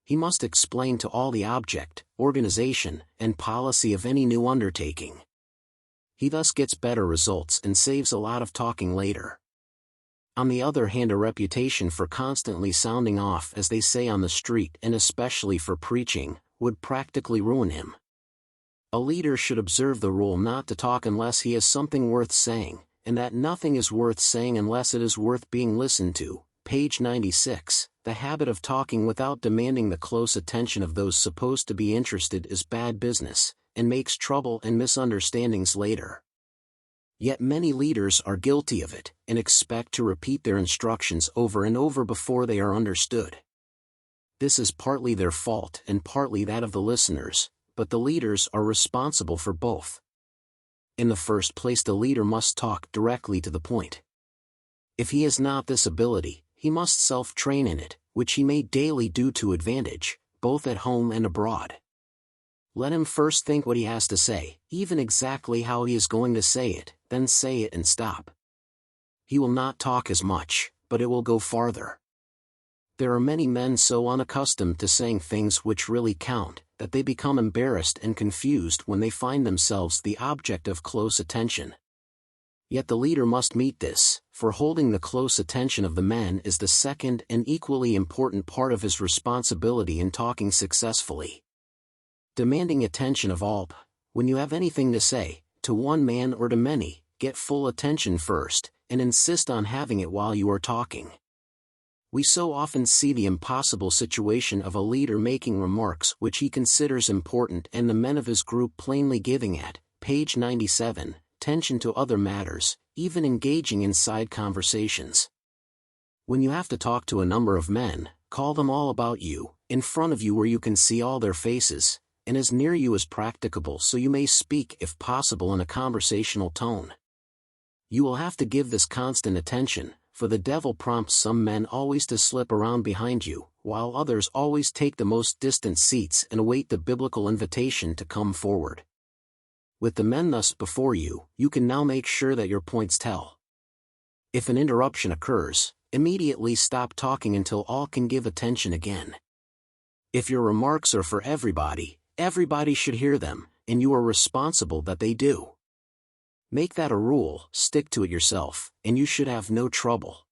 He must explain to all the object, organization, and policy of any new undertaking. He thus gets better results and saves a lot of talking later. On the other hand, a reputation for constantly sounding off, as they say on the street, and especially for preaching, would practically ruin him. A leader should observe the rule not to talk unless he has something worth saying, and that nothing is worth saying unless it is worth being listened to. Page 96. The habit of talking without demanding the close attention of those supposed to be interested is bad business, and makes trouble and misunderstandings later. Yet many leaders are guilty of it, and expect to repeat their instructions over and over before they are understood. This is partly their fault and partly that of the listeners, but the leaders are responsible for both. In the first place, the leader must talk directly to the point. If he has not this ability, he must self-train in it, which he may daily do to advantage, both at home and abroad. Let him first think what he has to say, even exactly how he is going to say it, then say it and stop. He will not talk as much, but it will go farther. There are many men so unaccustomed to saying things which really count, that they become embarrassed and confused when they find themselves the object of close attention. Yet the leader must meet this, for holding the close attention of the men is the second and equally important part of his responsibility in talking successfully. Demanding attention of all. When you have anything to say, to one man or to many, get full attention first, and insist on having it while you are talking. We so often see the impossible situation of a leader making remarks which he considers important and the men of his group plainly giving at, page 97, attention to other matters, even engaging in side conversations. When you have to talk to a number of men, call them all about you, in front of you where you can see all their faces, and as near you as practicable so you may speak if possible in a conversational tone. You will have to give this constant attention, for the devil prompts some men always to slip around behind you, while others always take the most distant seats and await the biblical invitation to come forward. With the men thus before you, you can now make sure that your points tell. If an interruption occurs, immediately stop talking until all can give attention again. If your remarks are for everybody, everybody should hear them, and you are responsible that they do. Make that a rule, stick to it yourself, and you should have no trouble.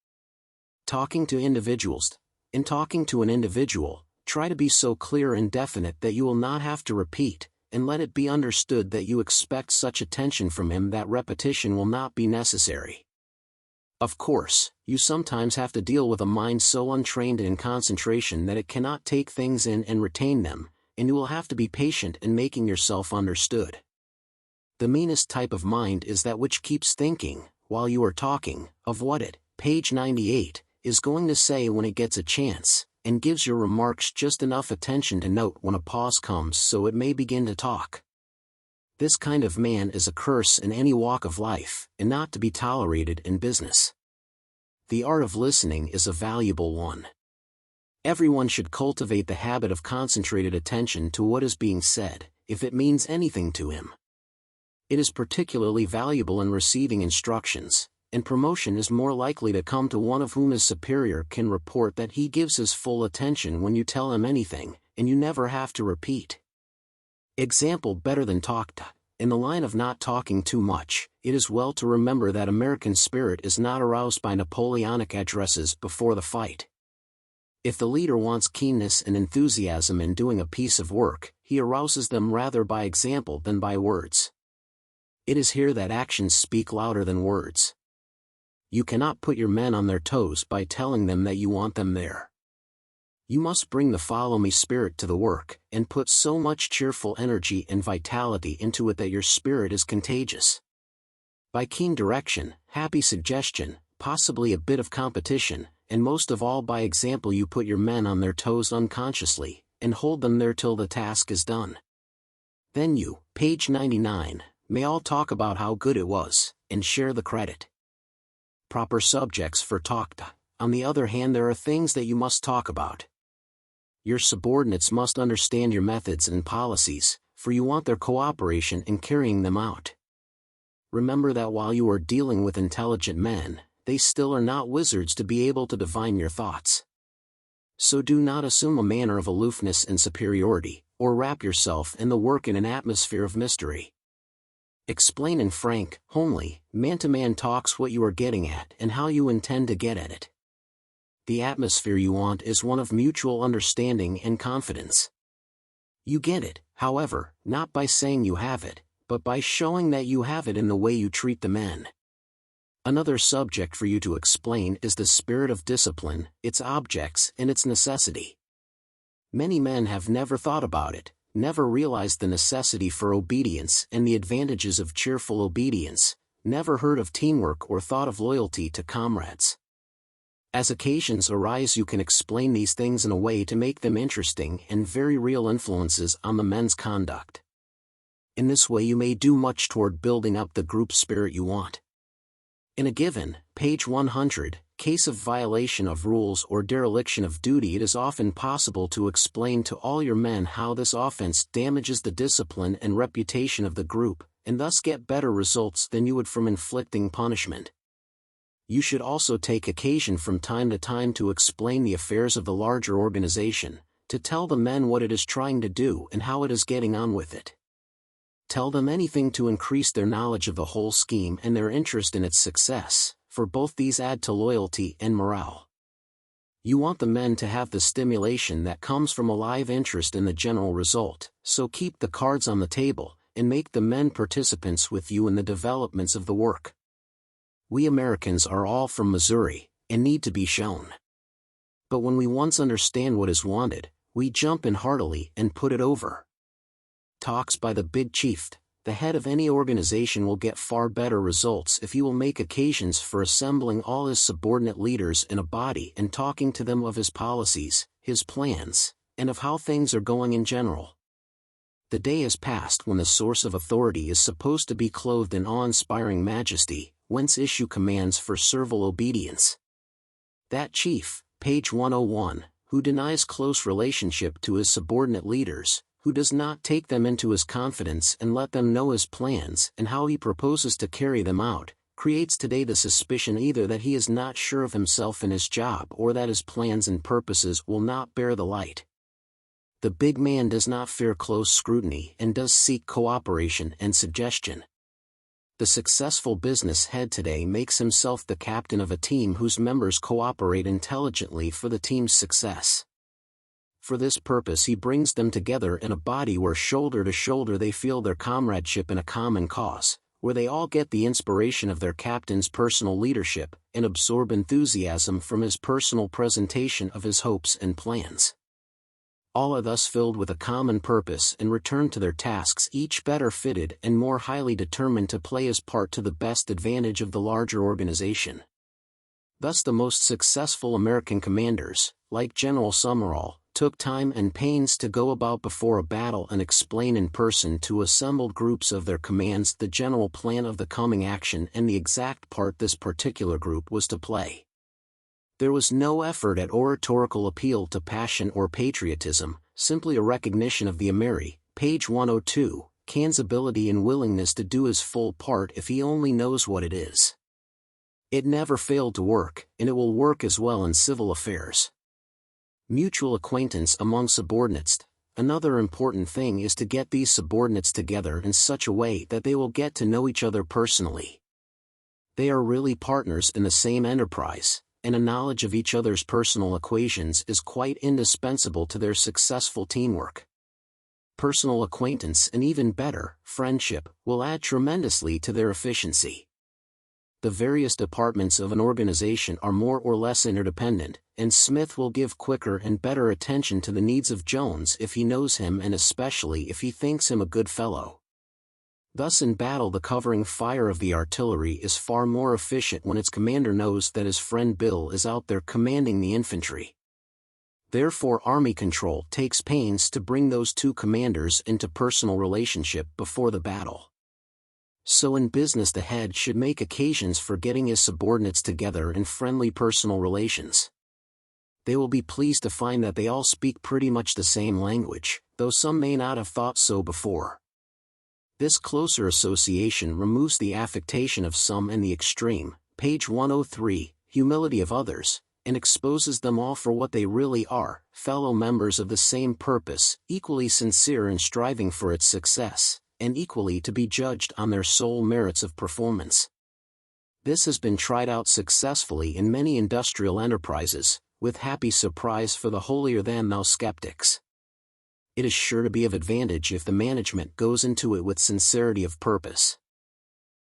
Talking to individuals. In talking to an individual, try to be so clear and definite that you will not have to repeat, and let it be understood that you expect such attention from him that repetition will not be necessary. Of course, you sometimes have to deal with a mind so untrained in concentration that it cannot take things in and retain them, and you will have to be patient in making yourself understood. The meanest type of mind is that which keeps thinking, while you are talking, of what it, page 98, is going to say when it gets a chance, and gives your remarks just enough attention to note when a pause comes so it may begin to talk. This kind of man is a curse in any walk of life, and not to be tolerated in business. The art of listening is a valuable one. Everyone should cultivate the habit of concentrated attention to what is being said, if it means anything to him. It is particularly valuable in receiving instructions, and promotion is more likely to come to one of whom his superior can report that he gives his full attention when you tell him anything, and you never have to repeat. Example better than talked. In the line of not talking too much, it is well to remember that American spirit is not aroused by Napoleonic addresses before the fight. If the leader wants keenness and enthusiasm in doing a piece of work, he arouses them rather by example than by words. It is here that actions speak louder than words. You cannot put your men on their toes by telling them that you want them there. You must bring the follow-me spirit to the work, and put so much cheerful energy and vitality into it that your spirit is contagious. By keen direction, happy suggestion, possibly a bit of competition, and most of all by example you put your men on their toes unconsciously, and hold them there till the task is done. Then you, page 99, may all talk about how good it was, and share the credit. Proper subjects for talk. On the other hand, there are things that you must talk about. Your subordinates must understand your methods and policies, for you want their cooperation in carrying them out. Remember that while you are dealing with intelligent men, they still are not wizards to be able to divine your thoughts. So do not assume a manner of aloofness and superiority, or wrap yourself in the work in an atmosphere of mystery. Explain in frank, homely, man-to-man talks what you are getting at and how you intend to get at it. The atmosphere you want is one of mutual understanding and confidence. You get it, however, not by saying you have it, but by showing that you have it in the way you treat the men. Another subject for you to explain is the spirit of discipline, its objects and its necessity. Many men have never thought about it, never realized the necessity for obedience and the advantages of cheerful obedience, never heard of teamwork or thought of loyalty to comrades. As occasions arise, you can explain these things in a way to make them interesting and very real influences on the men's conduct. In this way you may do much toward building up the group spirit you want. In a given, page 100, case of violation of rules or dereliction of duty, it is often possible to explain to all your men how this offense damages the discipline and reputation of the group, and thus get better results than you would from inflicting punishment. You should also take occasion from time to time to explain the affairs of the larger organization, to tell the men what it is trying to do and how it is getting on with it. Tell them anything to increase their knowledge of the whole scheme and their interest in its success, for both these add to loyalty and morale. You want the men to have the stimulation that comes from a live interest in the general result, so keep the cards on the table, and make the men participants with you in the developments of the work. We Americans are all from Missouri, and need to be shown. But when we once understand what is wanted, we jump in heartily and put it over. Talks by the big chief, the head of any organization, will get far better results if he will make occasions for assembling all his subordinate leaders in a body and talking to them of his policies, his plans, and of how things are going in general. The day is past when the source of authority is supposed to be clothed in awe-inspiring majesty, whence issue commands for servile obedience. That chief, page 101, who denies close relationship to his subordinate leaders, who does not take them into his confidence and let them know his plans and how he proposes to carry them out, creates today the suspicion either that he is not sure of himself and his job, or that his plans and purposes will not bear the light. The big man does not fear close scrutiny and does seek cooperation and suggestion. The successful business head today makes himself the captain of a team whose members cooperate intelligently for the team's success. For this purpose he brings them together in a body where shoulder to shoulder they feel their comradeship in a common cause, where they all get the inspiration of their captain's personal leadership, and absorb enthusiasm from his personal presentation of his hopes and plans. All are thus filled with a common purpose and return to their tasks each better fitted and more highly determined to play his part to the best advantage of the larger organization. Thus the most successful American commanders, like General Summerall, took time and pains to go about before a battle and explain in person to assembled groups of their commands the general plan of the coming action and the exact part this particular group was to play. There was no effort at oratorical appeal to passion or patriotism, simply a recognition of the Ameri, page 102, Can's ability and willingness to do his full part if he only knows what it is. It never failed to work, and it will work as well in civil affairs. Mutual acquaintance among subordinates. Another important thing is to get these subordinates together in such a way that they will get to know each other personally. They are really partners in the same enterprise, and a knowledge of each other's personal equations is quite indispensable to their successful teamwork. Personal acquaintance, and even better, friendship, will add tremendously to their efficiency. The various departments of an organization are more or less interdependent, and Smith will give quicker and better attention to the needs of Jones if he knows him and especially if he thinks him a good fellow. Thus in battle the covering fire of the artillery is far more efficient when its commander knows that his friend Bill is out there commanding the infantry. Therefore Army control takes pains to bring those two commanders into personal relationship before the battle. So in business the head should make occasions for getting his subordinates together in friendly personal relations. They will be pleased to find that they all speak pretty much the same language, though some may not have thought so before. This closer association removes the affectation of some and the extreme, page 103, humility of others, and exposes them all for what they really are, fellow members of the same purpose, equally sincere in striving for its success, and equally to be judged on their sole merits of performance. This has been tried out successfully in many industrial enterprises, with happy surprise for the holier-than-thou skeptics. It is sure to be of advantage if the management goes into it with sincerity of purpose.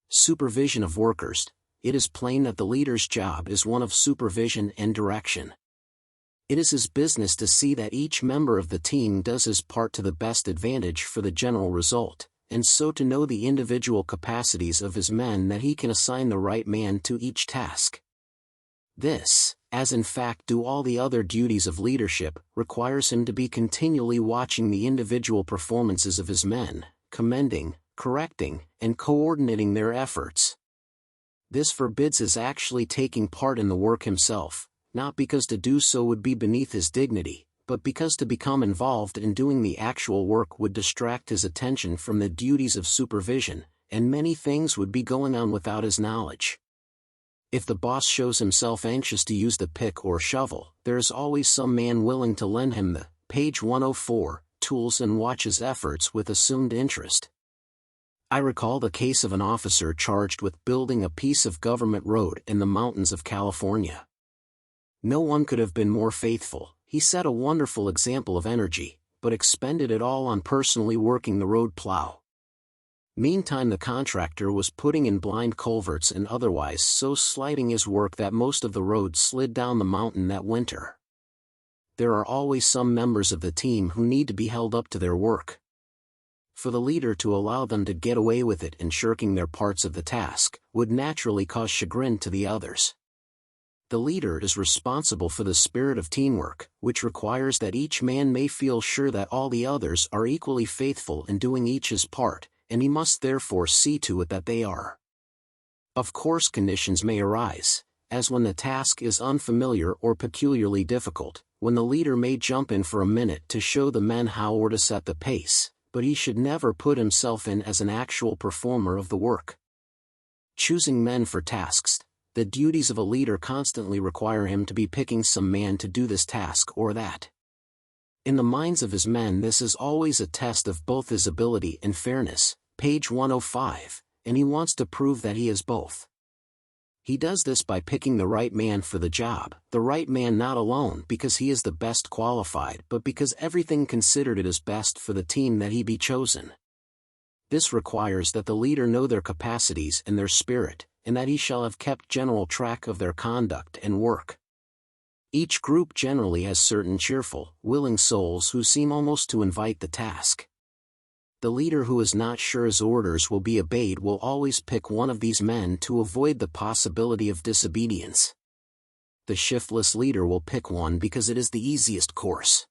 Supervision of workers. It is plain that the leader's job is one of supervision and direction. It is his business to see that each member of the team does his part to the best advantage for the general result, and so to know the individual capacities of his men that he can assign the right man to each task. This, as in fact do all the other duties of leadership, requires him to be continually watching the individual performances of his men, commending, correcting, and coordinating their efforts. This forbids his actually taking part in the work himself, not because to do so would be beneath his dignity, but because to become involved in doing the actual work would distract his attention from the duties of supervision, and many things would be going on without his knowledge. If the boss shows himself anxious to use the pick or shovel, there is always some man willing to lend him the, page 104, tools and watch his efforts with assumed interest. I recall the case of an officer charged with building a piece of government road in the mountains of California. No one could have been more faithful. He set a wonderful example of energy, but expended it all on personally working the road plow. Meantime the contractor was putting in blind culverts and otherwise so slighting his work that most of the road slid down the mountain that winter. There are always some members of the team who need to be held up to their work. For the leader to allow them to get away with it and shirking their parts of the task, would naturally cause chagrin to the others. The leader is responsible for the spirit of teamwork, which requires that each man may feel sure that all the others are equally faithful in doing each his part, and he must therefore see to it that they are. Of course conditions may arise, as when the task is unfamiliar or peculiarly difficult, when the leader may jump in for a minute to show the men how or to set the pace, but he should never put himself in as an actual performer of the work. Choosing men for tasks. The duties of a leader constantly require him to be picking some man to do this task or that. In the minds of his men this is always a test of both his ability and fairness, page 105, and he wants to prove that he is both. He does this by picking the right man for the job, the right man not alone because he is the best qualified but because everything considered it is best for the team that he be chosen. This requires that the leader know their capacities and their spirit, and that he shall have kept general track of their conduct and work. Each group generally has certain cheerful, willing souls who seem almost to invite the task. The leader who is not sure his orders will be obeyed will always pick one of these men to avoid the possibility of disobedience. The shiftless leader will pick one because it is the easiest course.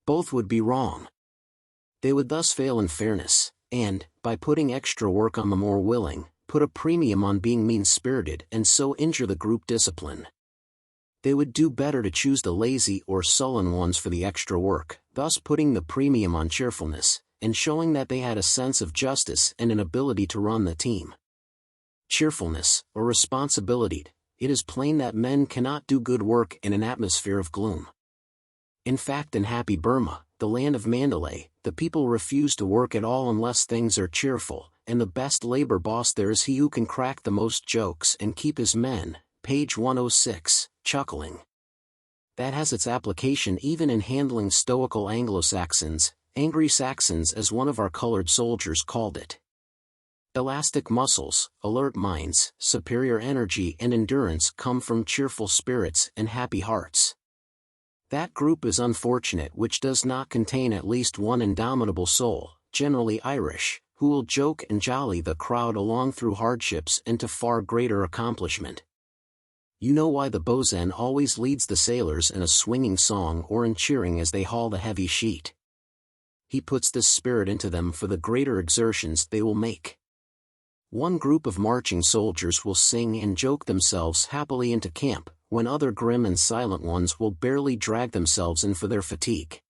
Both would be wrong. They would thus fail in fairness, and, by putting extra work on the more willing, put a premium on being mean-spirited and so injure the group discipline. They would do better to choose the lazy or sullen ones for the extra work, thus putting the premium on cheerfulness, and showing that they had a sense of justice and an ability to run the team. Cheerfulness, or responsibility. It is plain that men cannot do good work in an atmosphere of gloom. In fact, in happy Burma, the land of Mandalay, the people refuse to work at all unless things are cheerful, and the best labor boss there is he who can crack the most jokes and keep his men, page 106, chuckling. That has its application even in handling stoical Anglo-Saxons, angry Saxons as one of our colored soldiers called it. Elastic muscles, alert minds, superior energy and endurance come from cheerful spirits and happy hearts. That group is unfortunate which does not contain at least one indomitable soul, generally Irish, who will joke and jolly the crowd along through hardships and to far greater accomplishment. You know why the bosun always leads the sailors in a swinging song or in cheering as they haul the heavy sheet. He puts this spirit into them for the greater exertions they will make. One group of marching soldiers will sing and joke themselves happily into camp, when other grim and silent ones will barely drag themselves in for their fatigue.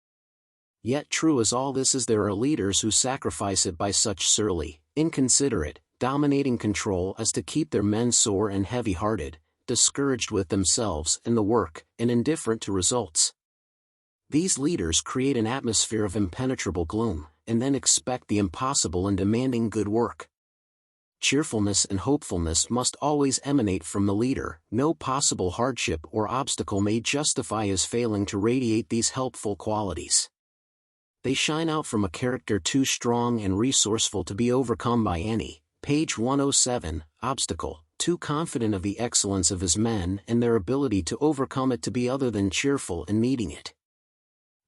Yet true as all this is, there are leaders who sacrifice it by such surly, inconsiderate, dominating control as to keep their men sore and heavy-hearted, discouraged with themselves and the work, and indifferent to results. These leaders create an atmosphere of impenetrable gloom, and then expect the impossible in demanding good work. Cheerfulness and hopefulness must always emanate from the leader. No possible hardship or obstacle may justify his failing to radiate these helpful qualities. They shine out from a character too strong and resourceful to be overcome by any, page 107, obstacle, too confident of the excellence of his men and their ability to overcome it to be other than cheerful in meeting it.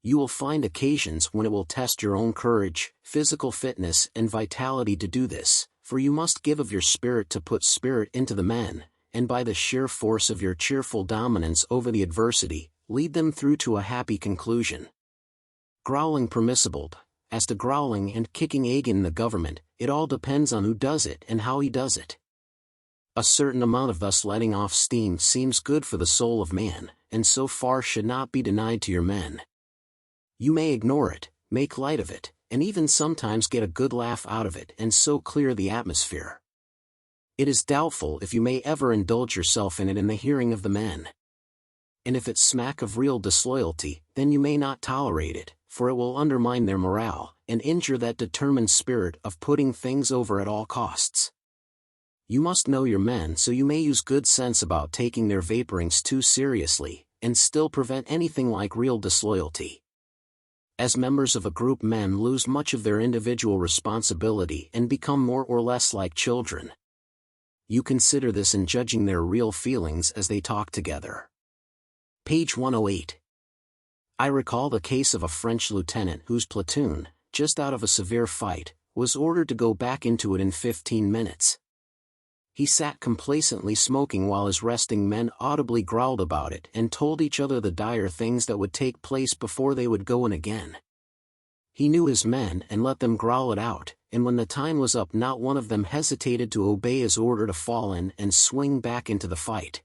You will find occasions when it will test your own courage, physical fitness and vitality to do this, for you must give of your spirit to put spirit into the men, and by the sheer force of your cheerful dominance over the adversity, lead them through to a happy conclusion. Growling permissible. As to growling and kicking in the government, it all depends on who does it and how he does it. A certain amount of thus letting off steam seems good for the soul of man, and so far should not be denied to your men. You may ignore it, make light of it, and even sometimes get a good laugh out of it and so clear the atmosphere. It is doubtful if you may ever indulge yourself in it in the hearing of the men. And if it smack of real disloyalty, then you may not tolerate it, for it will undermine their morale, and injure that determined spirit of putting things over at all costs. You must know your men, so you may use good sense about taking their vaporings too seriously, and still prevent anything like real disloyalty. As members of a group, men lose much of their individual responsibility and become more or less like children. You consider this in judging their real feelings as they talk together. Page 108. I recall the case of a French lieutenant whose platoon, just out of a severe fight, was ordered to go back into it in 15 minutes. He sat complacently smoking while his resting men audibly growled about it and told each other the dire things that would take place before they would go in again. He knew his men and let them growl it out, and when the time was up not one of them hesitated to obey his order to fall in and swing back into the fight.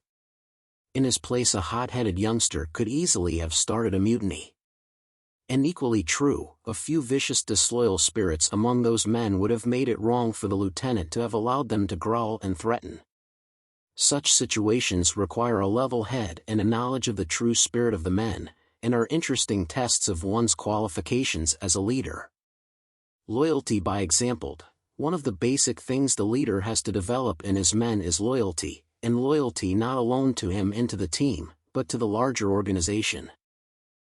In his place a hot-headed youngster could easily have started a mutiny. And equally true, a few vicious disloyal spirits among those men would have made it wrong for the lieutenant to have allowed them to growl and threaten. Such situations require a level head and a knowledge of the true spirit of the men, and are interesting tests of one's qualifications as a leader. Loyalty by example. One of the basic things the leader has to develop in his men is loyalty, and loyalty not alone to him and to the team, but to the larger organization.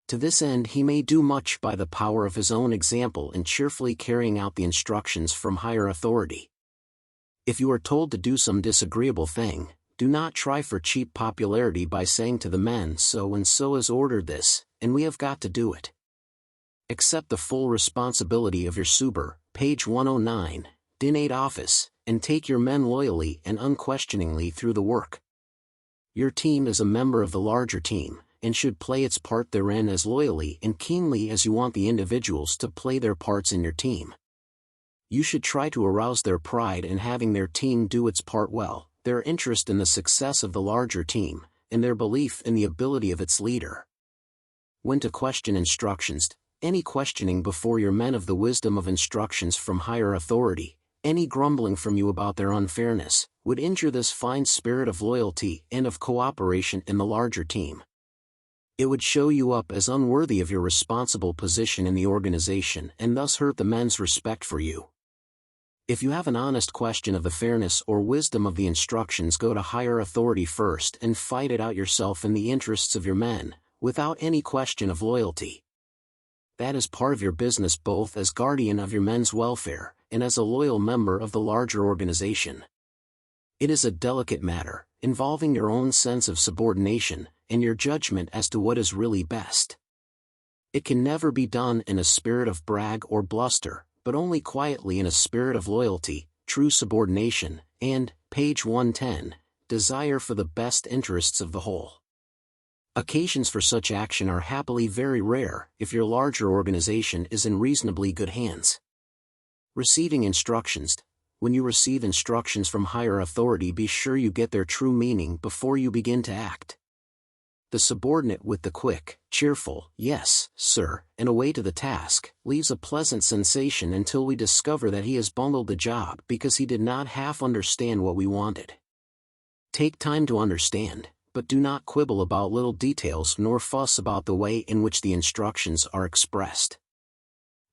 To this end he may do much by the power of his own example in cheerfully carrying out the instructions from higher authority. If you are told to do some disagreeable thing, do not try for cheap popularity by saying to the men so and so has ordered this, and we have got to do it. Accept the full responsibility of your super, page 109, dinate office, and take your men loyally and unquestioningly through the work. Your team is a member of the larger team, and should play its part therein as loyally and keenly as you want the individuals to play their parts in your team. You should try to arouse their pride in having their team do its part well, their interest in the success of the larger team, and their belief in the ability of its leader. When to question instructions, any questioning before your men of the wisdom of instructions from higher authority, any grumbling from you about their unfairness, would injure this fine spirit of loyalty and of cooperation in the larger team. It would show you up as unworthy of your responsible position in the organization and thus hurt the men's respect for you. If you have an honest question of the fairness or wisdom of the instructions, go to higher authority first and fight it out yourself in the interests of your men, without any question of loyalty. That is part of your business both as guardian of your men's welfare, and as a loyal member of the larger organization. It is a delicate matter, involving your own sense of subordination, and your judgment as to what is really best. It can never be done in a spirit of brag or bluster, but only quietly in a spirit of loyalty, true subordination, and, page 110, desire for the best interests of the whole. Occasions for such action are happily very rare if your larger organization is in reasonably good hands. Receiving instructions. When you receive instructions from higher authority, be sure you get their true meaning before you begin to act. The subordinate with the quick, cheerful, "Yes, sir," and away to the task, leaves a pleasant sensation until we discover that he has bungled the job because he did not half understand what we wanted. Take time to understand, but do not quibble about little details nor fuss about the way in which the instructions are expressed.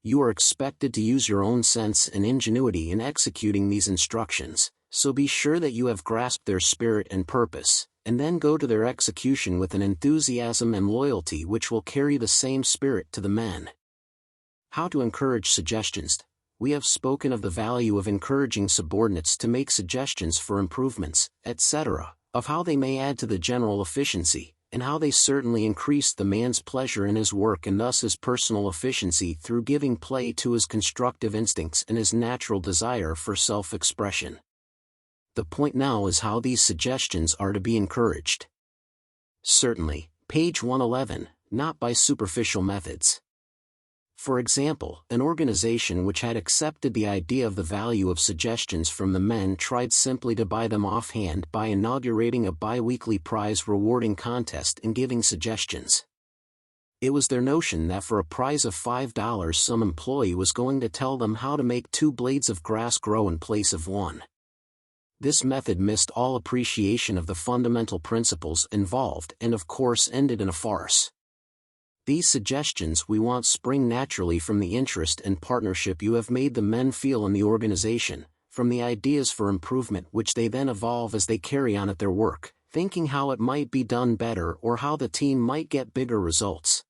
You are expected to use your own sense and ingenuity in executing these instructions, so be sure that you have grasped their spirit and purpose, and then go to their execution with an enthusiasm and loyalty which will carry the same spirit to the men. How to encourage suggestions. We have spoken of the value of encouraging subordinates to make suggestions for improvements, etc., of how they may add to the general efficiency, and how they certainly increase the man's pleasure in his work and thus his personal efficiency through giving play to his constructive instincts and his natural desire for self-expression. The point now is how these suggestions are to be encouraged. Certainly, page 111, not by superficial methods. For example, an organization which had accepted the idea of the value of suggestions from the men tried simply to buy them offhand by inaugurating a bi-weekly prize rewarding contest and giving suggestions. It was their notion that for a prize of $5 some employee was going to tell them how to make 2 blades of grass grow in place of 1. This method missed all appreciation of the fundamental principles involved and of course ended in a farce. These suggestions we want spring naturally from the interest and partnership you have made the men feel in the organization, from the ideas for improvement which they then evolve as they carry on at their work, thinking how it might be done better or how the team might get bigger results.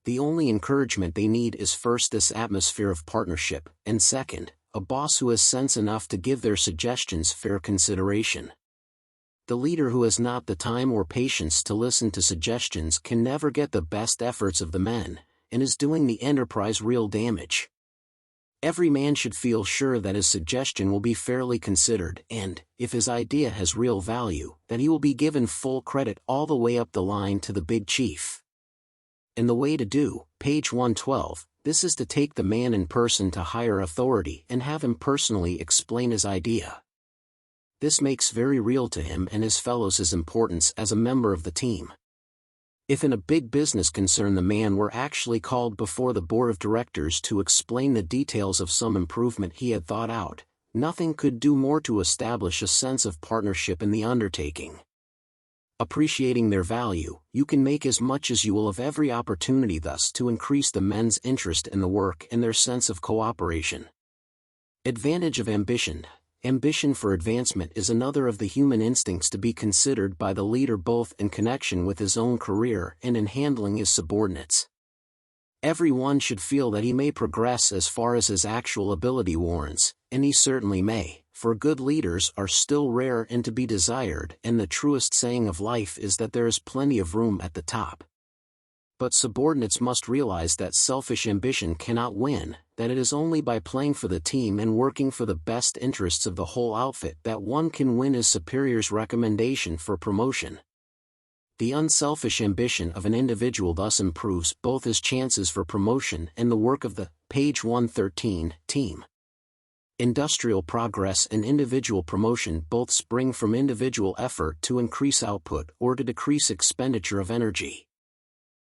The only encouragement they need is first this atmosphere of partnership, and second, a boss who has sense enough to give their suggestions fair consideration. The leader who has not the time or patience to listen to suggestions can never get the best efforts of the men, and is doing the enterprise real damage. Every man should feel sure that his suggestion will be fairly considered and, if his idea has real value, that he will be given full credit all the way up the line to the big chief. And the way to do, page 112, this is to take the man in person to higher authority and have him personally explain his idea. This makes very real to him and his fellows his importance as a member of the team. If in a big business concern the man were actually called before the board of directors to explain the details of some improvement he had thought out, nothing could do more to establish a sense of partnership in the undertaking. Appreciating their value, you can make as much as you will of every opportunity thus to increase the men's interest in the work and their sense of cooperation. Advantage of ambition. Ambition for advancement is another of the human instincts to be considered by the leader both in connection with his own career and in handling his subordinates. Every one should feel that he may progress as far as his actual ability warrants, and he certainly may, for good leaders are still rare and to be desired, and the truest saying of life is that there is plenty of room at the top. But subordinates must realize that selfish ambition cannot win, that it is only by playing for the team and working for the best interests of the whole outfit that one can win his superior's recommendation for promotion. The unselfish ambition of an individual thus improves both his chances for promotion and the work of the, page 113, team. Industrial progress and individual promotion both spring from individual effort to increase output or to decrease expenditure of energy.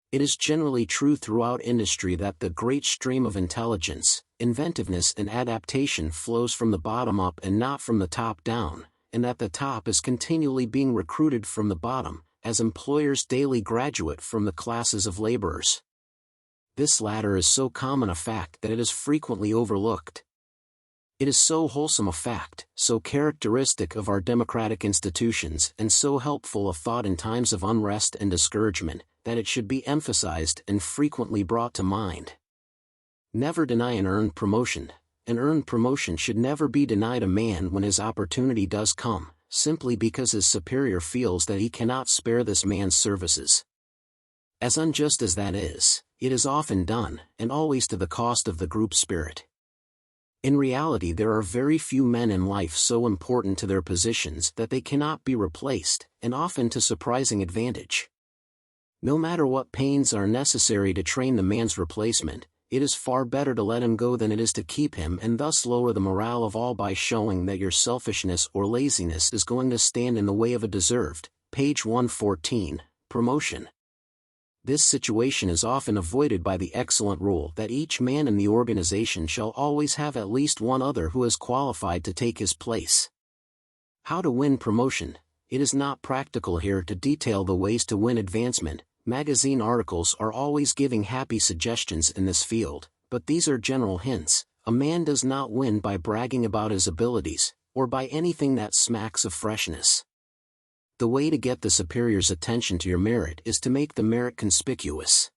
It is generally true throughout industry that the great stream of intelligence, inventiveness and adaptation flows from the bottom up and not from the top down, and that the top is continually being recruited from the bottom, as employers daily graduate from the classes of laborers. This latter is so common a fact that it is frequently overlooked. It is so wholesome a fact, so characteristic of our democratic institutions and so helpful a thought in times of unrest and discouragement, that it should be emphasized and frequently brought to mind. Never deny an earned promotion. an earned promotion should never be denied a man when his opportunity does come, simply because his superior feels that he cannot spare this man's services. As unjust as that is, it is often done, and always to the cost of the group spirit. In reality, there are very few men in life so important to their positions that they cannot be replaced, and often to surprising advantage. No matter what pains are necessary to train the man's replacement, it is far better to let him go than it is to keep him, and thus lower the morale of all by showing that your selfishness or laziness is going to stand in the way of a deserved, page 114, promotion. This situation is often avoided by the excellent rule that each man in the organization shall always have at least one other who is qualified to take his place. How to win promotion? It is not practical here to detail the ways to win advancement. Magazine articles are always giving happy suggestions in this field, but these are general hints. A man does not win by bragging about his abilities, or by anything that smacks of freshness. The way to get the superior's attention to your merit is to make the merit conspicuous.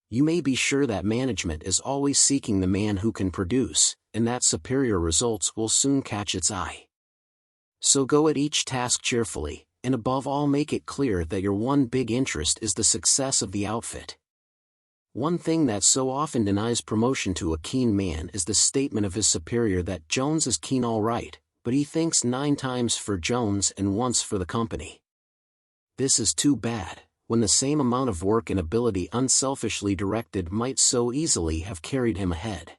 You may be sure that management is always seeking the man who can produce, and that superior results will soon catch its eye. So go at each task cheerfully, and above all make it clear that your one big interest is the success of the outfit. One thing that so often denies promotion to a keen man is the statement of his superior that Jones is keen all right, but he thinks 9 times for Jones and once for the company. This is too bad, when the same amount of work and ability unselfishly directed might so easily have carried him ahead.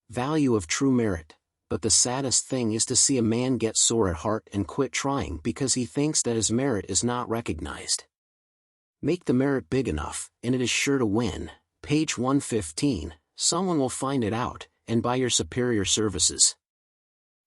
Value of true merit. But the saddest thing is to see a man get sore at heart and quit trying because he thinks that his merit is not recognized. Make the merit big enough, and it is sure to win. Page 115, someone will find it out, and buy your superior services.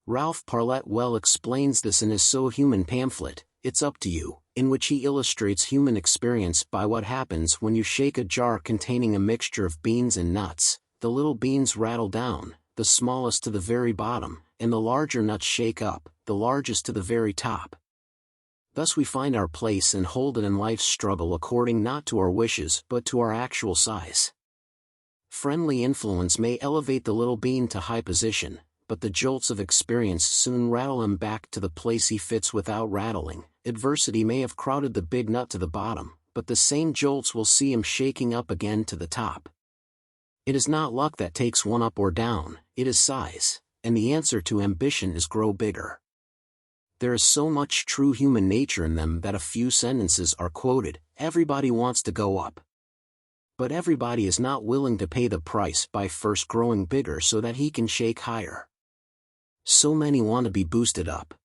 Ralph Parlett well explains this in his So Human pamphlet, It's Up to You, in which he illustrates human experience by what happens when you shake a jar containing a mixture of beans and nuts. The little beans rattle down, the smallest to the very bottom, and the larger nuts shake up, the largest to the very top. Thus we find our place and hold it in life's struggle according not to our wishes but to our actual size. Friendly influence may elevate the little bean to high position, but the jolts of experience soon rattle him back to the place he fits without rattling. Adversity may have crowded the big nut to the bottom, but the same jolts will see him shaking up again to the top. It is not luck that takes one up or down, it is size, and the answer to ambition is grow bigger. There is so much true human nature in them that a few sentences are quoted. Everybody wants to go up. But everybody is not willing to pay the price by first growing bigger so that he can shake higher. So many want to be boosted up.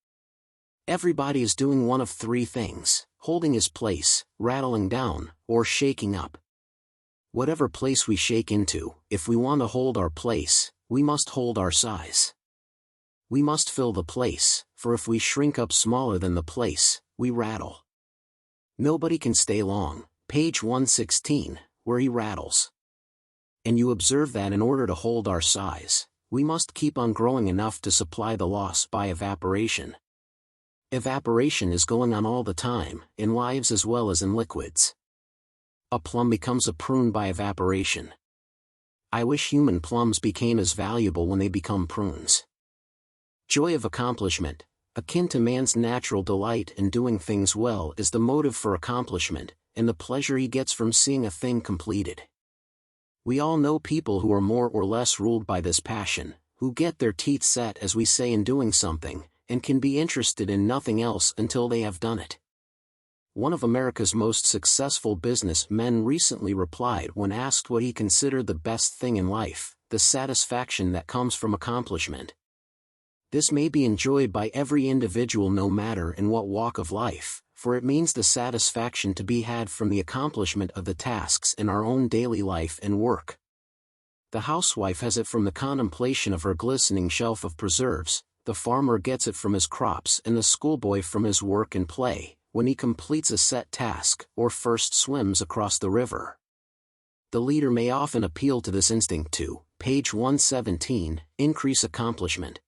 Everybody is doing one of 3 things: holding his place, rattling down, or shaking up. Whatever place we shake into, if we want to hold our place, we must hold our size. We must fill the place, for if we shrink up smaller than the place, we rattle. Nobody can stay long, page 116, where he rattles. And you observe that in order to hold our size, we must keep on growing enough to supply the loss by evaporation. Evaporation is going on all the time, in lives as well as in liquids. A plum becomes a prune by evaporation. I wish human plums became as valuable when they become prunes. Joy of accomplishment, akin to man's natural delight in doing things well, is the motive for accomplishment, and the pleasure he gets from seeing a thing completed. We all know people who are more or less ruled by this passion, who get their teeth set, as we say, in doing something, and can be interested in nothing else until they have done it. One of America's most successful business men recently replied when asked what he considered the best thing in life: the satisfaction that comes from accomplishment. This may be enjoyed by every individual no matter in what walk of life, for it means the satisfaction to be had from the accomplishment of the tasks in our own daily life and work. The housewife has it from the contemplation of her glistening shelf of preserves, the farmer gets it from his crops, and the schoolboy from his work and play, when he completes a set task, or first swims across the river. The leader may often appeal to this instinct to, page 117, increase accomplishment.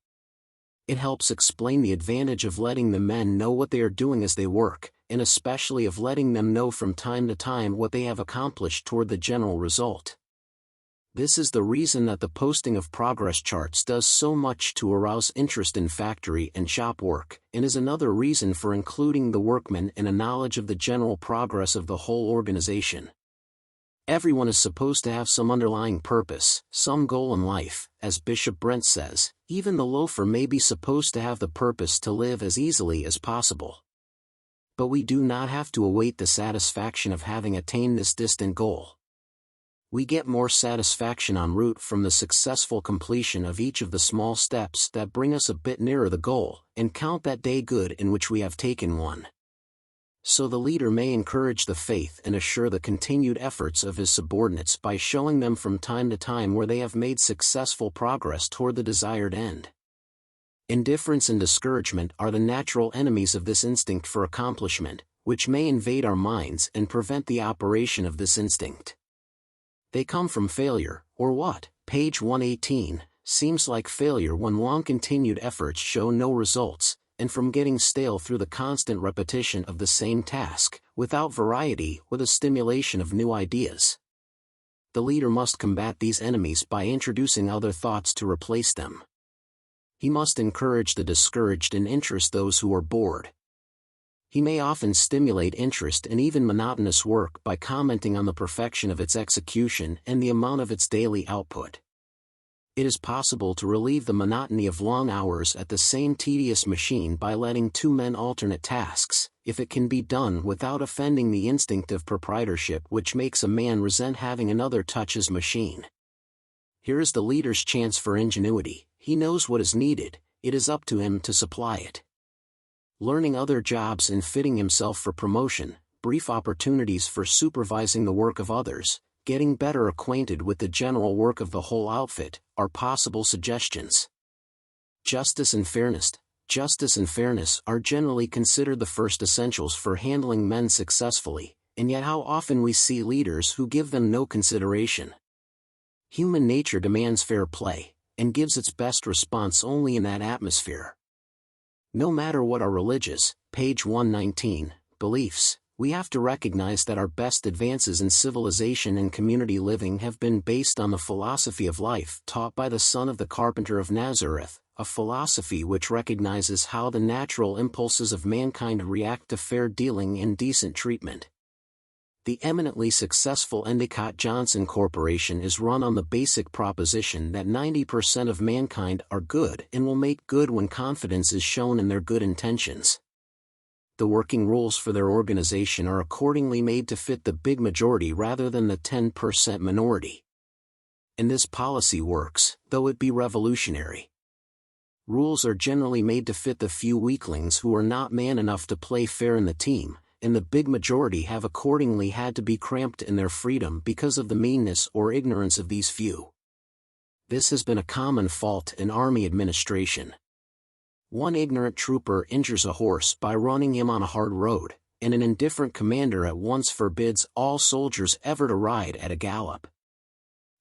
It helps explain the advantage of letting the men know what they are doing as they work, and especially of letting them know from time to time what they have accomplished toward the general result. This is the reason that the posting of progress charts does so much to arouse interest in factory and shop work, and is another reason for including the workman in a knowledge of the general progress of the whole organization. Everyone is supposed to have some underlying purpose, some goal in life. As Bishop Brent says, even the loafer may be supposed to have the purpose to live as easily as possible. But we do not have to await the satisfaction of having attained this distant goal. We get more satisfaction en route from the successful completion of each of the small steps that bring us a bit nearer the goal, and count that day good in which we have taken one. So the leader may encourage the faith and assure the continued efforts of his subordinates by showing them from time to time where they have made successful progress toward the desired end. Indifference and discouragement are the natural enemies of this instinct for accomplishment, which may invade our minds and prevent the operation of this instinct. They come from failure, or what, page 118, seems like failure when long-continued efforts show no results, and from getting stale through the constant repetition of the same task, without variety or the stimulation of new ideas. The leader must combat these enemies by introducing other thoughts to replace them. He must encourage the discouraged and interest those who are bored. He may often stimulate interest in even monotonous work by commenting on the perfection of its execution and the amount of its daily output. It is possible to relieve the monotony of long hours at the same tedious machine by letting two men alternate tasks, if it can be done without offending the instinct of proprietorship which makes a man resent having another touch his machine. Here is the leader's chance for ingenuity. He knows what is needed, it is up to him to supply it. Learning other jobs and fitting himself for promotion, brief opportunities for supervising the work of others, getting better acquainted with the general work of the whole outfit, are possible suggestions. Justice and fairness. Justice and fairness are generally considered the first essentials for handling men successfully, and yet how often we see leaders who give them no consideration. Human nature demands fair play, and gives its best response only in that atmosphere. No matter what our religious, page 119, beliefs, we have to recognize that our best advances in civilization and community living have been based on the philosophy of life taught by the son of the carpenter of Nazareth, a philosophy which recognizes how the natural impulses of mankind react to fair dealing and decent treatment. The eminently successful Endicott Johnson Corporation is run on the basic proposition that 90% of mankind are good and will make good when confidence is shown in their good intentions. The working rules for their organization are accordingly made to fit the big majority rather than the 10% minority. And this policy works, though it be revolutionary. Rules are generally made to fit the few weaklings who are not man enough to play fair in the team, and the big majority have accordingly had to be cramped in their freedom because of the meanness or ignorance of these few. This has been a common fault in army administration. One ignorant trooper injures a horse by running him on a hard road, and an indifferent commander at once forbids all soldiers ever to ride at a gallop.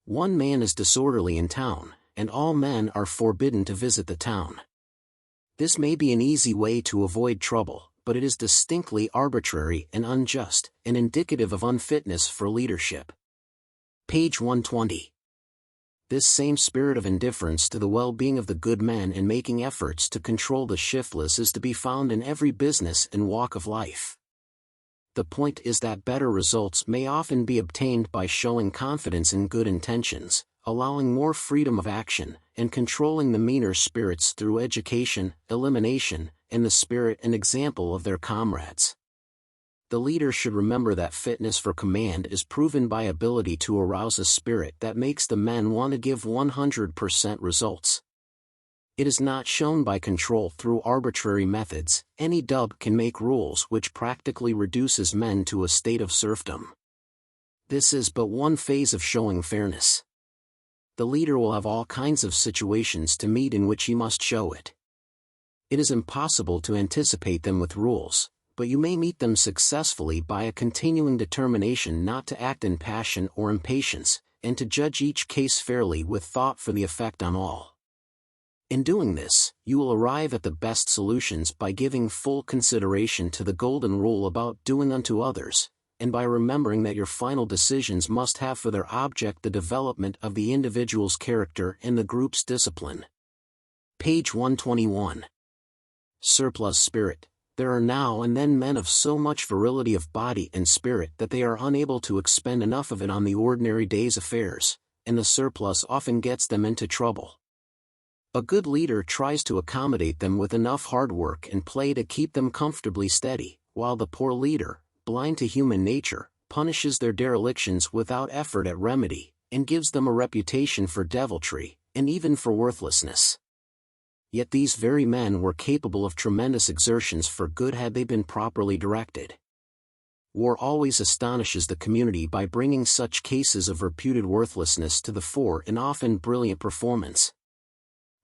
One man is disorderly in town, and all men are forbidden to visit the town. This may be an easy way to avoid trouble, but it is distinctly arbitrary and unjust, and indicative of unfitness for leadership. Page 120. This same spirit of indifference to the well-being of the good men and making efforts to control the shiftless is to be found in every business and walk of life. The point is that better results may often be obtained by showing confidence in good intentions, allowing more freedom of action, and controlling the meaner spirits through education, elimination, and the spirit and example of their comrades. The leader should remember that fitness for command is proven by ability to arouse a spirit that makes the men want to give 100% results. It is not shown by control through arbitrary methods. Any dub can make rules which practically reduces men to a state of serfdom. This is but one phase of showing fairness. The leader will have all kinds of situations to meet in which he must show it. It is impossible to anticipate them with rules, but you may meet them successfully by a continuing determination not to act in passion or impatience, and to judge each case fairly with thought for the effect on all. In doing this, you will arrive at the best solutions by giving full consideration to the golden rule about doing unto others, and by remembering that your final decisions must have for their object the development of the individual's character and the group's discipline. Page 121. Surplus spirit. There are now and then men of so much virility of body and spirit that they are unable to expend enough of it on the ordinary day's affairs, and the surplus often gets them into trouble. A good leader tries to accommodate them with enough hard work and play to keep them comfortably steady, while the poor leader, blind to human nature, punishes their derelictions without effort at remedy, and gives them a reputation for deviltry, and even for worthlessness. Yet these very men were capable of tremendous exertions for good had they been properly directed. War always astonishes the community by bringing such cases of reputed worthlessness to the fore in often brilliant performance.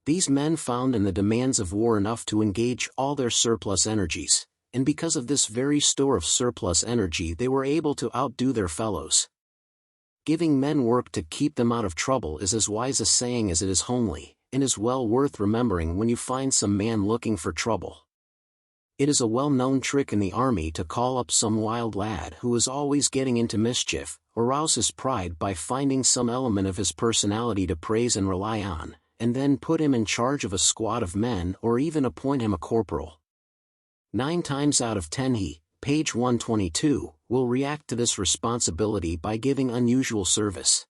These men found in the demands of war enough to engage all their surplus energies, and because of this very store of surplus energy they were able to outdo their fellows. Giving men work to keep them out of trouble is as wise a saying as it is homely, and is well worth remembering when you find some man looking for trouble. It is a well-known trick in the army to call up some wild lad who is always getting into mischief, or rouse his pride by finding some element of his personality to praise and rely on, and then put him in charge of a squad of men or even appoint him a corporal. 9 times out of 10 he, page 122, will react to this responsibility by giving unusual service.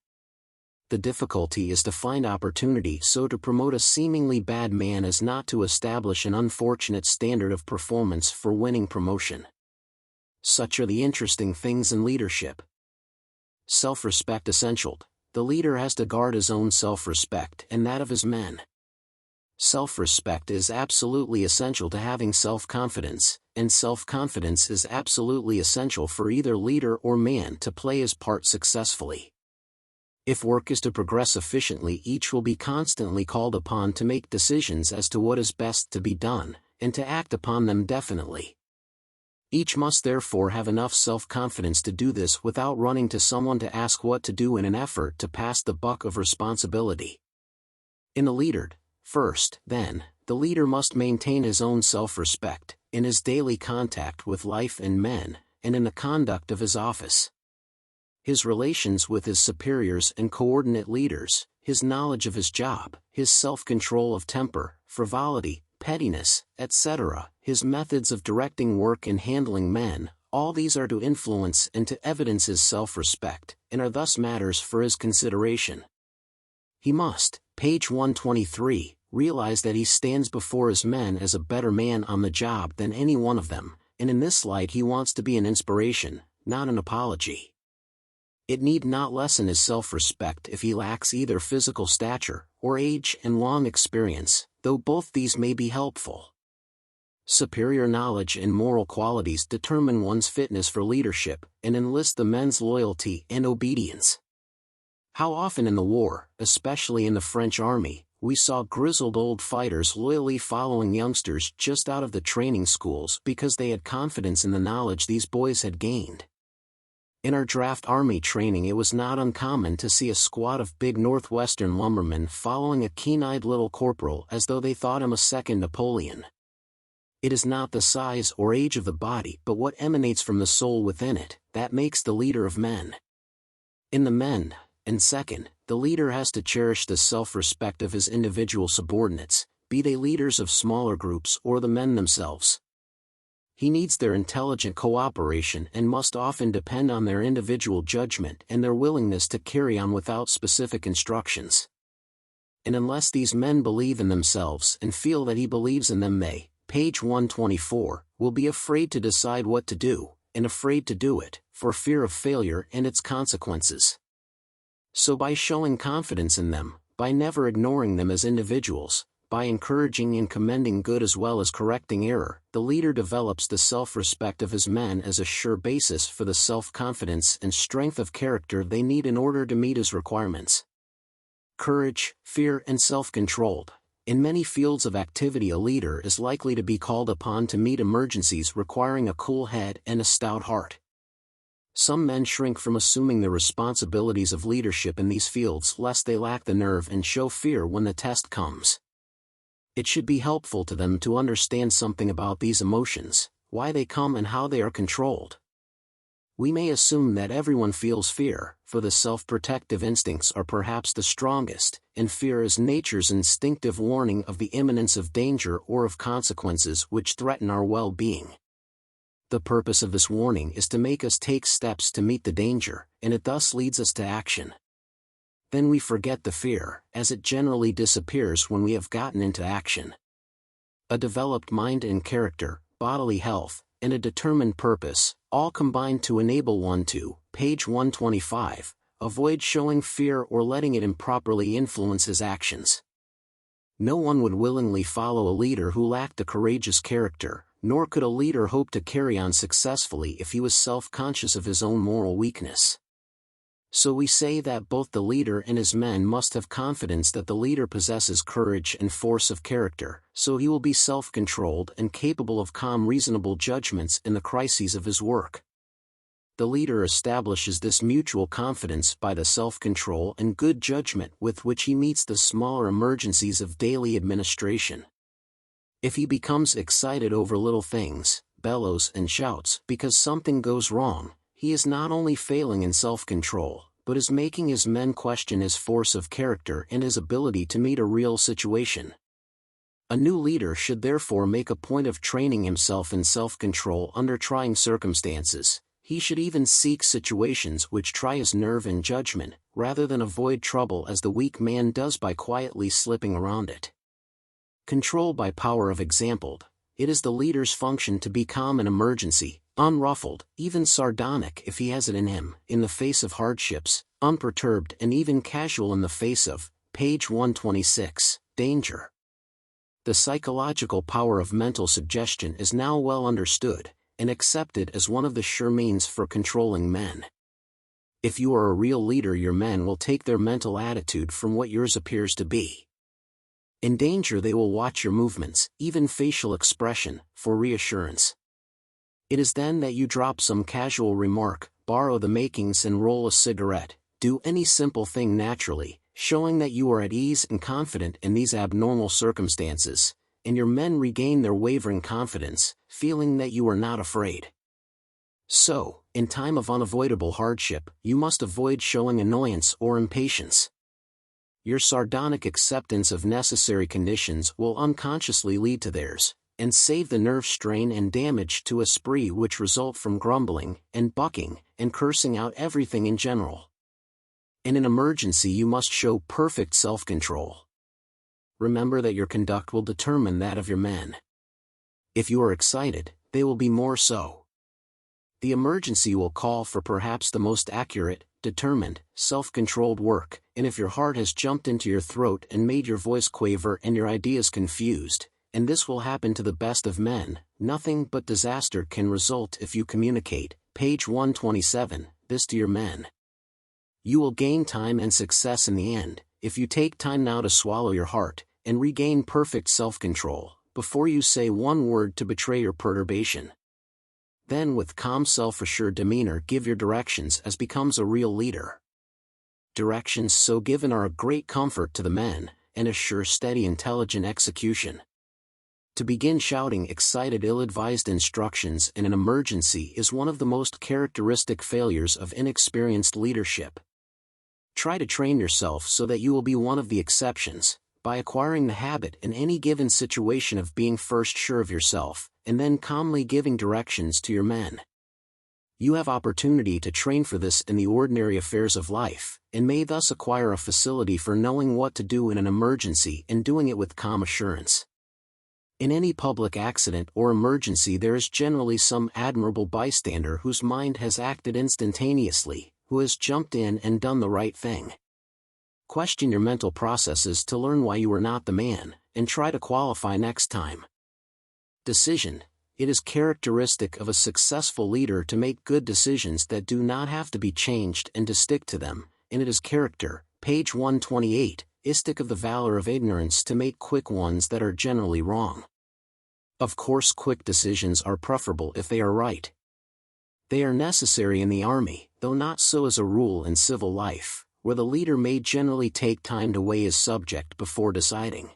The difficulty is to find opportunity so to promote a seemingly bad man as not to establish an unfortunate standard of performance for winning promotion. Such are the interesting things in leadership. Self-respect essential. The leader has to guard his own self-respect and that of his men. Self-respect is absolutely essential to having self-confidence, and self-confidence is absolutely essential for either leader or man to play his part successfully. If work is to progress efficiently, each will be constantly called upon to make decisions as to what is best to be done, and to act upon them definitely. Each must therefore have enough self-confidence to do this without running to someone to ask what to do in an effort to pass the buck of responsibility. In the leader, first, then, the leader must maintain his own self-respect, in his daily contact with life and men, and in the conduct of his office. His relations with his superiors and coordinate leaders, his knowledge of his job, his self-control of temper, frivolity, pettiness, etc., his methods of directing work and handling men, all these are to influence and to evidence his self-respect, and are thus matters for his consideration. He must, page 123, realize that he stands before his men as a better man on the job than any one of them, and in this light he wants to be an inspiration, not an apology. It need not lessen his self-respect if he lacks either physical stature, or age and long experience, though both these may be helpful. Superior knowledge and moral qualities determine one's fitness for leadership, and enlist the men's loyalty and obedience. How often in the war, especially in the French army, we saw grizzled old fighters loyally following youngsters just out of the training schools because they had confidence in the knowledge these boys had gained. In our draft army training it was not uncommon to see a squad of big northwestern lumbermen following a keen-eyed little corporal as though they thought him a second Napoleon. It is not the size or age of the body but what emanates from the soul within it, that makes the leader of men. In the men, and second, the leader has to cherish the self-respect of his individual subordinates, be they leaders of smaller groups or the men themselves. He needs their intelligent cooperation and must often depend on their individual judgment and their willingness to carry on without specific instructions. And unless these men believe in themselves and feel that he believes in them they, page 124, will be afraid to decide what to do, and afraid to do it, for fear of failure and its consequences. So by showing confidence in them, by never ignoring them as individuals, by encouraging and commending good as well as correcting error, the leader develops the self-respect of his men as a sure basis for the self-confidence and strength of character they need in order to meet his requirements. Courage, fear and self-control. In many fields of activity a leader is likely to be called upon to meet emergencies requiring a cool head and a stout heart. Some men shrink from assuming the responsibilities of leadership in these fields lest they lack the nerve and show fear when the test comes. It should be helpful to them to understand something about these emotions, why they come and how they are controlled. We may assume that everyone feels fear, for the self-protective instincts are perhaps the strongest, and fear is nature's instinctive warning of the imminence of danger or of consequences which threaten our well-being. The purpose of this warning is to make us take steps to meet the danger, and it thus leads us to action. Then we forget the fear, as it generally disappears when we have gotten into action. A developed mind and character, bodily health, and a determined purpose, all combine to enable one to, page 125, avoid showing fear or letting it improperly influence his actions. No one would willingly follow a leader who lacked a courageous character, nor could a leader hope to carry on successfully if he was self-conscious of his own moral weakness. So we say that both the leader and his men must have confidence that the leader possesses courage and force of character, so he will be self-controlled and capable of calm reasonable judgments in the crises of his work. The leader establishes this mutual confidence by the self-control and good judgment with which he meets the smaller emergencies of daily administration. If he becomes excited over little things, bellows and shouts because something goes wrong, he is not only failing in self-control, but is making his men question his force of character and his ability to meet a real situation. A new leader should therefore make a point of training himself in self-control under trying circumstances. He should even seek situations which try his nerve and judgment, rather than avoid trouble as the weak man does by quietly slipping around it. Control by power of example. It is the leader's function to be calm in emergency, unruffled, even sardonic if he has it in him, in the face of hardships, unperturbed and even casual in the face of, page 126, danger. The psychological power of mental suggestion is now well understood, and accepted as one of the sure means for controlling men. If you are a real leader, your men will take their mental attitude from what yours appears to be. In danger they will watch your movements, even facial expression, for reassurance. It is then that you drop some casual remark, borrow the makings and roll a cigarette, do any simple thing naturally, showing that you are at ease and confident in these abnormal circumstances, and your men regain their wavering confidence, feeling that you are not afraid. So, in time of unavoidable hardship, you must avoid showing annoyance or impatience. Your sardonic acceptance of necessary conditions will unconsciously lead to theirs, and save the nerve strain and damage to esprit which result from grumbling, and bucking, and cursing out everything in general. In an emergency you must show perfect self-control. Remember that your conduct will determine that of your men. If you are excited, they will be more so. The emergency will call for perhaps the most accurate, determined, self-controlled work, and if your heart has jumped into your throat and made your voice quaver and your ideas confused, and this will happen to the best of men, nothing but disaster can result if you communicate, page 127, this to your men. You will gain time and success in the end, if you take time now to swallow your heart, and regain perfect self-control, before you say one word to betray your perturbation. Then with calm self-assured demeanor give your directions as becomes a real leader. Directions so given are a great comfort to the men, and assure steady intelligent execution. To begin shouting excited ill-advised instructions in an emergency is one of the most characteristic failures of inexperienced leadership. Try to train yourself so that you will be one of the exceptions, by acquiring the habit in any given situation of being first sure of yourself, and then calmly giving directions to your men. You have opportunity to train for this in the ordinary affairs of life, and may thus acquire a facility for knowing what to do in an emergency and doing it with calm assurance. In any public accident or emergency there is generally some admirable bystander whose mind has acted instantaneously, who has jumped in and done the right thing. Question your mental processes to learn why you are not the man, and try to qualify next time. Decision. It is characteristic of a successful leader to make good decisions that do not have to be changed and to stick to them, and it is character, page 128, istic of the valor of ignorance to make quick ones that are generally wrong. Of course quick decisions are preferable if they are right. They are necessary in the army, though not so as a rule in civil life, where the leader may generally take time to weigh his subject before deciding.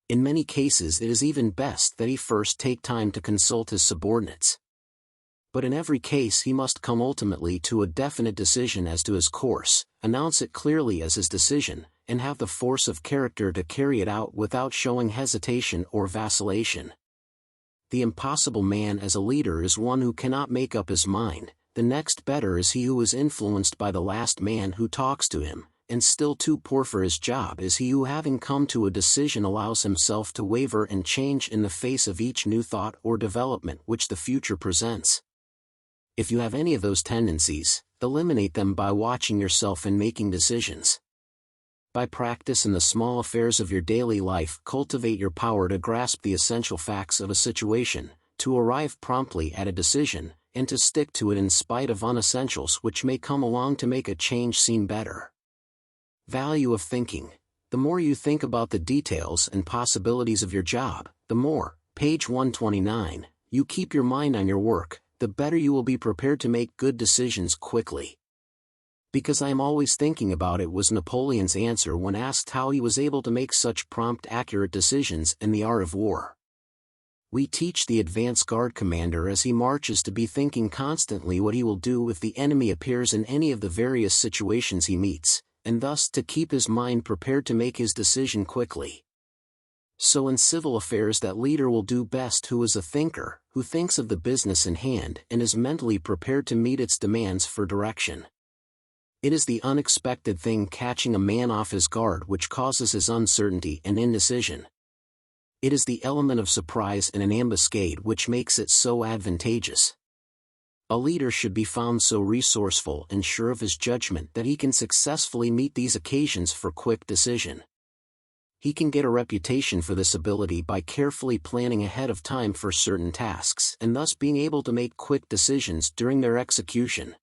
In many cases it is even best that he first take time to consult his subordinates. But in every case he must come ultimately to a definite decision as to his course, announce it clearly as his decision, and have the force of character to carry it out without showing hesitation or vacillation. The impossible man as a leader is one who cannot make up his mind. The next better is he who is influenced by the last man who talks to him, and still too poor for his job is he who, having come to a decision, allows himself to waver and change in the face of each new thought or development which the future presents. If you have any of those tendencies, eliminate them by watching yourself and making decisions. By practice in the small affairs of your daily life, cultivate your power to grasp the essential facts of a situation, to arrive promptly at a decision, and to stick to it in spite of unessentials which may come along to make a change seem better. Value of thinking. The more you think about the details and possibilities of your job, the more, page 129, you keep your mind on your work, the better you will be prepared to make good decisions quickly. Because I am always thinking about it was Napoleon's answer when asked how he was able to make such prompt, accurate decisions in the art of war. We teach the advance guard commander as he marches to be thinking constantly what he will do if the enemy appears in any of the various situations he meets, and thus to keep his mind prepared to make his decision quickly. So in civil affairs that leader will do best who is a thinker, who thinks of the business in hand and is mentally prepared to meet its demands for direction. It is the unexpected thing catching a man off his guard which causes his uncertainty and indecision. It is the element of surprise in an ambuscade which makes it so advantageous. A leader should be found so resourceful and sure of his judgment that he can successfully meet these occasions for quick decision. He can get a reputation for this ability by carefully planning ahead of time for certain tasks and thus being able to make quick decisions during their execution.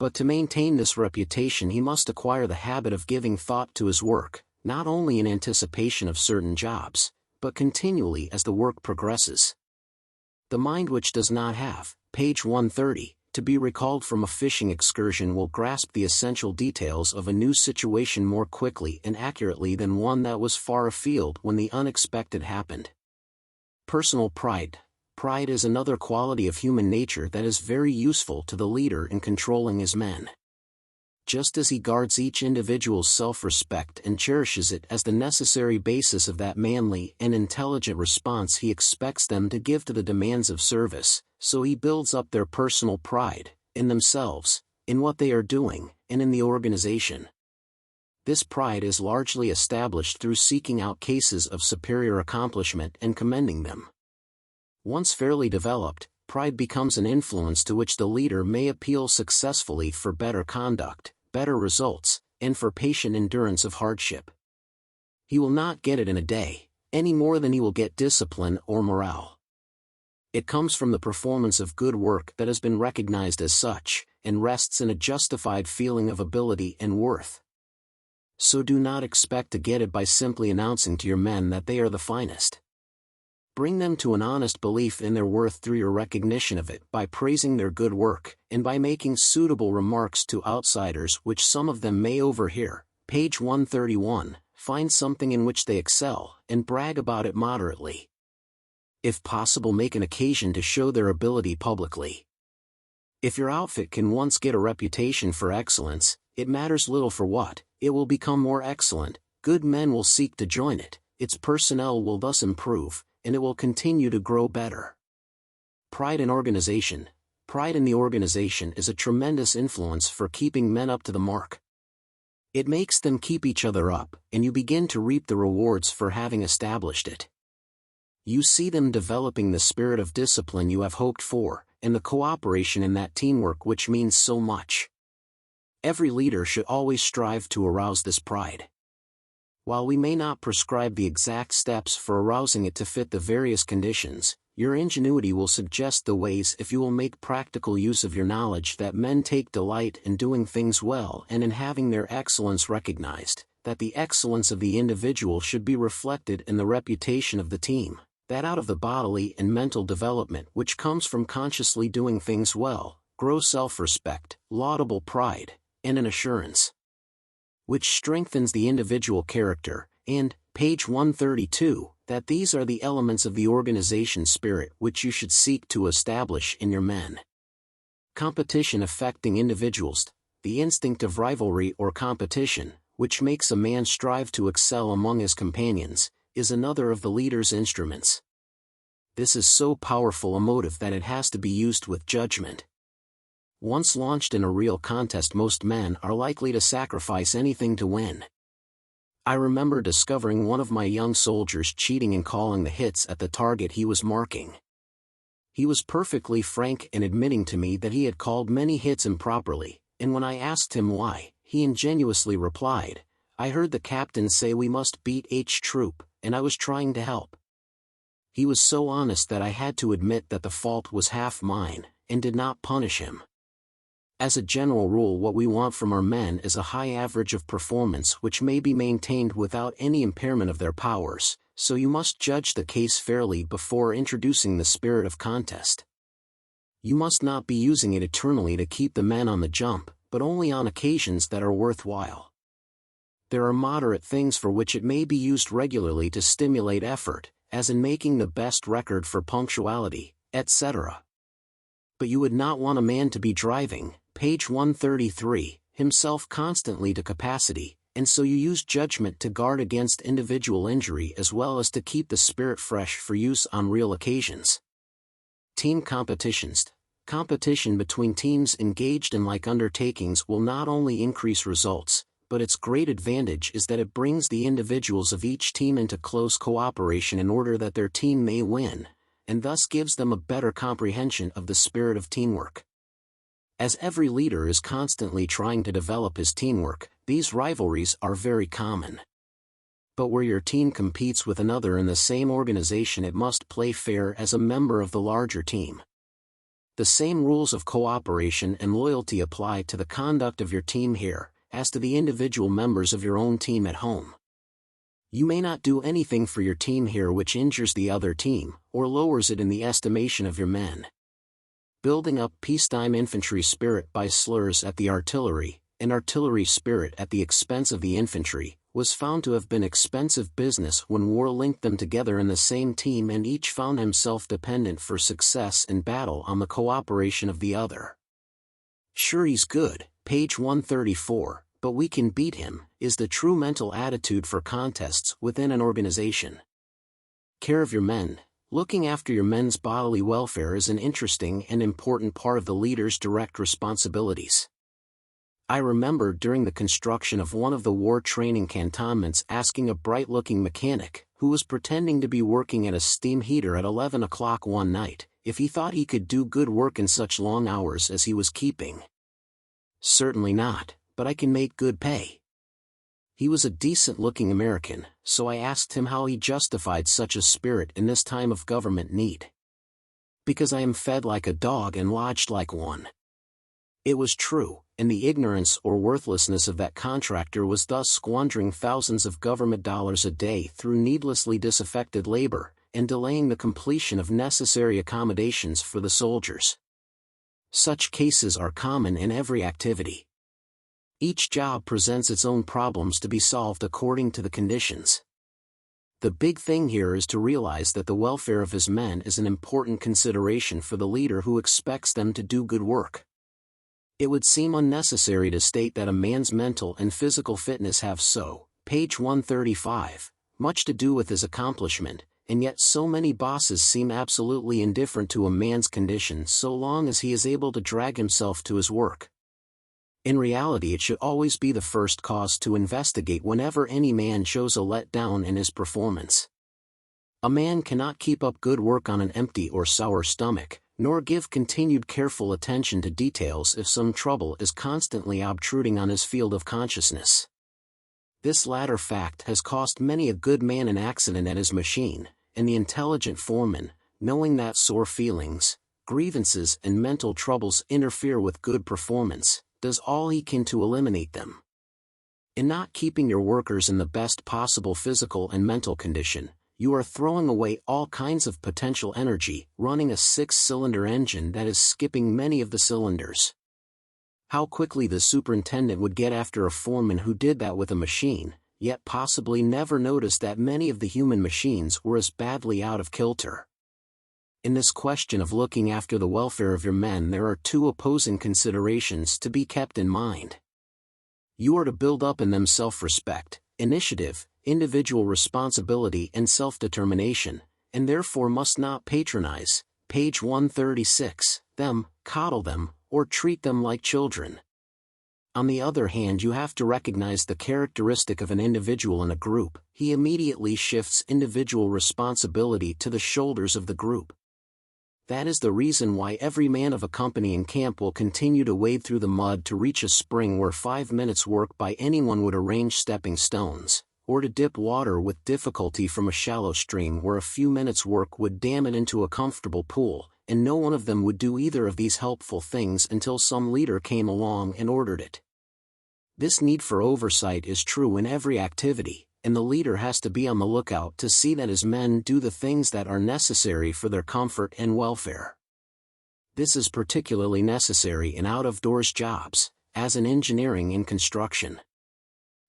But to maintain this reputation he must acquire the habit of giving thought to his work, not only in anticipation of certain jobs, but continually as the work progresses. The mind which does not have, page 130, to be recalled from a fishing excursion will grasp the essential details of a new situation more quickly and accurately than one that was far afield when the unexpected happened. Personal pride. Pride is another quality of human nature that is very useful to the leader in controlling his men. Just as he guards each individual's self-respect and cherishes it as the necessary basis of that manly and intelligent response he expects them to give to the demands of service, so he builds up their personal pride, in themselves, in what they are doing, and in the organization. This pride is largely established through seeking out cases of superior accomplishment and commending them. Once fairly developed, pride becomes an influence to which the leader may appeal successfully for better conduct, better results, and for patient endurance of hardship. He will not get it in a day, any more than he will get discipline or morale. It comes from the performance of good work that has been recognized as such, and rests in a justified feeling of ability and worth. So do not expect to get it by simply announcing to your men that they are the finest. Bring them to an honest belief in their worth through your recognition of it by praising their good work, and by making suitable remarks to outsiders which some of them may overhear. Page 131, find something in which they excel, and brag about it moderately. If possible, make an occasion to show their ability publicly. If your outfit can once get a reputation for excellence, it matters little for what, it will become more excellent, good men will seek to join it, its personnel will thus improve, and it will continue to grow better. Pride in organization. Pride in the organization is a tremendous influence for keeping men up to the mark. It makes them keep each other up, and you begin to reap the rewards for having established it. You see them developing the spirit of discipline you have hoped for, and the cooperation in that teamwork which means so much. Every leader should always strive to arouse this pride. While we may not prescribe the exact steps for arousing it to fit the various conditions, your ingenuity will suggest the ways if you will make practical use of your knowledge that men take delight in doing things well and in having their excellence recognized, that the excellence of the individual should be reflected in the reputation of the team, that out of the bodily and mental development which comes from consciously doing things well, grow self-respect, laudable pride, and an assurance which strengthens the individual character, and, page 132, that these are the elements of the organization spirit which you should seek to establish in your men. Competition affecting individuals. The instinct of rivalry or competition, which makes a man strive to excel among his companions, is another of the leader's instruments. This is so powerful a motive that it has to be used with judgment. Once launched in a real contest, most men are likely to sacrifice anything to win. I remember discovering one of my young soldiers cheating and calling the hits at the target he was marking. He was perfectly frank in admitting to me that he had called many hits improperly, and when I asked him why, he ingenuously replied, "I heard the captain say we must beat H troop, and I was trying to help." He was so honest that I had to admit that the fault was half mine, and did not punish him. As a general rule, what we want from our men is a high average of performance which may be maintained without any impairment of their powers, so you must judge the case fairly before introducing the spirit of contest. You must not be using it eternally to keep the men on the jump, but only on occasions that are worthwhile. There are moderate things for which it may be used regularly to stimulate effort, as in making the best record for punctuality, etc. But you would not want a man to be driving, page 133, himself constantly to capacity, and so you use judgment to guard against individual injury as well as to keep the spirit fresh for use on real occasions. Team competitions. Competition between teams engaged in like undertakings will not only increase results, but its great advantage is that it brings the individuals of each team into close cooperation in order that their team may win, and thus gives them a better comprehension of the spirit of teamwork. As every leader is constantly trying to develop his teamwork, these rivalries are very common. But where your team competes with another in the same organization, it must play fair as a member of the larger team. The same rules of cooperation and loyalty apply to the conduct of your team here, as to the individual members of your own team at home. You may not do anything for your team here which injures the other team, or lowers it in the estimation of your men. Building up peacetime infantry spirit by slurs at the artillery, and artillery spirit at the expense of the infantry, was found to have been expensive business when war linked them together in the same team and each found himself dependent for success in battle on the cooperation of the other. "Sure, he's good," page 134, "but we can beat him," is the true mental attitude for contests within an organization. Care of your men. Looking after your men's bodily welfare is an interesting and important part of the leader's direct responsibilities. I remember during the construction of one of the war training cantonments asking a bright-looking mechanic, who was pretending to be working at a steam heater at 11 o'clock one night, if he thought he could do good work in such long hours as he was keeping. "Certainly not, but I can make good pay." He was a decent-looking American, so I asked him how he justified such a spirit in this time of government need. "Because I am fed like a dog and lodged like one." It was true, and the ignorance or worthlessness of that contractor was thus squandering thousands of government dollars a day through needlessly disaffected labor, and delaying the completion of necessary accommodations for the soldiers. Such cases are common in every activity. Each job presents its own problems to be solved according to the conditions. The big thing here is to realize that the welfare of his men is an important consideration for the leader who expects them to do good work. It would seem unnecessary to state that a man's mental and physical fitness have page 135, much to do with his accomplishment, and yet so many bosses seem absolutely indifferent to a man's condition so long as he is able to drag himself to his work. In reality, it should always be the first cause to investigate whenever any man shows a letdown in his performance. A man cannot keep up good work on an empty or sour stomach, nor give continued careful attention to details if some trouble is constantly obtruding on his field of consciousness. This latter fact has cost many a good man an accident at his machine, and the intelligent foreman, knowing that sore feelings, grievances and mental troubles interfere with good performance, does all he can to eliminate them. In not keeping your workers in the best possible physical and mental condition, you are throwing away all kinds of potential energy, running a 6-cylinder engine that is skipping many of the cylinders. How quickly the superintendent would get after a foreman who did that with a machine, yet possibly never noticed that many of the human machines were as badly out of kilter. In this question of looking after the welfare of your men, there are two opposing considerations to be kept in mind. You are to build up in them self-respect, initiative, individual responsibility and self-determination, and therefore must not patronize, page 136, them, coddle them, or treat them like children. On the other hand, you have to recognize the characteristic of an individual in a group. He immediately shifts individual responsibility to the shoulders of the group. That is the reason why every man of a company in camp will continue to wade through the mud to reach a spring where 5 minutes' work by anyone would arrange stepping stones, or to dip water with difficulty from a shallow stream where a few minutes' work would dam it into a comfortable pool, and no one of them would do either of these helpful things until some leader came along and ordered it. This need for oversight is true in every activity, and the leader has to be on the lookout to see that his men do the things that are necessary for their comfort and welfare. This is particularly necessary in out-of-doors jobs, as in engineering and construction.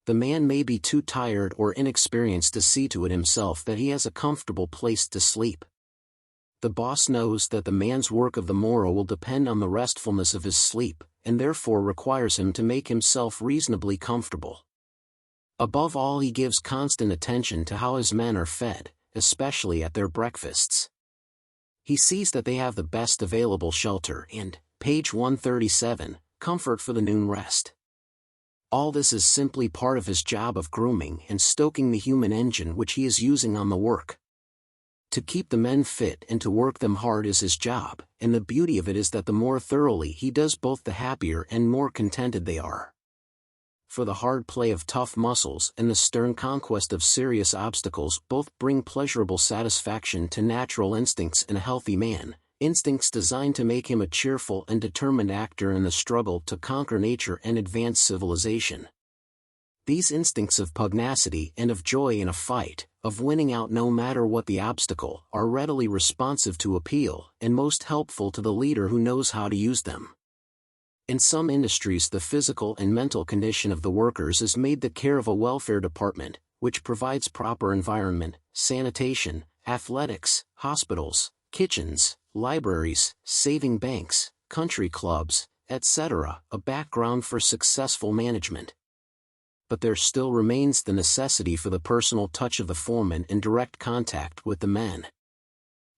The man may be too tired or inexperienced to see to it himself that he has a comfortable place to sleep. The boss knows that the man's work of the morrow will depend on the restfulness of his sleep, and therefore requires him to make himself reasonably comfortable. Above all, he gives constant attention to how his men are fed, especially at their breakfasts. He sees that they have the best available shelter and, page 137, comfort for the noon rest. All this is simply part of his job of grooming and stoking the human engine which he is using on the work. To keep the men fit and to work them hard is his job, and the beauty of it is that the more thoroughly he does both, the happier and more contented they are. For the hard play of tough muscles and the stern conquest of serious obstacles both bring pleasurable satisfaction to natural instincts in a healthy man, instincts designed to make him a cheerful and determined actor in the struggle to conquer nature and advance civilization. These instincts of pugnacity and of joy in a fight, of winning out no matter what the obstacle, are readily responsive to appeal and most helpful to the leader who knows how to use them. In some industries, the physical and mental condition of the workers is made the care of a welfare department, which provides proper environment, sanitation, athletics, hospitals, kitchens, libraries, saving banks, country clubs, etc., a background for successful management. But there still remains the necessity for the personal touch of the foreman in direct contact with the men.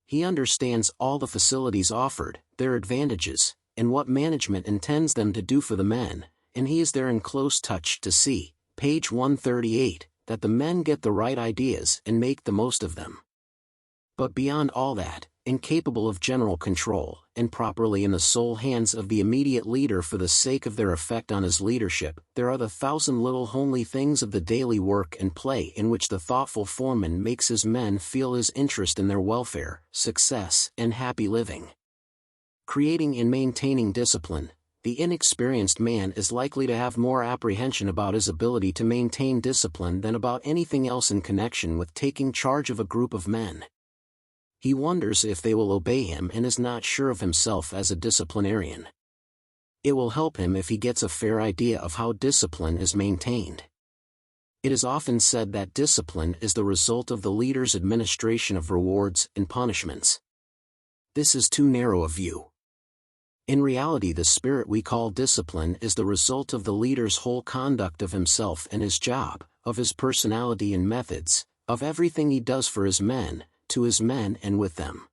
He understands all the facilities offered, their advantages, and what management intends them to do for the men, and he is there in close touch to see, page 138, that the men get the right ideas and make the most of them. But beyond all that, incapable of general control, and properly in the sole hands of the immediate leader for the sake of their effect on his leadership, there are the thousand little homely things of the daily work and play in which the thoughtful foreman makes his men feel his interest in their welfare, success, and happy living. Creating and maintaining discipline. The inexperienced man is likely to have more apprehension about his ability to maintain discipline than about anything else in connection with taking charge of a group of men. He wonders if they will obey him and is not sure of himself as a disciplinarian. It will help him if he gets a fair idea of how discipline is maintained. It is often said that discipline is the result of the leader's administration of rewards and punishments. This is too narrow a view. In reality, the spirit we call discipline is the result of the leader's whole conduct of himself and his job, of his personality and methods, of everything he does for his men, to his men and with them.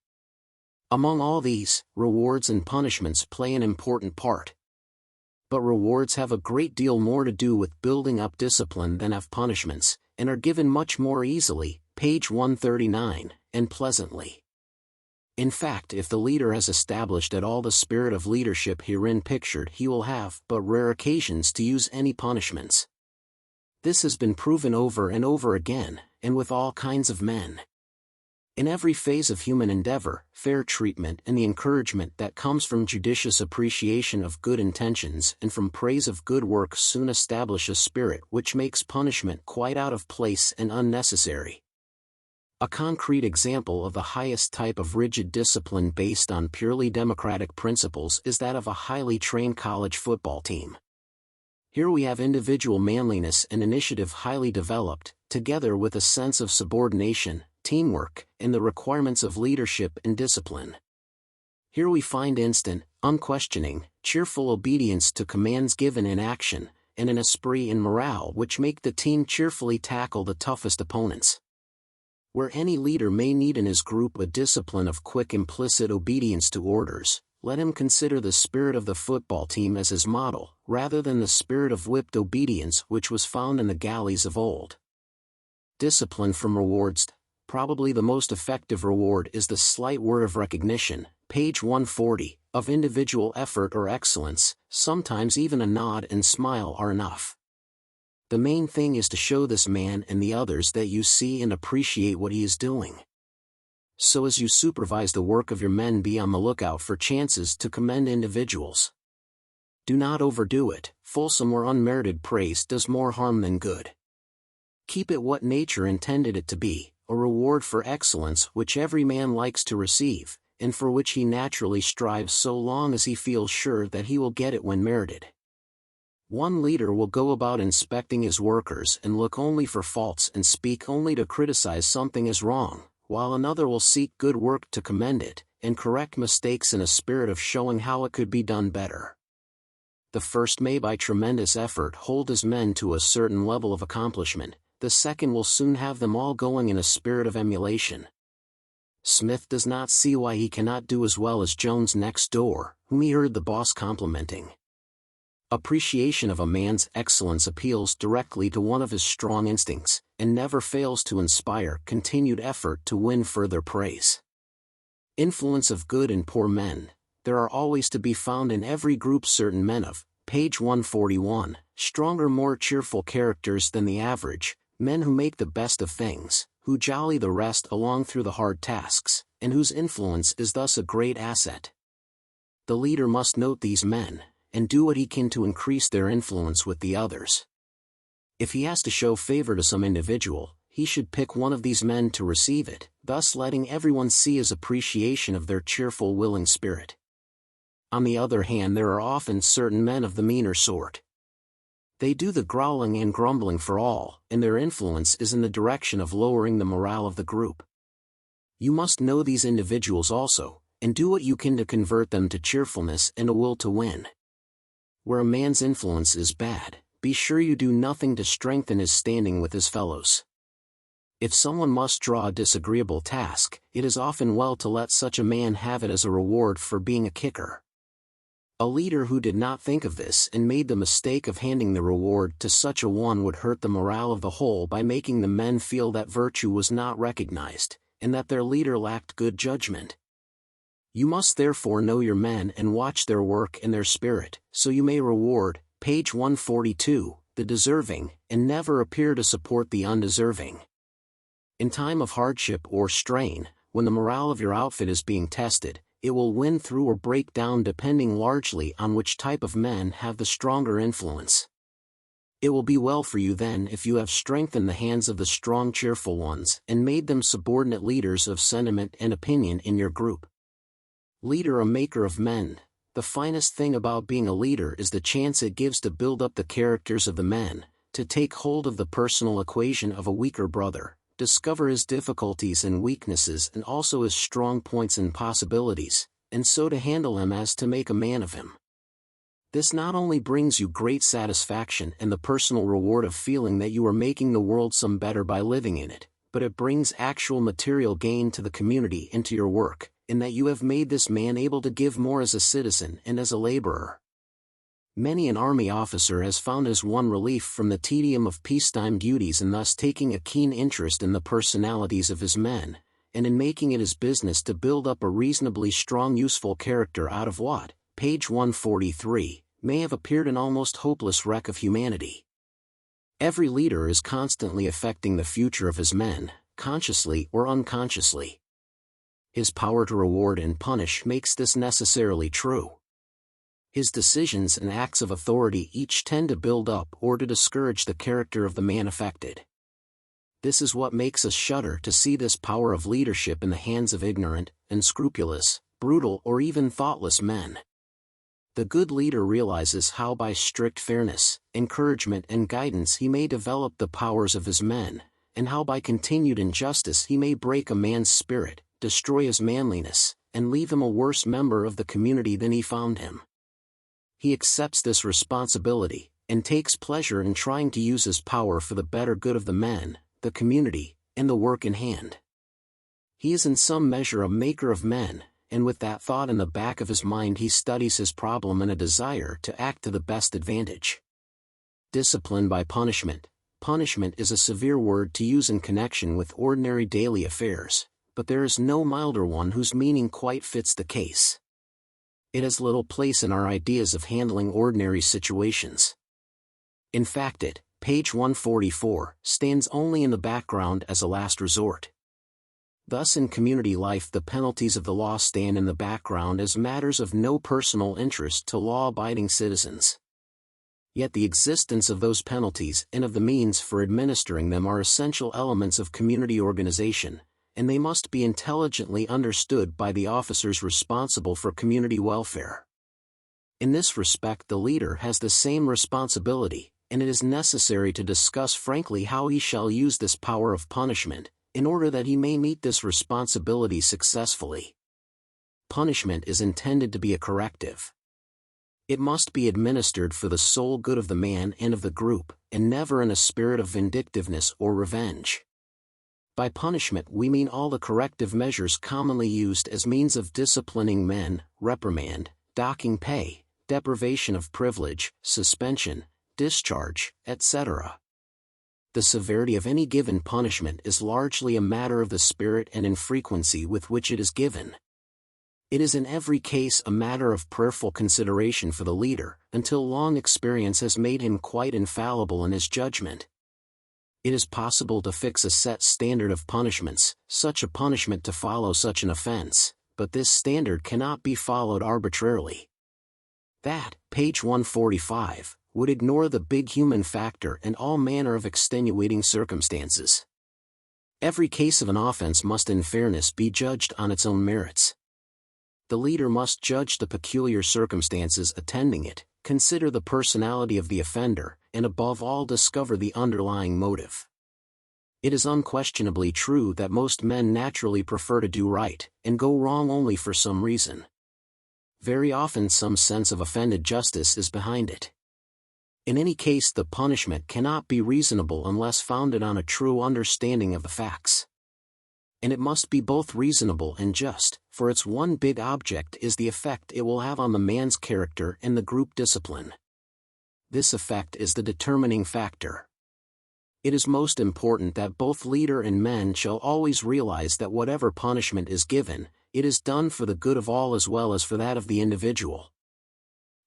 Among all these, rewards and punishments play an important part. But rewards have a great deal more to do with building up discipline than have punishments, and are given much more easily, page 139, and pleasantly. In fact, if the leader has established at all the spirit of leadership herein pictured, he will have but rare occasions to use any punishments. This has been proven over and over again, and with all kinds of men. In every phase of human endeavor, fair treatment and the encouragement that comes from judicious appreciation of good intentions and from praise of good work soon establish a spirit which makes punishment quite out of place and unnecessary. A concrete example of the highest type of rigid discipline based on purely democratic principles is that of a highly trained college football team. Here we have individual manliness and initiative highly developed, together with a sense of subordination, teamwork, and the requirements of leadership and discipline. Here we find instant, unquestioning, cheerful obedience to commands given in action, and an esprit and morale which make the team cheerfully tackle the toughest opponents. Where any leader may need in his group a discipline of quick implicit obedience to orders, let him consider the spirit of the football team as his model, rather than the spirit of whipped obedience which was found in the galleys of old. Discipline from rewards. Probably the most effective reward is the slight word of recognition, page 140, of individual effort or excellence. Sometimes even a nod and smile are enough. The main thing is to show this man and the others that you see and appreciate what he is doing. So as you supervise the work of your men, be on the lookout for chances to commend individuals. Do not overdo it. Fulsome or unmerited praise does more harm than good. Keep it what nature intended it to be, a reward for excellence which every man likes to receive, and for which he naturally strives so long as he feels sure that he will get it when merited. One leader will go about inspecting his workers and look only for faults and speak only to criticize something as wrong, while another will seek good work to commend it, and correct mistakes in a spirit of showing how it could be done better. The first may by tremendous effort hold his men to a certain level of accomplishment, the second will soon have them all going in a spirit of emulation. Smith does not see why he cannot do as well as Jones next door, whom he heard the boss complimenting. Appreciation of a man's excellence appeals directly to one of his strong instincts, and never fails to inspire continued effort to win further praise. Influence of good and poor men. There are always to be found in every group certain men of, page 141, stronger, more cheerful characters than the average, men who make the best of things, who jolly the rest along through the hard tasks, and whose influence is thus a great asset. The leader must note these men, and do what he can to increase their influence with the others. If he has to show favor to some individual, he should pick one of these men to receive it, thus letting everyone see his appreciation of their cheerful, willing spirit. On the other hand, there are often certain men of the meaner sort. They do the growling and grumbling for all, and their influence is in the direction of lowering the morale of the group. You must know these individuals also, and do what you can to convert them to cheerfulness and a will to win. Where a man's influence is bad, be sure you do nothing to strengthen his standing with his fellows. If someone must draw a disagreeable task, it is often well to let such a man have it as a reward for being a kicker. A leader who did not think of this and made the mistake of handing the reward to such a one would hurt the morale of the whole by making the men feel that virtue was not recognized, and that their leader lacked good judgment. You must therefore know your men and watch their work and their spirit, so you may reward, page 142, the deserving, and never appear to support the undeserving. In time of hardship or strain, when the morale of your outfit is being tested, it will win through or break down depending largely on which type of men have the stronger influence. It will be well for you then if you have strengthened the hands of the strong, cheerful ones and made them subordinate leaders of sentiment and opinion in your group. Leader, a maker of men. The finest thing about being a leader is the chance it gives to build up the characters of the men, to take hold of the personal equation of a weaker brother, discover his difficulties and weaknesses and also his strong points and possibilities, and so to handle him as to make a man of him. This not only brings you great satisfaction and the personal reward of feeling that you are making the world some better by living in it, but it brings actual material gain to the community and to your work, in that you have made this man able to give more as a citizen and as a laborer. Many an army officer has found as one relief from the tedium of peacetime duties in thus taking a keen interest in the personalities of his men, and in making it his business to build up a reasonably strong useful character out of what, page 143, may have appeared an almost hopeless wreck of humanity. Every leader is constantly affecting the future of his men, consciously or unconsciously. His power to reward and punish makes this necessarily true. His decisions and acts of authority each tend to build up or to discourage the character of the man affected. This is what makes us shudder to see this power of leadership in the hands of ignorant, unscrupulous, brutal or even thoughtless men. The good leader realizes how by strict fairness, encouragement and guidance he may develop the powers of his men, and how by continued injustice he may break a man's spirit, destroy his manliness, and leave him a worse member of the community than he found him. He accepts this responsibility, and takes pleasure in trying to use his power for the better good of the men, the community, and the work in hand. He is in some measure a maker of men, and with that thought in the back of his mind he studies his problem and a desire to act to the best advantage. Discipline by punishment. Punishment is a severe word to use in connection with ordinary daily affairs, but there is no milder one whose meaning quite fits the case. It has little place in our ideas of handling ordinary situations. In fact page 144, stands only in the background as a last resort. Thus in community life the penalties of the law stand in the background as matters of no personal interest to law-abiding citizens. Yet the existence of those penalties and of the means for administering them are essential elements of community organization, and they must be intelligently understood by the officers responsible for community welfare. In this respect the leader has the same responsibility, and it is necessary to discuss frankly how he shall use this power of punishment, in order that he may meet this responsibility successfully. Punishment is intended to be a corrective. It must be administered for the sole good of the man and of the group, and never in a spirit of vindictiveness or revenge. By punishment we mean all the corrective measures commonly used as means of disciplining men, reprimand, docking pay, deprivation of privilege, suspension, discharge, etc. The severity of any given punishment is largely a matter of the spirit and infrequency with which it is given. It is in every case a matter of prayerful consideration for the leader, until long experience has made him quite infallible in his judgment. It is possible to fix a set standard of punishments, such a punishment to follow such an offense, but this standard cannot be followed arbitrarily. That, page 145, would ignore the big human factor and all manner of extenuating circumstances. Every case of an offense must in fairness be judged on its own merits. The leader must judge the peculiar circumstances attending it, consider the personality of the offender, and above all discover the underlying motive. It is unquestionably true that most men naturally prefer to do right, and go wrong only for some reason. Very often some sense of offended justice is behind it. In any case the punishment cannot be reasonable unless founded on a true understanding of the facts. And it must be both reasonable and just, for its one big object is the effect it will have on the man's character and the group discipline. This effect is the determining factor. It is most important that both leader and men shall always realize that whatever punishment is given, it is done for the good of all as well as for that of the individual.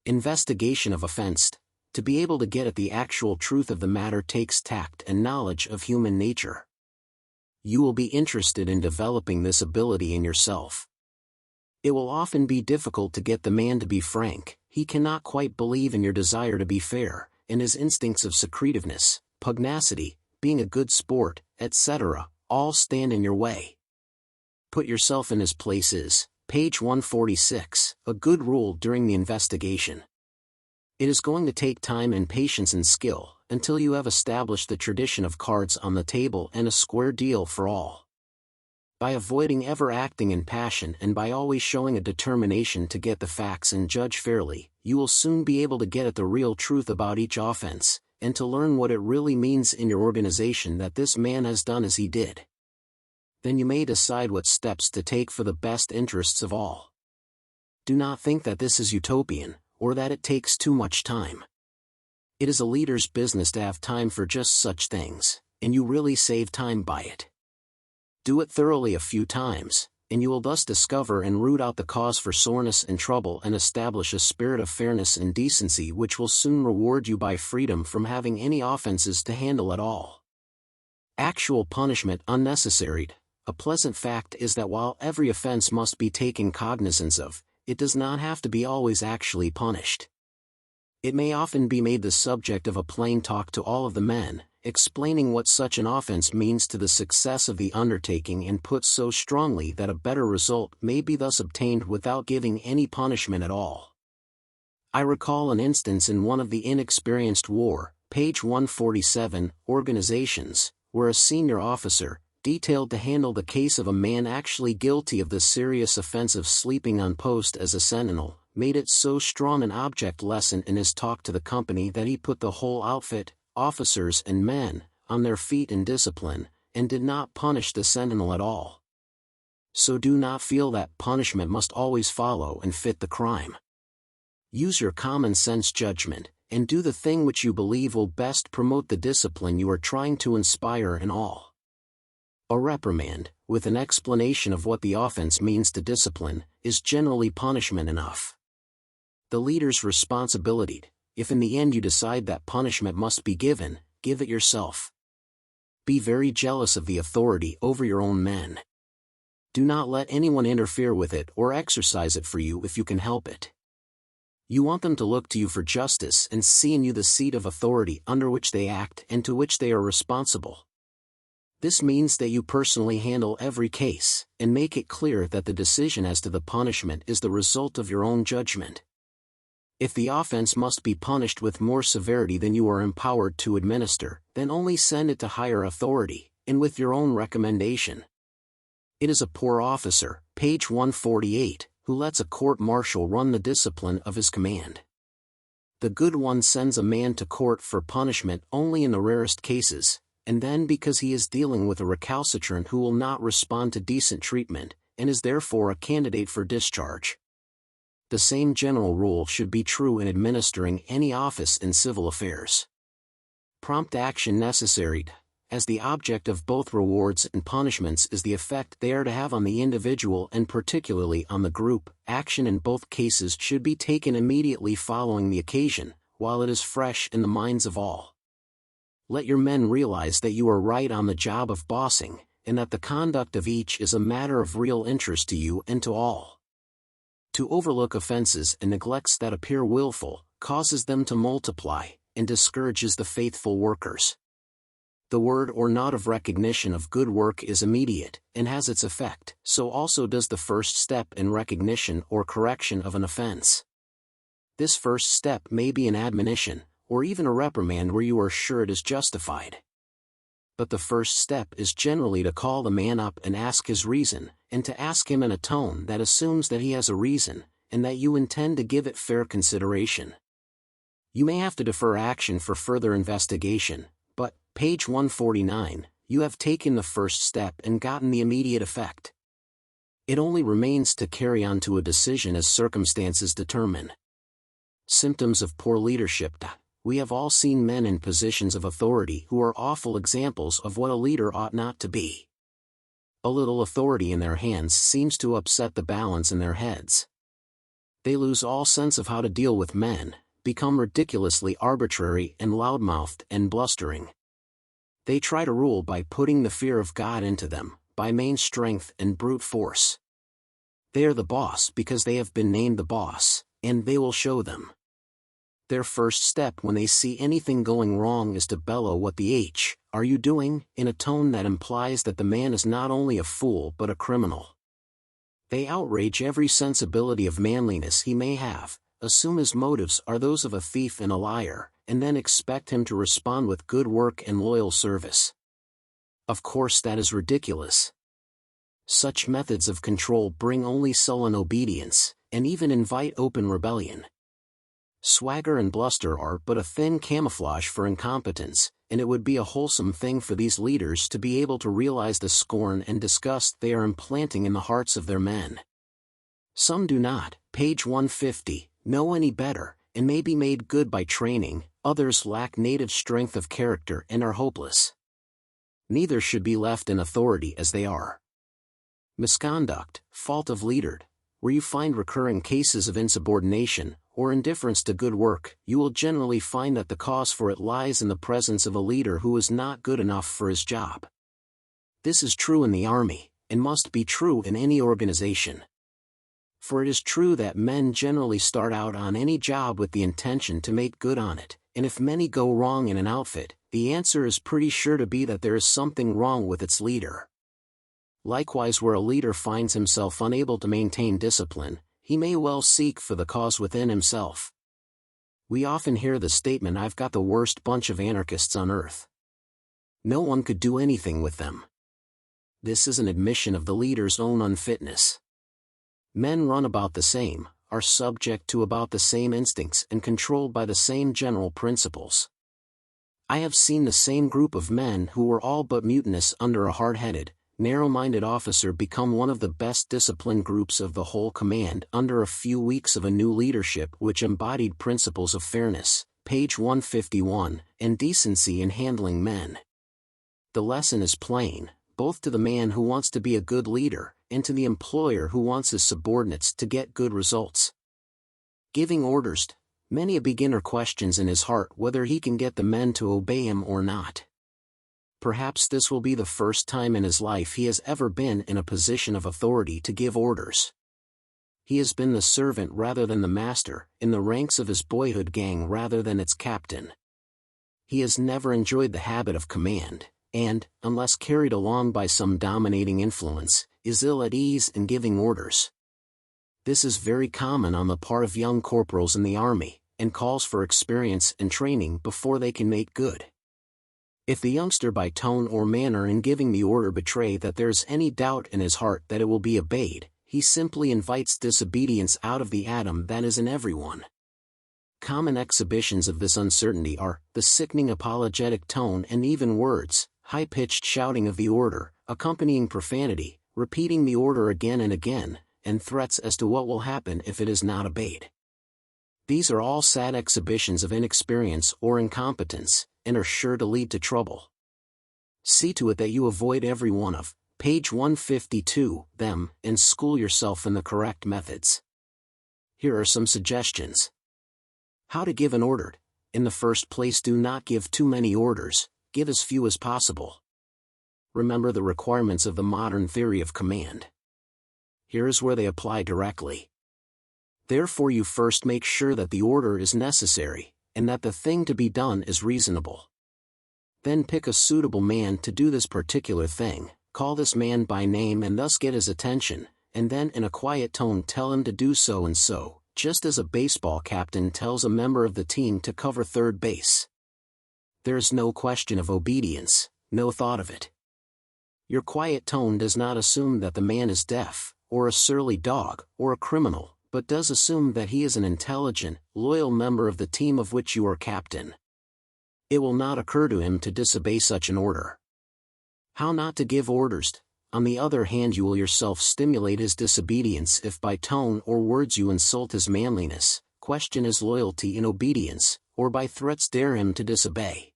Investigation of offense. To be able to get at the actual truth of the matter takes tact and knowledge of human nature. You will be interested in developing this ability in yourself. It will often be difficult to get the man to be frank. He cannot quite believe in your desire to be fair, and his instincts of secretiveness, pugnacity, being a good sport, etc., all stand in your way. Put yourself in his place is, page 146, a good rule during the investigation. It is going to take time and patience and skill, until you have established the tradition of cards on the table and a square deal for all. By avoiding ever acting in passion and by always showing a determination to get the facts and judge fairly, you will soon be able to get at the real truth about each offense, and to learn what it really means in your organization that this man has done as he did. Then you may decide what steps to take for the best interests of all. Do not think that this is utopian, or that it takes too much time. It is a leader's business to have time for just such things, and you really save time by it. Do it thoroughly a few times, and you will thus discover and root out the cause for soreness and trouble and establish a spirit of fairness and decency which will soon reward you by freedom from having any offenses to handle at all. Actual punishment unnecessary. A pleasant fact is that while every offense must be taken cognizance of, it does not have to be always actually punished. It may often be made the subject of a plain talk to all of the men, explaining what such an offense means to the success of the undertaking and put so strongly that a better result may be thus obtained without giving any punishment at all. I recall an instance in one of the inexperienced war, page 147, organizations, where a senior officer, detailed to handle the case of a man actually guilty of the serious offense of sleeping on post as a sentinel, made it so strong an object lesson in his talk to the company that he put the whole outfit, officers and men, on their feet in discipline, and did not punish the sentinel at all. So do not feel that punishment must always follow and fit the crime. Use your common sense judgment, and do the thing which you believe will best promote the discipline you are trying to inspire in all. A reprimand, with an explanation of what the offense means to discipline, is generally punishment enough. The leader's responsibility, if in the end you decide that punishment must be given, give it yourself. Be very jealous of the authority over your own men. Do not let anyone interfere with it or exercise it for you if you can help it. You want them to look to you for justice and see in you the seat of authority under which they act and to which they are responsible. This means that you personally handle every case, and make it clear that the decision as to the punishment is the result of your own judgment. If the offense must be punished with more severity than you are empowered to administer, then only send it to higher authority, and with your own recommendation. It is a poor officer, page 148, who lets a court-martial run the discipline of his command. The good one sends a man to court for punishment only in the rarest cases, and then because he is dealing with a recalcitrant who will not respond to decent treatment, and is therefore a candidate for discharge. The same general rule should be true in administering any office in civil affairs. Prompt action necessary, as the object of both rewards and punishments is the effect they are to have on the individual and particularly on the group. Action in both cases should be taken immediately following the occasion, while it is fresh in the minds of all. Let your men realize that you are right on the job of bossing, and that the conduct of each is a matter of real interest to you and to all. To overlook offenses and neglects that appear willful, causes them to multiply, and discourages the faithful workers. The word or nod of recognition of good work is immediate, and has its effect, so also does the first step in recognition or correction of an offense. This first step may be an admonition, or even a reprimand where you are sure it is justified. But the first step is generally to call the man up and ask his reason, and to ask him in a tone that assumes that he has a reason, and that you intend to give it fair consideration. You may have to defer action for further investigation, but, page 149, you have taken the first step and gotten the immediate effect. It only remains to carry on to a decision as circumstances determine. Symptoms of poor leadership. We have all seen men in positions of authority who are awful examples of what a leader ought not to be. A little authority in their hands seems to upset the balance in their heads. They lose all sense of how to deal with men, become ridiculously arbitrary and loudmouthed and blustering. They try to rule by putting the fear of God into them, by main strength and brute force. They are the boss because they have been named the boss, and they will show them. Their first step when they see anything going wrong is to bellow what the H are you doing, in a tone that implies that the man is not only a fool but a criminal. They outrage every sensibility of manliness he may have, assume his motives are those of a thief and a liar, and then expect him to respond with good work and loyal service. Of course that is ridiculous. Such methods of control bring only sullen obedience, and even invite open rebellion. Swagger and bluster are but a thin camouflage for incompetence, and it would be a wholesome thing for these leaders to be able to realize the scorn and disgust they are implanting in the hearts of their men. Some do not, page 150, know any better, and may be made good by training, others lack native strength of character and are hopeless. Neither should be left in authority as they are. Misconduct, fault of leader. Where you find recurring cases of insubordination, or indifference to good work, you will generally find that the cause for it lies in the presence of a leader who is not good enough for his job. This is true in the army, and must be true in any organization. For it is true that men generally start out on any job with the intention to make good on it, and if many go wrong in an outfit, the answer is pretty sure to be that there is something wrong with its leader. Likewise, where a leader finds himself unable to maintain discipline, he may well seek for the cause within himself. We often hear the statement, "I've got the worst bunch of anarchists on earth." No one could do anything with them. This is an admission of the leader's own unfitness. Men run about the same, are subject to about the same instincts and controlled by the same general principles. I have seen the same group of men who were all but mutinous under a hard-headed, narrow-minded officer become one of the best disciplined groups of the whole command under a few weeks of a new leadership which embodied principles of fairness, page 151, and decency in handling men. The lesson is plain, both to the man who wants to be a good leader, and to the employer who wants his subordinates to get good results. Giving orders. Many a beginner questions in his heart whether he can get the men to obey him or not. Perhaps this will be the first time in his life he has ever been in a position of authority to give orders. He has been the servant rather than the master, in the ranks of his boyhood gang rather than its captain. He has never enjoyed the habit of command, and, unless carried along by some dominating influence, is ill at ease in giving orders. This is very common on the part of young corporals in the army, and calls for experience and training before they can make good. If the youngster by tone or manner in giving the order betray that there is any doubt in his heart that it will be obeyed, he simply invites disobedience out of the atom that is in everyone. Common exhibitions of this uncertainty are the sickening apologetic tone and even words, high-pitched shouting of the order, accompanying profanity, repeating the order again and again, and threats as to what will happen if it is not obeyed. These are all sad exhibitions of inexperience or incompetence, and are sure to lead to trouble. See to it that you avoid every one of, page 152, them, and school yourself in the correct methods. Here are some suggestions. How to give an order. In the first place, do not give too many orders, give as few as possible. Remember the requirements of the modern theory of command. Here is where they apply directly. Therefore, you first make sure that the order is necessary, and that the thing to be done is reasonable. Then pick a suitable man to do this particular thing, call this man by name and thus get his attention, and then in a quiet tone tell him to do so and so, just as a baseball captain tells a member of the team to cover third base. There is no question of obedience, no thought of it. Your quiet tone does not assume that the man is deaf, or a surly dog, or a criminal, but does assume that he is an intelligent, loyal member of the team of which you are captain. It will not occur to him to disobey such an order. How not to give orders. On the other hand, you will yourself stimulate his disobedience if by tone or words you insult his manliness, question his loyalty in obedience, or by threats dare him to disobey.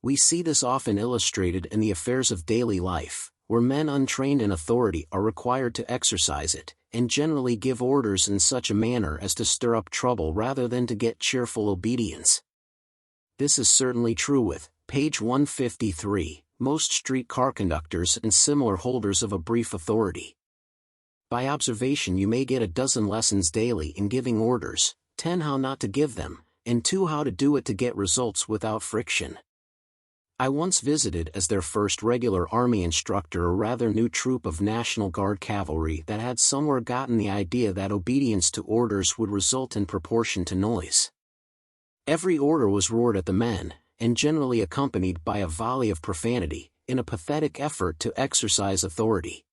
We see this often illustrated in the affairs of daily life, where men untrained in authority are required to exercise it, and generally give orders in such a manner as to stir up trouble rather than to get cheerful obedience. This is certainly true with, page 153, most street car conductors and similar holders of a brief authority. By observation you may get a dozen lessons daily in giving orders, 10 how not to give them, and 2 how to do it to get results without friction. I once visited as their first regular army instructor a rather new troop of National Guard cavalry that had somewhere gotten the idea that obedience to orders would result in proportion to noise. Every order was roared at the men, and generally accompanied by a volley of profanity, in a pathetic effort to exercise authority.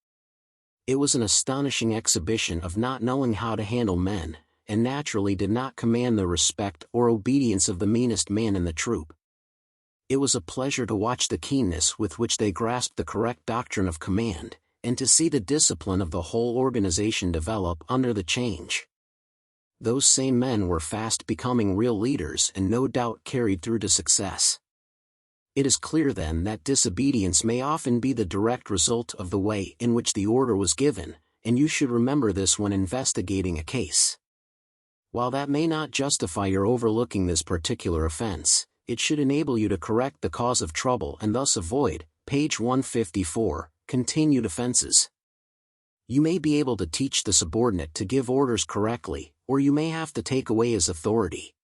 It was an astonishing exhibition of not knowing how to handle men, and naturally did not command the respect or obedience of the meanest man in the troop. It was a pleasure to watch the keenness with which they grasped the correct doctrine of command, and to see the discipline of the whole organization develop under the change. Those same men were fast becoming real leaders and no doubt carried through to success. It is clear then that disobedience may often be the direct result of the way in which the order was given, and you should remember this when investigating a case. While that may not justify your overlooking this particular offense, it should enable you to correct the cause of trouble and thus avoid, page 154, continued offenses. You may be able to teach the subordinate to give orders correctly, or you may have to take away his authority.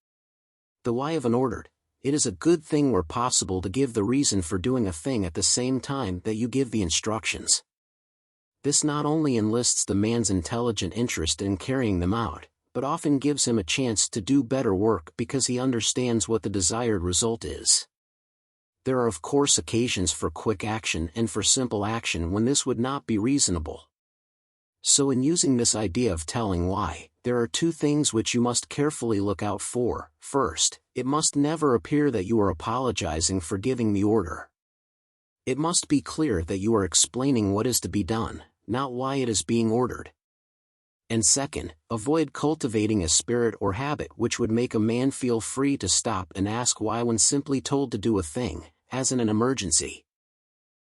The why of an order. It is a good thing where possible to give the reason for doing a thing at the same time that you give the instructions. This not only enlists the man's intelligent interest in carrying them out, but often gives him a chance to do better work because he understands what the desired result is. There are of course occasions for quick action and for simple action when this would not be reasonable. So in using this idea of telling why, there are two things which you must carefully look out for. First, it must never appear that you are apologizing for giving the order. It must be clear that you are explaining what is to be done, not why it is being ordered. And second, avoid cultivating a spirit or habit which would make a man feel free to stop and ask why when simply told to do a thing, as in an emergency.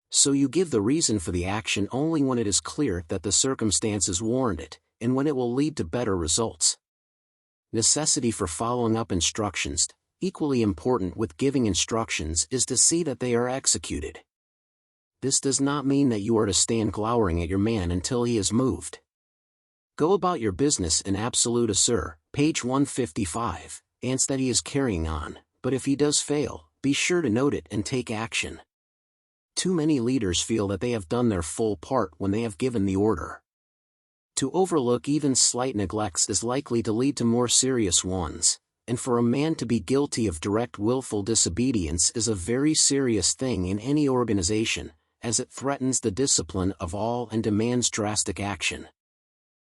So you give the reason for the action only when it is clear that the circumstances warrant it, and when it will lead to better results. Necessity for following up instructions. Equally important with giving instructions is to see that they are executed. This does not mean that you are to stand glowering at your man until he is moved. Go about your business in absolute assur, page 155, ance that he is carrying on, but if he does fail, be sure to note it and take action. Too many leaders feel that they have done their full part when they have given the order. To overlook even slight neglects is likely to lead to more serious ones, and for a man to be guilty of direct willful disobedience is a very serious thing in any organization, as it threatens the discipline of all and demands drastic action.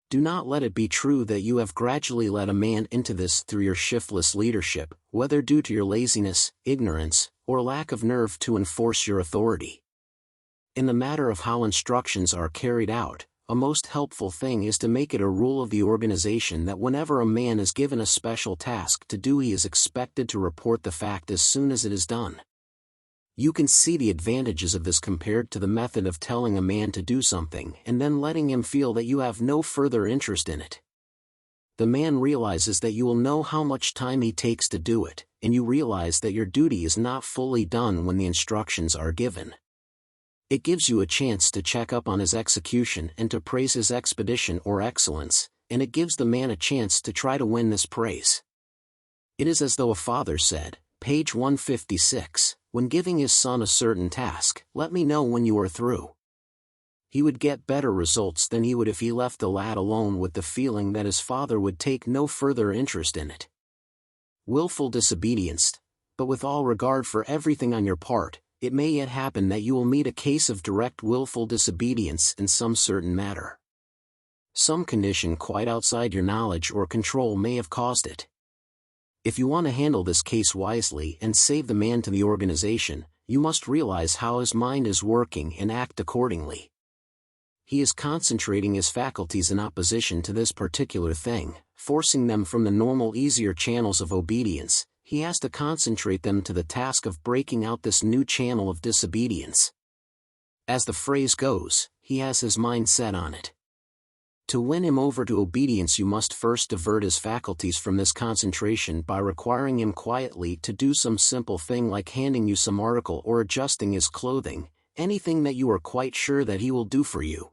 Do not let it be true that you have gradually led a man into this through your shiftless leadership, whether due to your laziness, ignorance, or lack of nerve to enforce your authority. In the matter of how instructions are carried out, a most helpful thing is to make it a rule of the organization that whenever a man is given a special task to do, he is expected to report the fact as soon as it is done. You can see the advantages of this compared to the method of telling a man to do something and then letting him feel that you have no further interest in it. The man realizes that you will know how much time he takes to do it, and you realize that your duty is not fully done when the instructions are given. It gives you a chance to check up on his execution and to praise his expedition or excellence, and it gives the man a chance to try to win this praise. It is as though a father said, page 156, when giving his son a certain task, "Let me know when you are through." He would get better results than he would if he left the lad alone with the feeling that his father would take no further interest in it. Willful disobedience. But with all regard for everything on your part, it may yet happen that you will meet a case of direct willful disobedience in some certain matter. Some condition quite outside your knowledge or control may have caused it. If you want to handle this case wisely and save the man to the organization, you must realize how his mind is working and act accordingly. He is concentrating his faculties in opposition to this particular thing, forcing them from the normal easier channels of obedience. He has to concentrate them to the task of breaking out this new channel of disobedience. As the phrase goes, he has his mind set on it. To win him over to obedience, you must first divert his faculties from this concentration by requiring him quietly to do some simple thing like handing you some article or adjusting his clothing, anything that you are quite sure that he will do for you.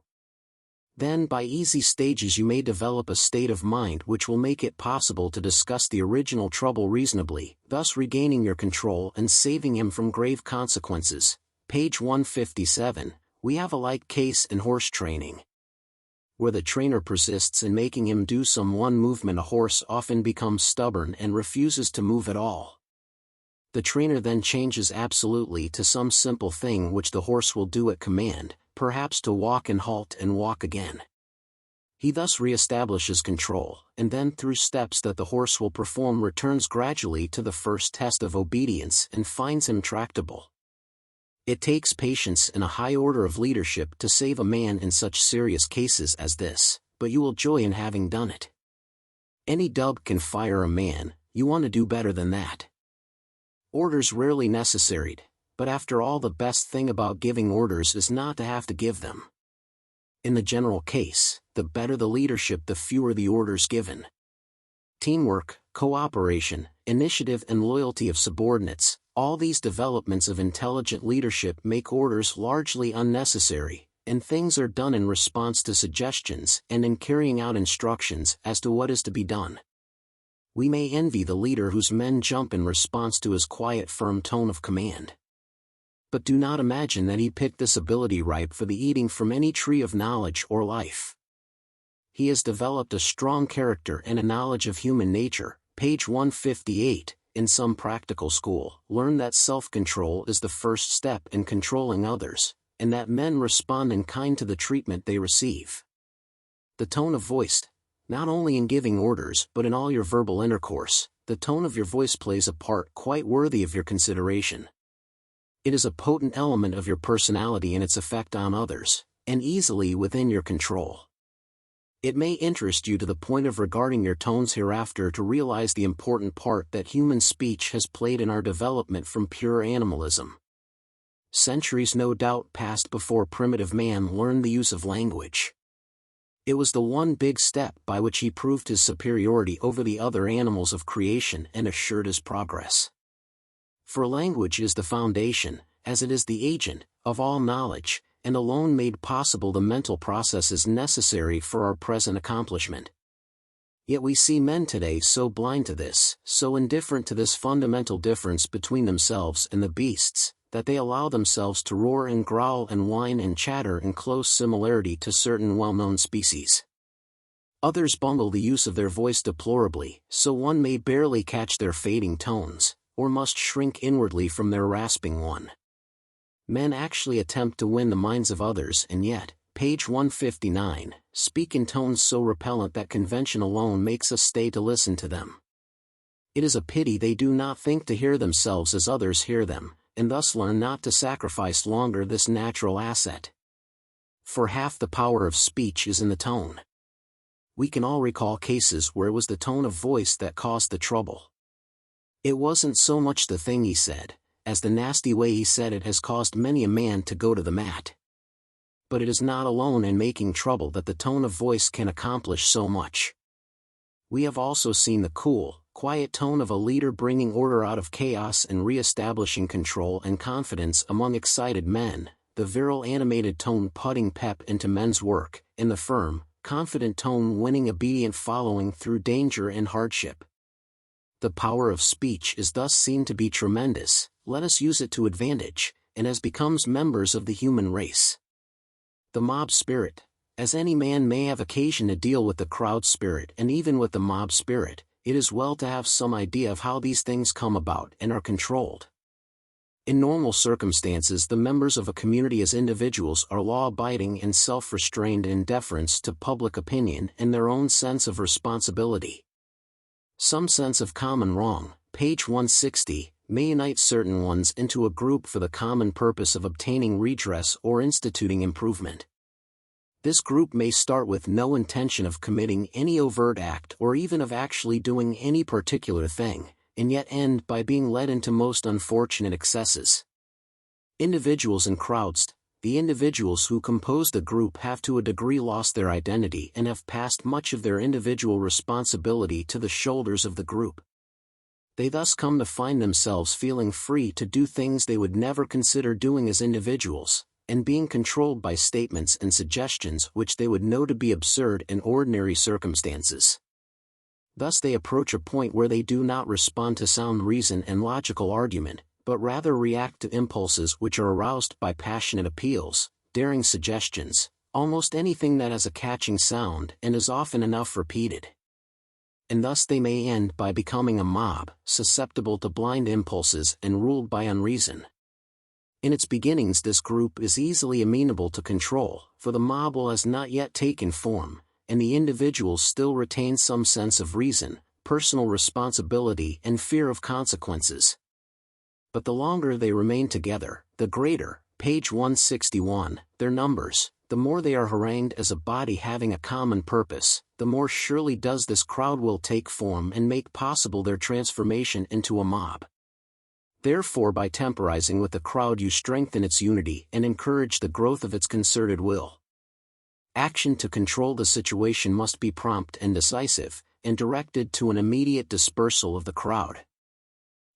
Then by easy stages you may develop a state of mind which will make it possible to discuss the original trouble reasonably, thus regaining your control and saving him from grave consequences. Page 157, we have a like case in horse training. Where the trainer persists in making him do some one movement, a horse often becomes stubborn and refuses to move at all. The trainer then changes absolutely to some simple thing which the horse will do at command, perhaps to walk and halt and walk again. He thus re-establishes control, and then through steps that the horse will perform returns gradually to the first test of obedience and finds him tractable. It takes patience and a high order of leadership to save a man in such serious cases as this, but you will joy in having done it. Any dub can fire a man, you want to do better than that. Orders rarely necessary, but after all the best thing about giving orders is not to have to give them. In the general case, the better the leadership, the fewer the orders given. Teamwork, cooperation, initiative and loyalty of subordinates, all these developments of intelligent leadership make orders largely unnecessary, and things are done in response to suggestions and in carrying out instructions as to what is to be done. We may envy the leader whose men jump in response to his quiet, firm tone of command. But do not imagine that he picked this ability ripe for the eating from any tree of knowledge or life. He has developed a strong character and a knowledge of human nature. Page 158, in some practical school, learned that self-control is the first step in controlling others, and that men respond in kind to the treatment they receive. The tone of voice, not only in giving orders but in all your verbal intercourse, the tone of your voice plays a part quite worthy of your consideration. It is a potent element of your personality in its effect on others, and easily within your control. It may interest you to the point of regarding your tones hereafter to realize the important part that human speech has played in our development from pure animalism. Centuries no doubt passed before primitive man learned the use of language. It was the one big step by which he proved his superiority over the other animals of creation and assured his progress. For language is the foundation, as it is the agent, of all knowledge, and alone made possible the mental processes necessary for our present accomplishment. Yet we see men today so blind to this, so indifferent to this fundamental difference between themselves and the beasts, that they allow themselves to roar and growl and whine and chatter in close similarity to certain well-known species. Others bungle the use of their voice deplorably, so one may barely catch their fading tones, or must shrink inwardly from their rasping one. Men actually attempt to win the minds of others and yet, page 159, speak in tones so repellent that convention alone makes us stay to listen to them. It is a pity they do not think to hear themselves as others hear them, and thus learn not to sacrifice longer this natural asset. For half the power of speech is in the tone. We can all recall cases where it was the tone of voice that caused the trouble. It wasn't so much the thing he said, as the nasty way he said it has caused many a man to go to the mat. But it is not alone in making trouble that the tone of voice can accomplish so much. We have also seen the cool, quiet tone of a leader bringing order out of chaos and re-establishing control and confidence among excited men, the virile animated tone putting pep into men's work, and the firm, confident tone winning obedient following through danger and hardship. The power of speech is thus seen to be tremendous. Let us use it to advantage, and as becomes members of the human race. The mob spirit, as any man may have occasion to deal with the crowd spirit and even with the mob spirit, it is well to have some idea of how these things come about and are controlled. In normal circumstances, the members of a community as individuals are law-abiding and self-restrained in deference to public opinion and their own sense of responsibility. Some sense of common wrong, page 160, may unite certain ones into a group for the common purpose of obtaining redress or instituting improvement. This group may start with no intention of committing any overt act or even of actually doing any particular thing, and yet end by being led into most unfortunate excesses. Individuals and crowds, the individuals who compose the group have to a degree lost their identity and have passed much of their individual responsibility to the shoulders of the group. They thus come to find themselves feeling free to do things they would never consider doing as individuals, and being controlled by statements and suggestions which they would know to be absurd in ordinary circumstances. Thus they approach a point where they do not respond to sound reason and logical argument, but rather react to impulses which are aroused by passionate appeals, daring suggestions, almost anything that has a catching sound and is often enough repeated. And thus they may end by becoming a mob, susceptible to blind impulses and ruled by unreason. In its beginnings this group is easily amenable to control, for the mob has not yet taken form, and the individuals still retain some sense of reason, personal responsibility and fear of consequences. But the longer they remain together, the greater, page 161, their numbers, the more they are harangued as a body having a common purpose, the more surely does this crowd will take form and make possible their transformation into a mob. Therefore by temporizing with the crowd you strengthen its unity and encourage the growth of its concerted will. Action to control the situation must be prompt and decisive, and directed to an immediate dispersal of the crowd.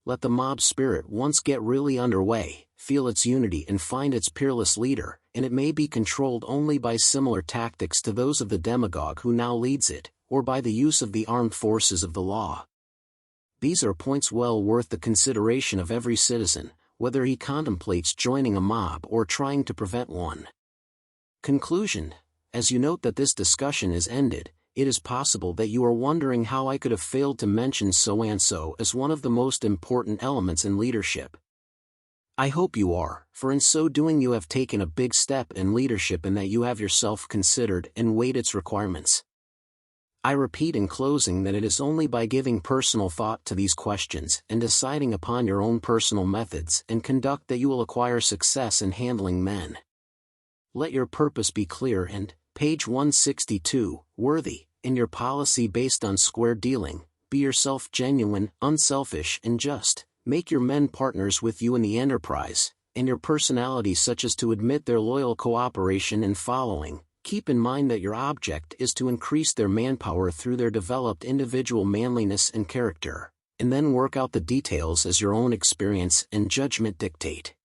Let the mob spirit once get really underway, feel its unity and find its peerless leader, and it may be controlled only by similar tactics to those of the demagogue who now leads it, or by the use of the armed forces of the law. These are points well worth the consideration of every citizen, whether he contemplates joining a mob or trying to prevent one. Conclusion: as you note that this discussion is ended, it is possible that you are wondering how I could have failed to mention so-and-so as one of the most important elements in leadership. I hope you are, for in so doing you have taken a big step in leadership in that you have yourself considered and weighed its requirements. I repeat in closing that it is only by giving personal thought to these questions and deciding upon your own personal methods and conduct that you will acquire success in handling men. Let your purpose be clear and, page 162, worthy, in your policy based on square dealing, be yourself genuine, unselfish and just, make your men partners with you in the enterprise, and your personality such as to admit their loyal cooperation and following. Keep in mind that your object is to increase their manpower through their developed individual manliness and character, and then work out the details as your own experience and judgment dictate.